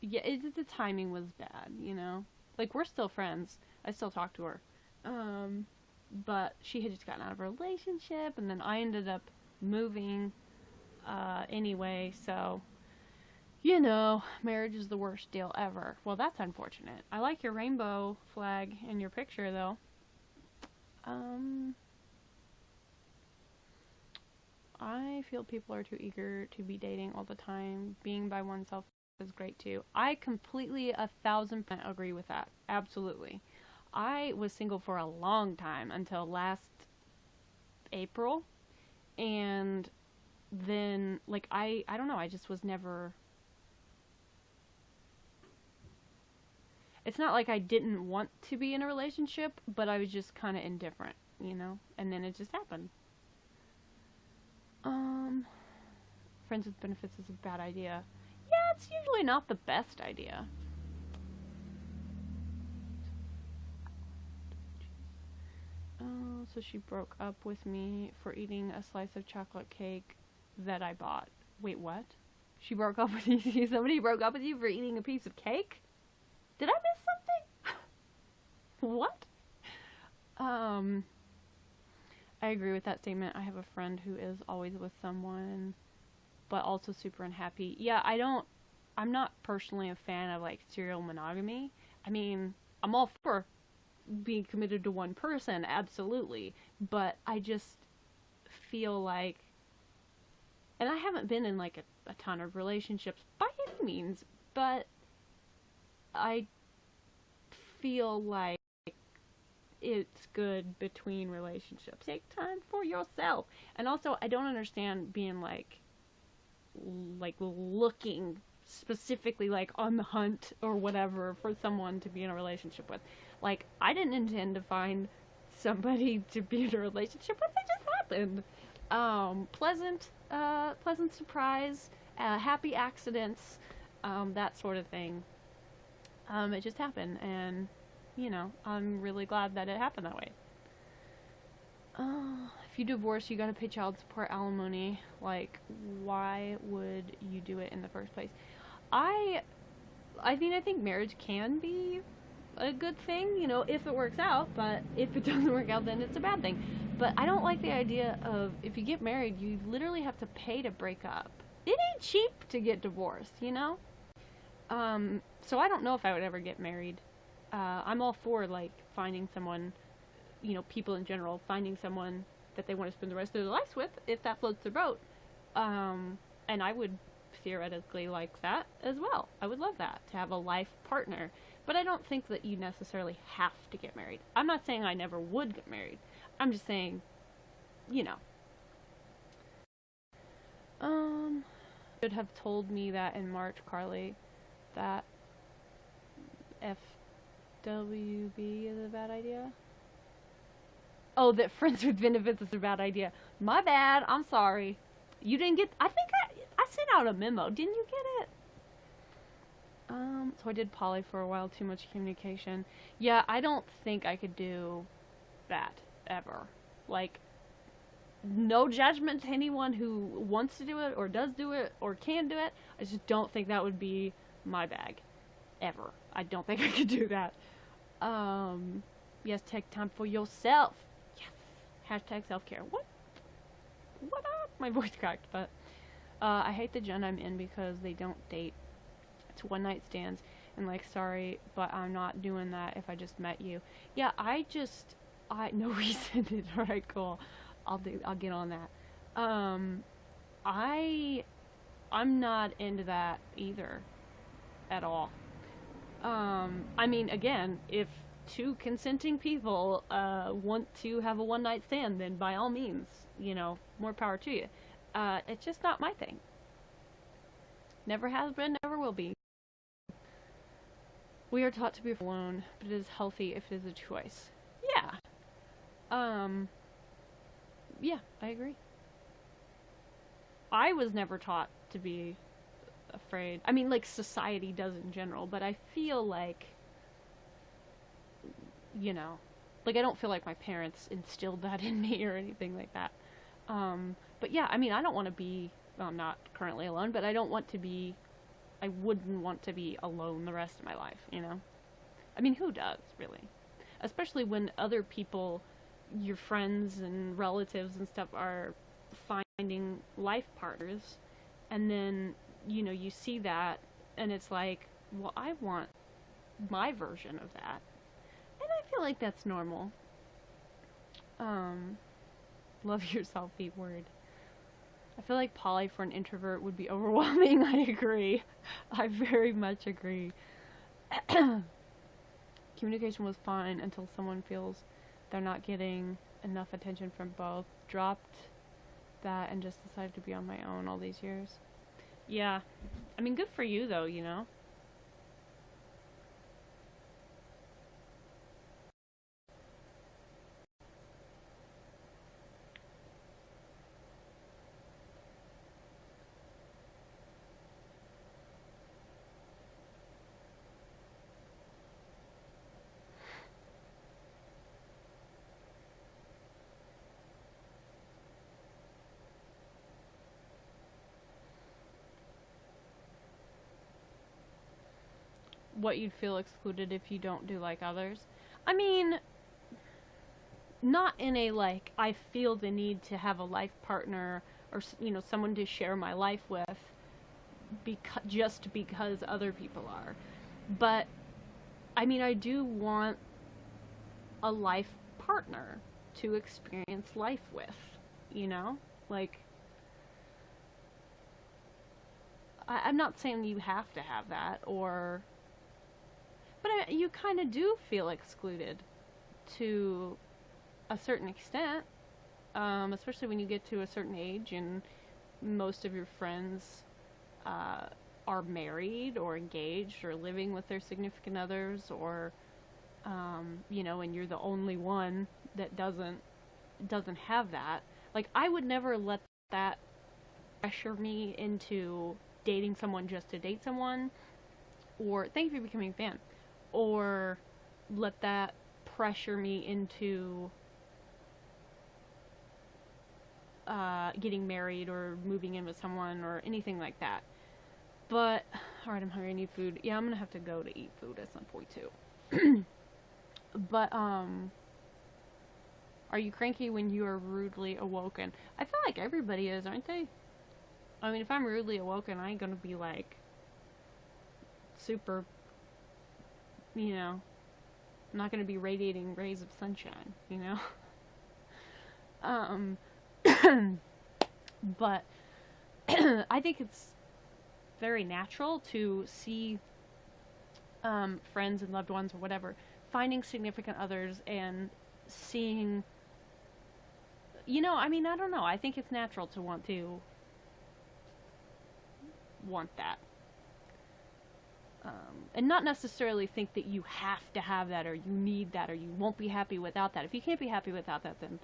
the timing was bad, you know. Like, we're still friends. I still talk to her. But she had just gotten out of a relationship, and then I ended up moving anyway, so, you know, marriage is the worst deal ever. Well, that's unfortunate. I like your rainbow flag in your picture, though. I feel people are too eager to be dating all the time. Being by oneself is great too. I completely 1,000% agree with that. Absolutely. I was single for a long time until last April, and then like I don't know, I just was never, it's not like I didn't want to be in a relationship, but I was just kind of indifferent, you know, and then it just happened. Friends with benefits is a bad idea. Yeah, it's usually not the best idea. Oh, so she broke up with me for eating a slice of chocolate cake that I bought. Wait, what? She broke up with you? Somebody broke up with you for eating a piece of cake? Did I miss something? What? I agree with that statement. I have a friend who is always with someone, but also super unhappy. Yeah, I'm not personally a fan of, like, serial monogamy. I mean, I'm all for being committed to one person, absolutely. But I just feel like, and I haven't been in, like, a ton of relationships by any means, but I feel like it's good between relationships. Take time for yourself. And also, I don't understand being like looking specifically, like, on the hunt or whatever for someone to be in a relationship with. Like, I didn't intend to find somebody to be in a relationship with. It just happened. Pleasant surprise, happy accidents, that sort of thing. It just happened, and you know, I'm really glad that it happened that way. If you divorce, you gotta pay child support, alimony. Like, why would you do it in the first place? I mean, I think marriage can be a good thing, you know, if it works out, but if it doesn't work out, then it's a bad thing. But I don't like the idea of, if you get married, you literally have to pay to break up. It ain't cheap to get divorced, you know? So I don't know if I would ever get married. I'm all for, like, finding someone, you know, people in general, finding someone that they want to spend the rest of their lives with, if that floats their boat. And I would theoretically like that as well. I would love that, to have a life partner. But I don't think that you necessarily have to get married. I'm not saying I never would get married. I'm just saying, you know. Should have told me that in March, Carly, that FWB is a bad idea. Oh, that friends with benefits is a bad idea. My bad. I'm sorry. You didn't get... I think I sent out a memo. Didn't you get it? So I did poly for a while. Too much communication. Yeah, I don't think I could do that ever. Like, no judgment to anyone who wants to do it or does do it or can do it. I just don't think that would be my bag. ever. I don't think I could do that. Yes, take time for yourself. Yes. Hashtag self-care. What? What up? My voice cracked, but I hate the gen I'm in because they don't date. It's one night stands, and like, sorry, but I'm not doing that if I just met you. Yeah, no reason. Alright, cool. I'll get on that. I'm not into that either. At all. I mean, again, if two consenting people want to have a one night stand, then by all means, more power to you. It's just not my thing. Never has been, never will be. We are taught to be alone, but it is healthy if it is a choice. Yeah. Yeah, I agree. I was never taught to be afraid. I mean, like, society does in general, but I feel like, like, I don't feel like my parents instilled that in me or anything like that. But yeah, I mean, I don't want to be, well, I'm not currently alone, but I wouldn't want to be alone the rest of my life, I mean, who does, really? Especially when other people, your friends and relatives and stuff, are finding life partners, and then, you see that, and it's like, well, I want my version of that. And I feel like that's normal. Love yourself, be word. I feel like poly for an introvert would be overwhelming. I agree. I very much agree. Communication was fine until someone feels they're not getting enough attention from both. Dropped that and just decided to be on my own all these years. Yeah. I mean, good for you, though, What you'd feel excluded if you don't do like others. I mean, not in a, like, I feel the need to have a life partner or, someone to share my life with just because other people are. But, I mean, I do want a life partner to experience life with, Like, I'm not saying you have to have that, but you kind of do feel excluded to a certain extent, especially when you get to a certain age and most of your friends are married or engaged or living with their significant others, or and you're the only one that doesn't have that. Like, I would never let that pressure me into dating someone just to date someone, or thank you for becoming a fan, or let that pressure me into getting married or moving in with someone or anything like that. But, alright, I'm hungry, I need food. Yeah, I'm gonna have to go to eat food at some point too. But, are you cranky when you are rudely awoken? I feel like everybody is, aren't they? I mean, if I'm rudely awoken, I ain't gonna be, like, super, I'm not gonna be radiating rays of sunshine, But, I think it's very natural to see, friends and loved ones or whatever finding significant others and seeing, I mean, I don't know. I think it's natural to want that. And not necessarily think that you have to have that or you need that or you won't be happy without that. If you can't be happy without that, then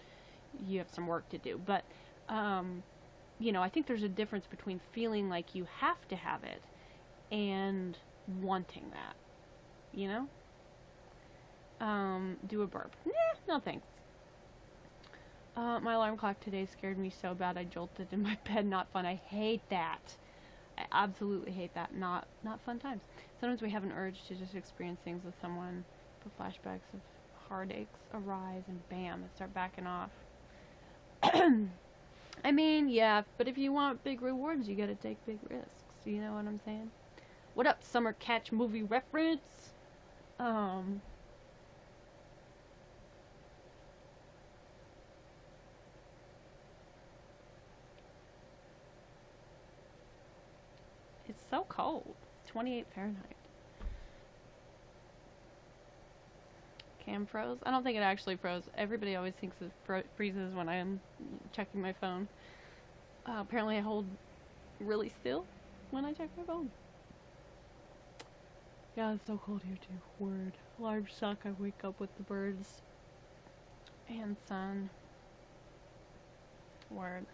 you have some work to do. But, I think there's a difference between feeling like you have to have it and wanting that, do a burp. No thanks. My alarm clock today scared me so bad I jolted in my bed. Not fun. I hate that. I absolutely hate that. Not fun times. Sometimes we have an urge to just experience things with someone, but flashbacks of heartaches arise and bam, and start backing off. I mean, yeah, but if you want big rewards, you gotta take big risks. You know what I'm saying? What up, Summer Catch movie reference? It's so cold. 28 Fahrenheit. Cam froze? I don't think it actually froze. Everybody always thinks it freezes when I'm checking my phone. Apparently I hold really still when I check my phone. Yeah, it's so cold here too. Word. Alarms suck. I wake up with the birds and sun. Word.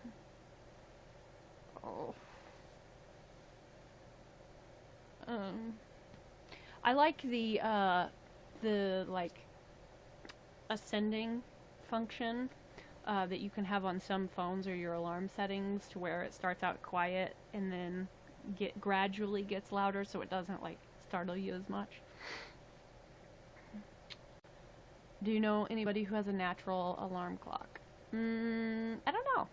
Oh. I like the like ascending function that you can have on some phones or your alarm settings, to where it starts out quiet and then gradually gets louder, so it doesn't like startle you as much. Do you know anybody who has a natural alarm clock? I don't know.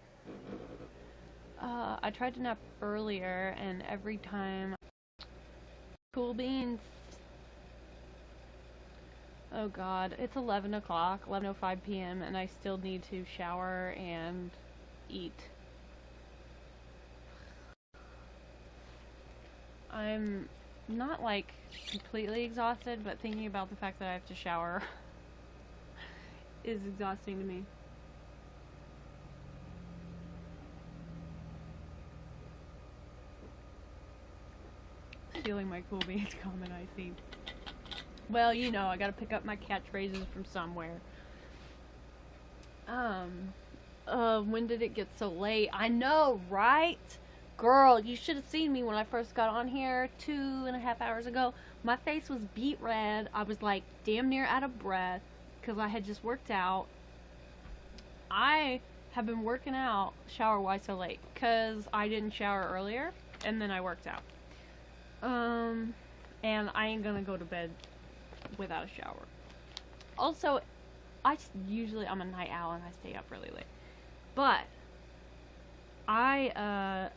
I tried to nap earlier, and every time... Cool beans. Oh god, it's 11 o'clock, 11:05 p.m., and I still need to shower and eat. I'm not like completely exhausted, but thinking about the fact that I have to shower is exhausting to me. Stealing my cool beans comment, I see. Well, you know, I gotta pick up my catchphrases from somewhere. When did it get so late? I know, right? Girl, you should have seen me when I first got on here 2.5 hours ago. My face was beet red. I was like damn near out of breath because I had just worked out. I have been working out. Shower, why so late? Because I didn't shower earlier and then I worked out. And I ain't gonna go to bed without a shower. Also, I'm a night owl and I stay up really late. But I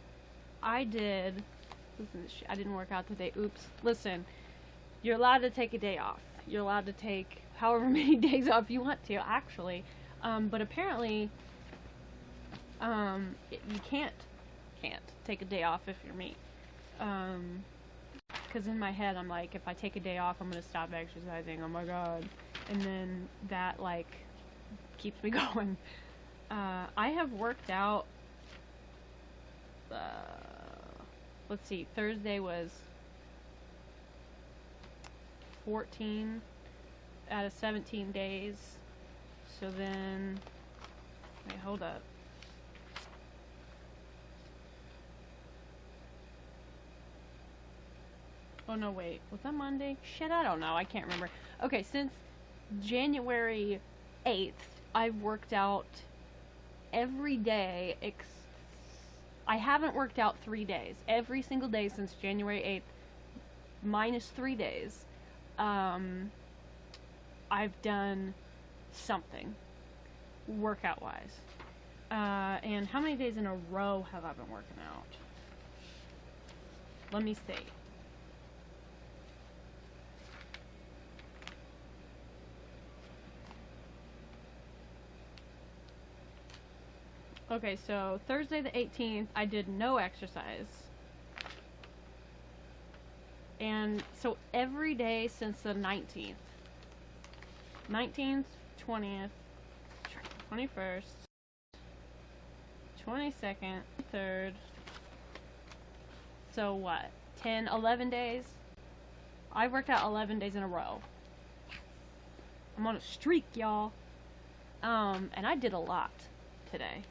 didn't work out today. Oops. Listen, you're allowed to take a day off. You're allowed to take however many days off you want to, actually. But apparently, you can't take a day off if you're me. Because in my head, I'm like, if I take a day off, I'm gonna stop exercising. Oh my god. And then that, like, keeps me going. I have worked out, let's see, Thursday was 14 out of 17 days. So then, wait, hold up. Oh no, wait, was that Monday? Shit, I don't know, I can't remember. Okay, since January 8th, I've worked out every day. I haven't worked out 3 days. Every single day since January 8th, minus 3 days, I've done something, workout-wise. And how many days in a row have I been working out? Let me see. Okay, so Thursday the 18th, I did no exercise. And so every day since the 19th. 19th, 20th, 21st, 22nd, 3rd. So what? 10, 11 days? I worked out 11 days in a row. I'm on a streak, y'all. And I did a lot today.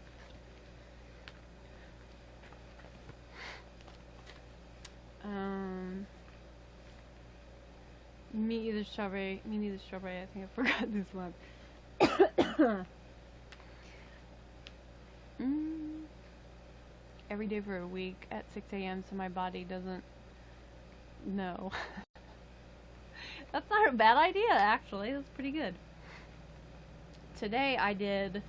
Me neither, strawberry. I think I forgot this one. every day for a week at 6 a.m. so my body doesn't know. That's not a bad idea, actually. That's pretty good. Today I did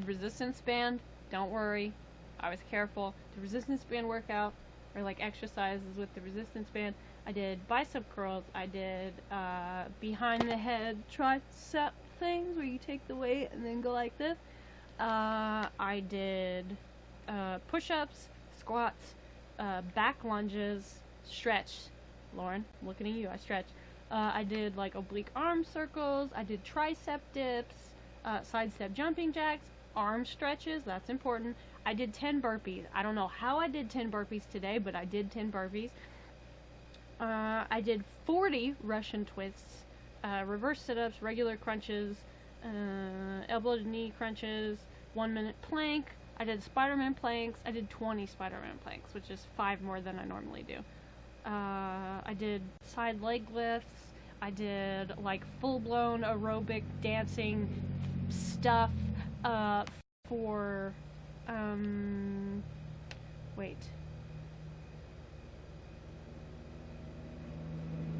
resistance band. Don't worry, I was careful. The resistance band workout, or like exercises with the resistance band. I did bicep curls. I did behind the head tricep things where you take the weight and then go like this. I did push-ups, squats, back lunges, stretch. Lauren, I'm looking at you. I stretched. I did like oblique arm circles. I did tricep dips, side step jumping jacks, arm stretches. That's important. I did 10 burpees. I don't know how I did 10 burpees today, but I did 10 burpees. I did 40 Russian twists, reverse sit-ups, regular crunches, elbow to knee crunches, 1 minute plank. I did Spider-Man planks. I did 20 Spider-Man planks, which is 5 more than I normally do. I did side leg lifts. I did like full-blown aerobic dancing stuff for wait.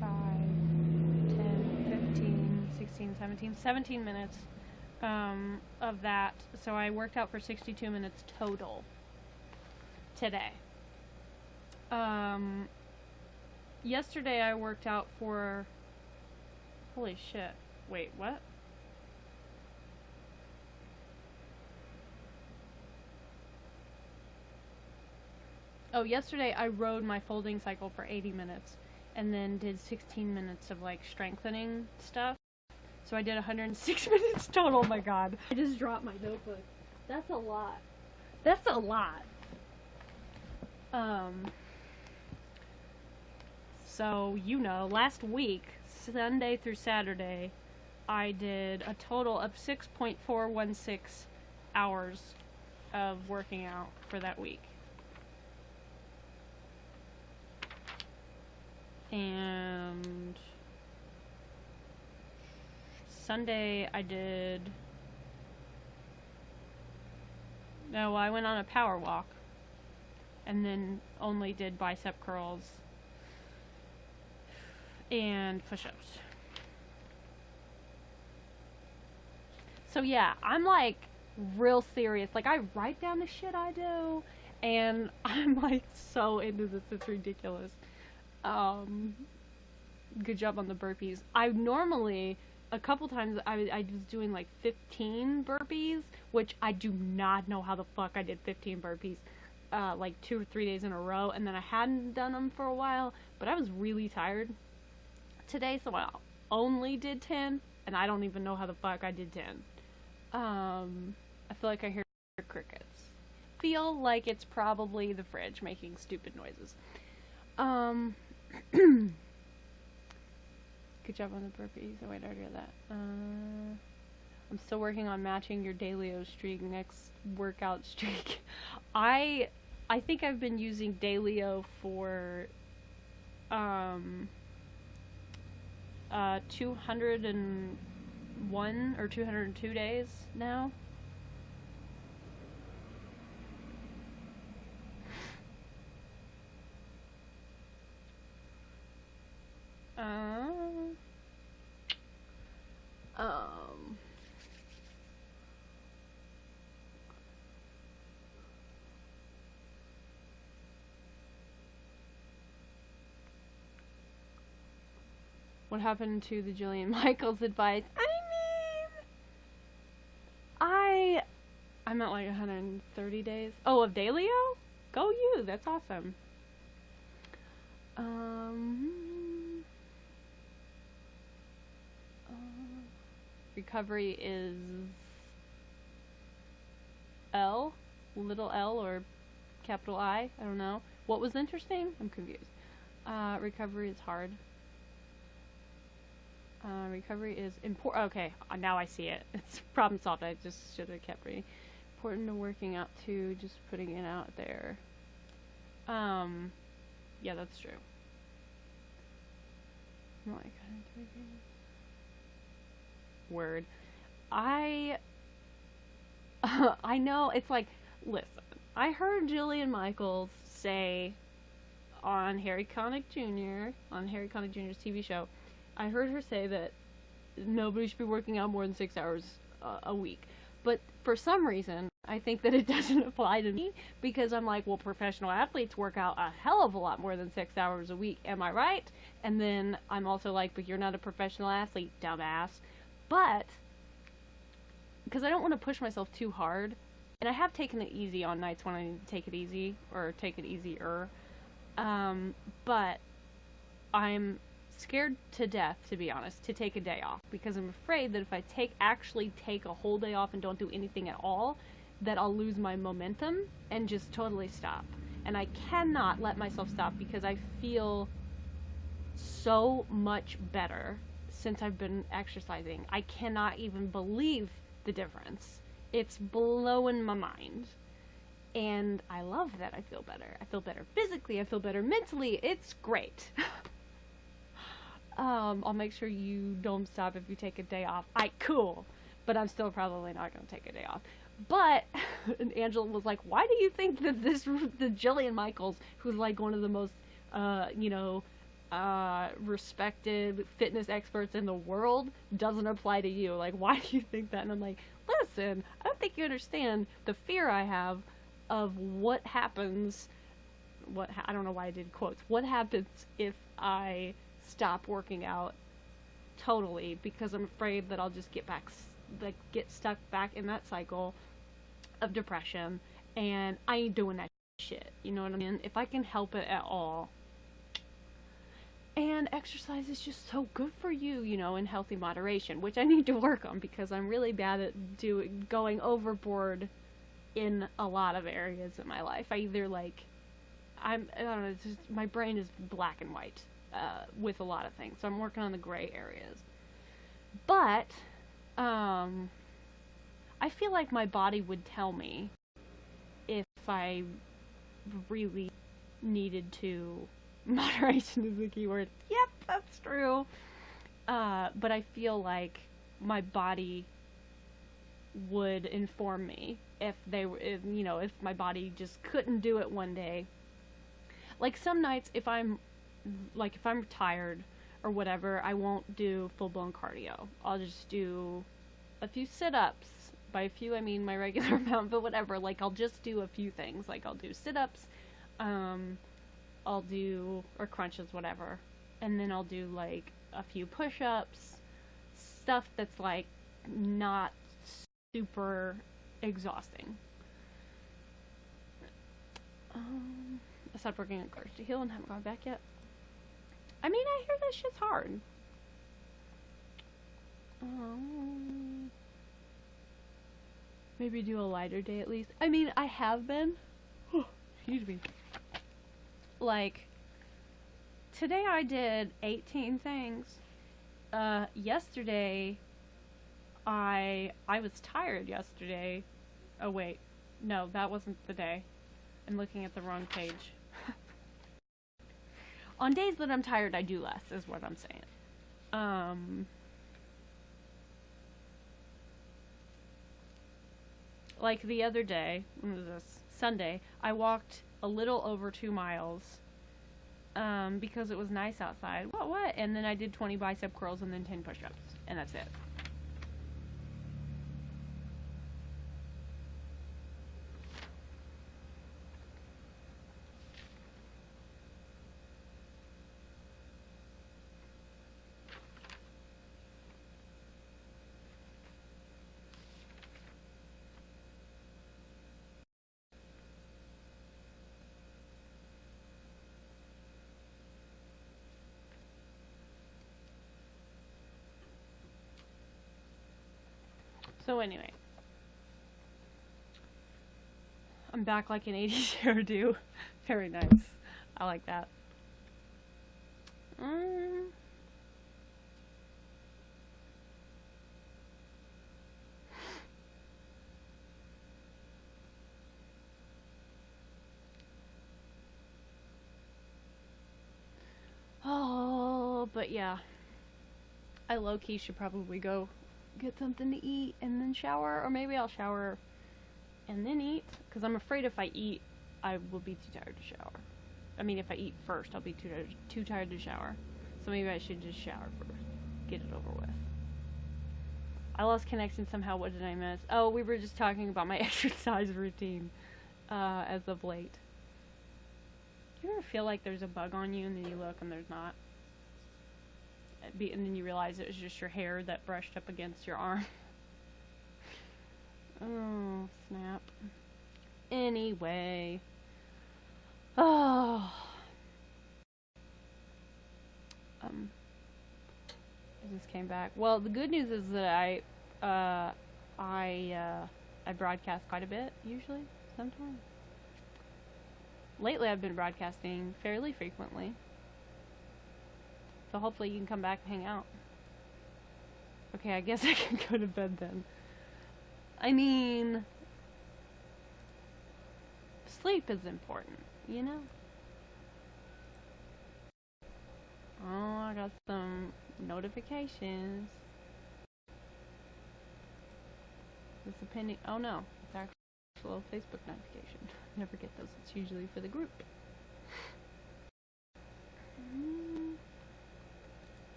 5, 10, 15, 16, 17 minutes of that. So I worked out for 62 minutes total today. Yesterday I worked out for, holy shit, wait, what? Oh, yesterday I rode my folding cycle for 80 minutes and then did 16 minutes of like strengthening stuff. So I did 106 minutes total. Oh my god. I just dropped my notebook. That's a lot. That's a lot. So, you know, last week, Sunday through Saturday, I did a total of 6.416 hours of working out for that week. And Sunday I went on a power walk and then only did bicep curls and push-ups. So yeah, I'm like real serious. Like I write down the shit I do and I'm like so into this, it's ridiculous. Good job on the burpees. I normally, a couple times, I was doing like 15 burpees, which I do not know how the fuck I did 15 burpees, like 2 or 3 days in a row, and then I hadn't done them for a while, but I was really tired today, so I only did 10, and I don't even know how the fuck I did 10. I feel like I hear crickets. Feel like it's probably the fridge making stupid noises. Good job on the burpees. Oh wait, I already did that. I'm still working on matching your Dailyo streak, next workout streak. I think I've been using Dailyo for 201 or 202 days now. What happened to the Jillian Michaels advice? I'm at like 130 days. Oh, of Dailyo? Go you, that's awesome. Recovery is L, little L or capital I don't know. What was interesting? I'm confused. Recovery is hard. Recovery is important. Okay, now I see it. It's problem solved. I just should have kept reading. Important to working out too, just putting it out there. Yeah, that's true. I'm like, word. I know, it's like, listen, I heard Jillian Michaels say on Harry Connick Jr. on Harry Connick Jr.'s TV show, I heard her say that nobody should be working out more than 6 hours a week. But for some reason, I think that it doesn't apply to me because I'm like, well, professional athletes work out a hell of a lot more than 6 hours a week. Am I right? And then I'm also like, but you're not a professional athlete, dumbass. But because I don't want to push myself too hard, and I have taken it easy on nights when I need to take it easy or take it easier. But I'm scared to death, to be honest, to take a day off because I'm afraid that if I actually take a whole day off and don't do anything at all, that I'll lose my momentum and just totally stop. And I cannot let myself stop because I feel so much better since I've been exercising. I cannot even believe the difference. It's blowing my mind. And I love that I feel better. I feel better physically. I feel better mentally. It's great. I'll make sure you don't stop if you take a day off. Cool. But I'm still probably not going to take a day off. But, and Angela was like, why do you think that the Jillian Michaels, who's like one of the most, respected fitness experts in the world, doesn't apply to you? Like, why do you think that? And I'm like, listen, I don't think you understand the fear I have of what happens, I don't know why I did quotes, what happens if I stop working out totally, because I'm afraid that I'll just get stuck back in that cycle of depression, and I ain't doing that shit, you know what I mean? If I can help it at all. And exercise is just so good for you, in healthy moderation, which I need to work on because I'm really bad at going overboard in a lot of areas in my life. I either I don't know, my brain is black and white with a lot of things, so I'm working on the gray areas. But I feel like my body would tell me if I really needed to. Moderation is the key word. Yep, that's true. But I feel like my body would inform me if my body just couldn't do it one day. Like some nights, if I'm tired or whatever, I won't do full-blown cardio. I'll just do a few sit-ups. By a few, I mean my regular amount, but whatever. Like, I'll just do a few things. Like, I'll do sit-ups, I'll do, or crunches, whatever. And then I'll do, like, a few push-ups. Stuff that's, like, not super exhausting. I stopped working on Courage to Heal and haven't gone back yet. I mean, I hear that shit's hard. Maybe do a lighter day at least. I mean, I have been. Excuse me. Like, today I did 18 things. Yesterday, I was tired yesterday. Oh wait, no, that wasn't the day. I'm looking at the wrong page. On days that I'm tired, I do less, is what I'm saying. Like the other day, when was this? Sunday, I walked a little over 2 miles, because it was nice outside. What? And then I did 20 bicep curls and then 10 push-ups, and that's it. So anyway, I'm back like an 80s hairdo. Very nice. I like that. Oh, but yeah. I low-key should probably go get something to eat and then shower, or maybe I'll shower and then eat, because I'm afraid if I eat, I will be too tired to shower. I mean, if I eat first, I'll be too tired to shower. So maybe I should just shower first. Get it over with. I lost connection somehow. What did I miss? Oh, we were just talking about my exercise routine as of late. Do you ever feel like there's a bug on you and then you look and there's not? And then you realize it was just your hair that brushed up against your arm. Oh, snap. Anyway. Oh. I just came back. Well, the good news is that I broadcast quite a bit, usually, sometimes. Lately, I've been broadcasting fairly frequently. So hopefully you can come back and hang out. Okay, I guess I can go to bed then. I mean, sleep is important, you know? Oh, I got some notifications. This is pending. Oh no, it's actual Facebook notification. Never get those. It's usually for the group.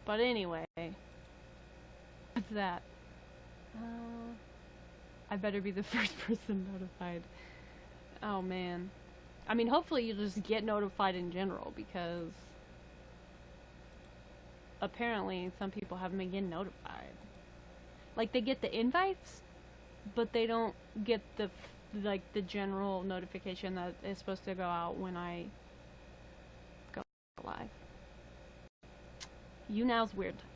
But anyway, what's that? I better be the first person notified. Oh man. I mean, hopefully you just get notified in general, because apparently some people haven't been getting notified. Like, they get the invites, but they don't get the general notification that is supposed to go out when I go live. YouNow's weird times.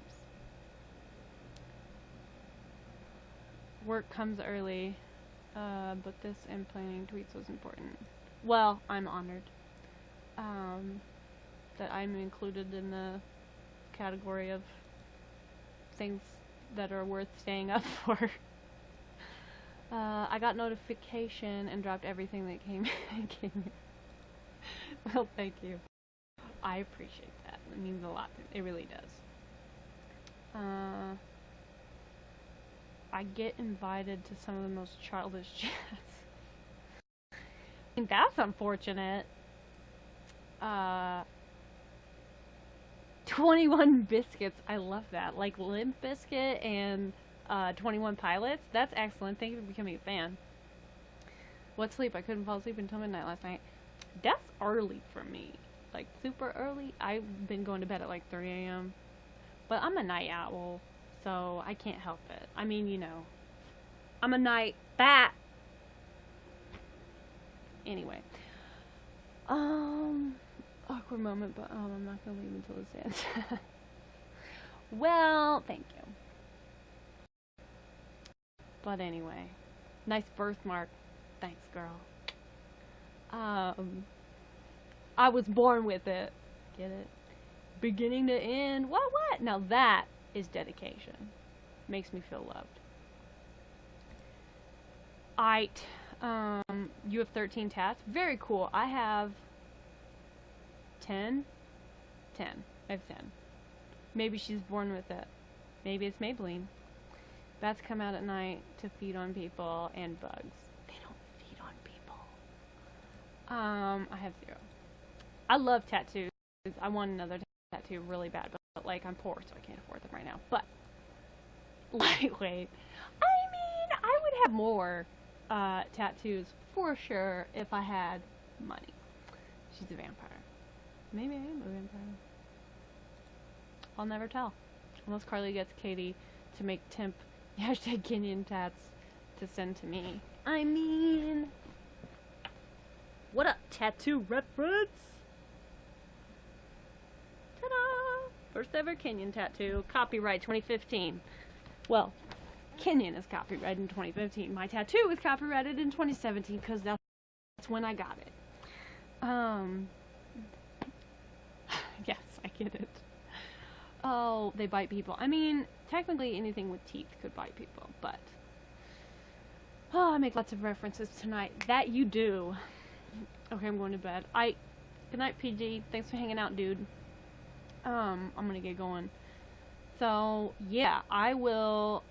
Work comes early, but this and planning tweets was important. Well, I'm honored that I'm included in the category of things that are worth staying up for. I got notification and dropped everything that came in. Well, thank you. I appreciate that. It means a lot. It really does. I get invited to some of the most childish chats. I mean, that's unfortunate. 21 Biscuits. I love that. Like Limp Bizkit and 21 Pilots. That's excellent. Thank you for becoming a fan. What sleep? I couldn't fall asleep until midnight last night. That's early for me. Like super early. I've been going to bed at like 3 a.m. But I'm a night owl, so I can't help it. I mean, you know, I'm a night bat. Anyway. Awkward moment, but I'm not gonna leave until this ends. Well, thank you. But anyway, nice birthmark. Thanks, girl. I was born with it. Get it? Beginning to end. What? Now that is dedication. Makes me feel loved. You have 13 tats. Very cool. I have 10. I have 10. Maybe she's born with it. Maybe it's Maybelline. Bats come out at night to feed on people and bugs. They don't feed on people. I have 0. I love tattoos. I want another tattoo really bad, but like I'm poor, so I can't afford them right now. But lightweight. I mean, I would have more tattoos for sure if I had money. She's a vampire. Maybe I am a vampire. I'll never tell. Unless Carly gets Katie to make temp hashtag Kenyan tats to send to me. I mean, what up, tattoo reference? Ta-da! First ever Kenyan tattoo. Copyright 2015. Well, Kenyan is copyrighted in 2015. My tattoo was copyrighted in 2017 because that's when I got it. Yes, I get it. Oh, they bite people. I mean, technically anything with teeth could bite people, but oh, I make lots of references tonight. That you do. Okay, I'm going to bed. Good night, PG. Thanks for hanging out, dude. I'm gonna get going. So yeah, I will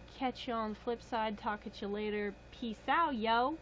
catch you on the flip side. Talk at you later. Peace out, yo.